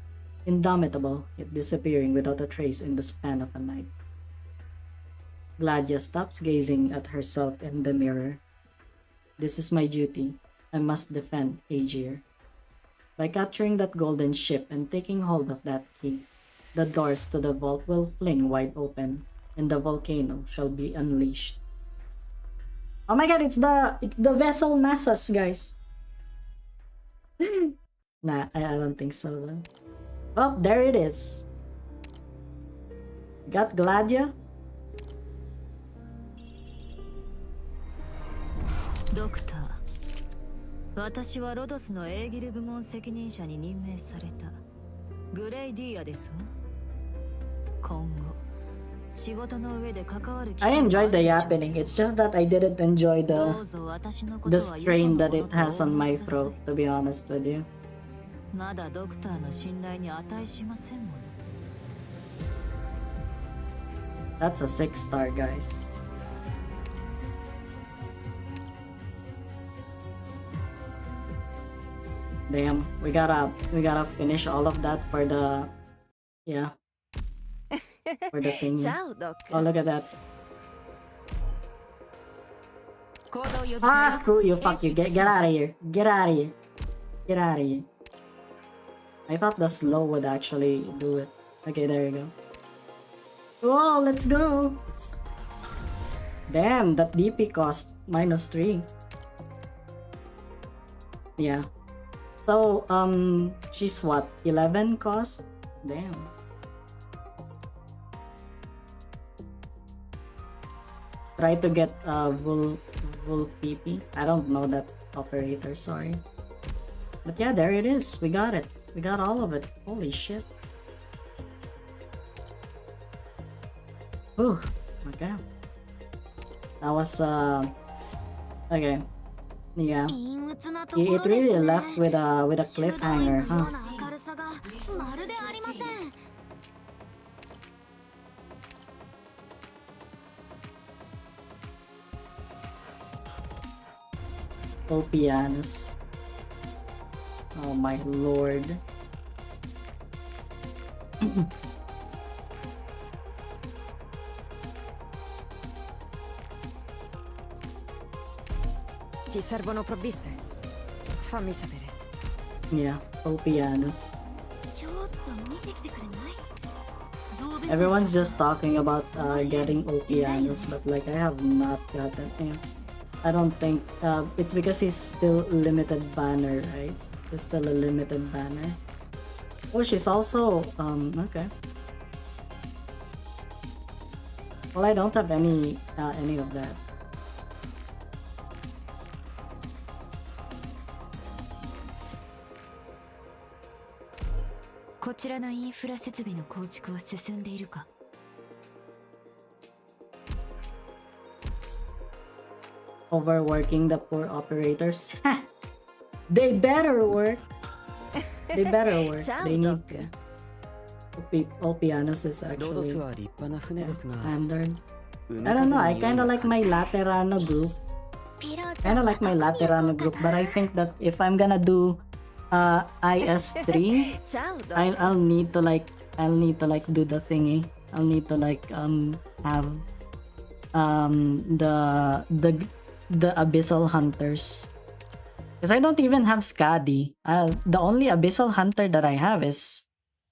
indomitable yet disappearing without a trace in the span of a night. Gladia stops gazing at herself in the mirror. This is my duty. I must defend Aegir. By capturing that golden ship and taking hold of that key, the doors to the vault will fling wide open, and the volcano shall be unleashed. Oh my god, it's the vessel Nasus, guys. Nah, I don't think so though. Well, there it is. Got Gladia. ドクター、私はロドスのエーギル部門責任者に任命されたグレイディアですわ。今後仕事の上で関わる機会 I があ enjoyed る the でしょう。 yapping. It's just that I didn't enjoy ど the うぞ私のこと the はよそ strain の that もの it と has お on 思 my いください。 throat, to be honest with you. まだドクターの信頼に値しませんもの。 That's a 6-star, guys. Damn, we gotta finish all of that for the for the thing. チャオドッ Oh, ク。 look at that. 行動呼び Ah, screw you, fuck you. Get out of here. Get out of here. Get out of here. I thought the slow would actually do it. Okay, there you go. Whoa, let's go. Damn, that DP cost -3. Yeah. So, she's what? 11 cost? Damn. Try to get Vul PP. I don't know that operator, sorry. But yeah, there it is. We got it. We got all of it. Holy shit. Ooh, okay. That was okay. Yeah. 陰鬱なと It ころ it です really ね。 left with a 修道院 cliffhanger, のよ huh? うな明るさがまるでありません。 Full pianos. Oh my lord. Ti servono provviste? Fammi sapere. Yeah, full pianos. ちょっと見てきてくれない？ Everyone's just talking about getting full pianos, but like I have not gotten. Yeah. I don't think it's because he's still limited banner, right? He's still a limited banner. Oh, she's also okay. Well, I don't have any of that. Overworking the poor operators. They better work. They better work. They need to. All pianos is ロドス actually は立派な船ですが、 standard. 海 I don't know. 風の I 匂い kind が of like my Laterano group. ピロート Kind of like my Laterano group, but I think that if I'm gonna do IS3, チャオドック。 I'll need to like do the thingy. I'll need to like have the abyssal hunters. Because I don't even have Skadi. The only abyssal hunter that I have is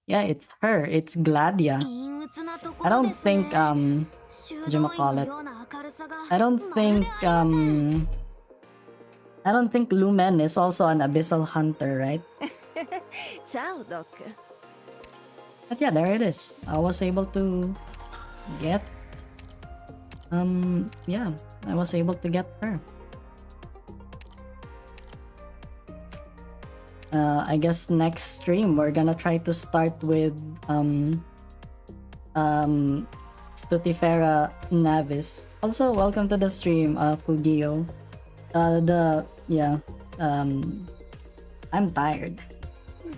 it's her. It's Gladia. 陰鬱なとこ I ろ don't ですね。 think 修 what 道 you 院 call の it. ような明るさが I don't まる think でありません。 I don't think Lumen is also an abyssal hunter, right? チャオドック。 But yeah, there it is. I was able to get I was able to get her. I guess next stream we're gonna try to start with Stutifera Navis. Also, welcome to the stream, Fugio. I'm tired.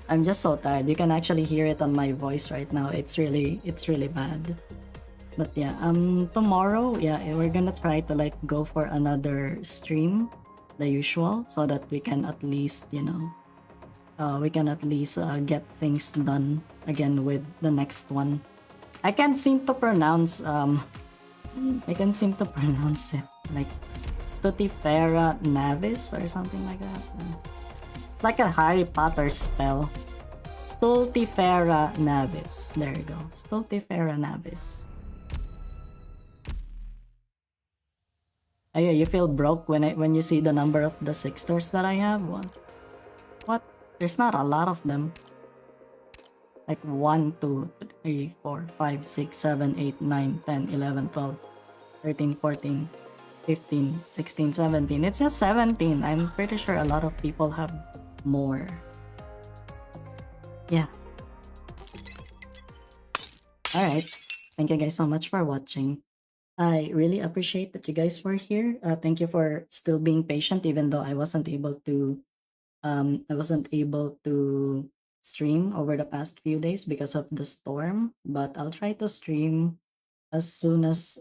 I'm just so tired. You can actually hear it on my voice right now. It's really bad. But yeah, tomorrow, we're gonna try to like go for another stream, the usual, so that we can at least, we can at least get things done again with the next one. I can't seem to pronounce it like Stutifera Navis or something like that. It's like a Harry Potter spell. Stultifera Navis. There you go. Stultifera Navis. Oh yeah, you feel broke when you see the number of the 6 stars that I have? What? There's not a lot of them. Like 1, 2, 3, 4, 5, 6, 7, 8, 9, 10, 11, 12, 13, 14, 15, 16, 17. It's just 17. I'm pretty sure a lot of people have more. Yeah. Alright. Thank you guys so much for watching. I really appreciate that you guys were here. Thank you for still being patient even though I wasn't able to stream over the past few days because of the storm, but I'll try to stream as soon as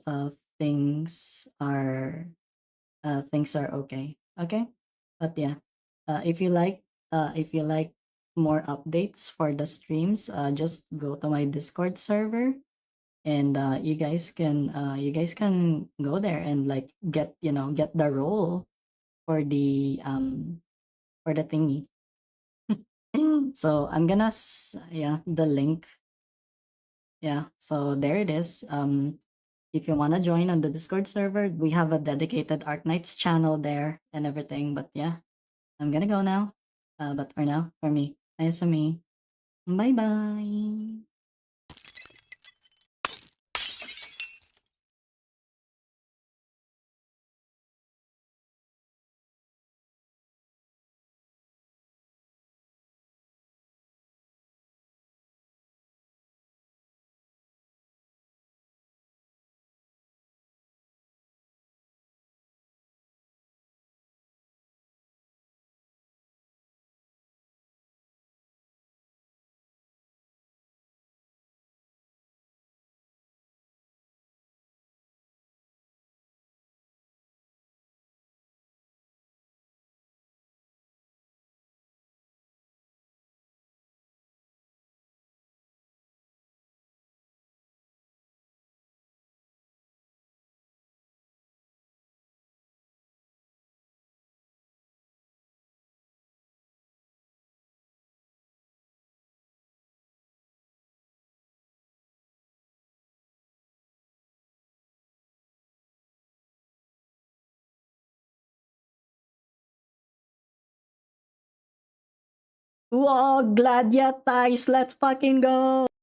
things are okay. Okay? But yeah, if you like more updates for the streams, just go to my Discord server and you guys can go there and like get the role for the thingy. So I'm gonna yeah, the link. Yeah, so there it is. If you wanna join on the Discord server, we have a dedicated Arknights channel there and everything. But yeah, I'm gonna go now. But for now, for me, nice to me. Bye bye. Whoa, glad ya guys. Let's fucking go.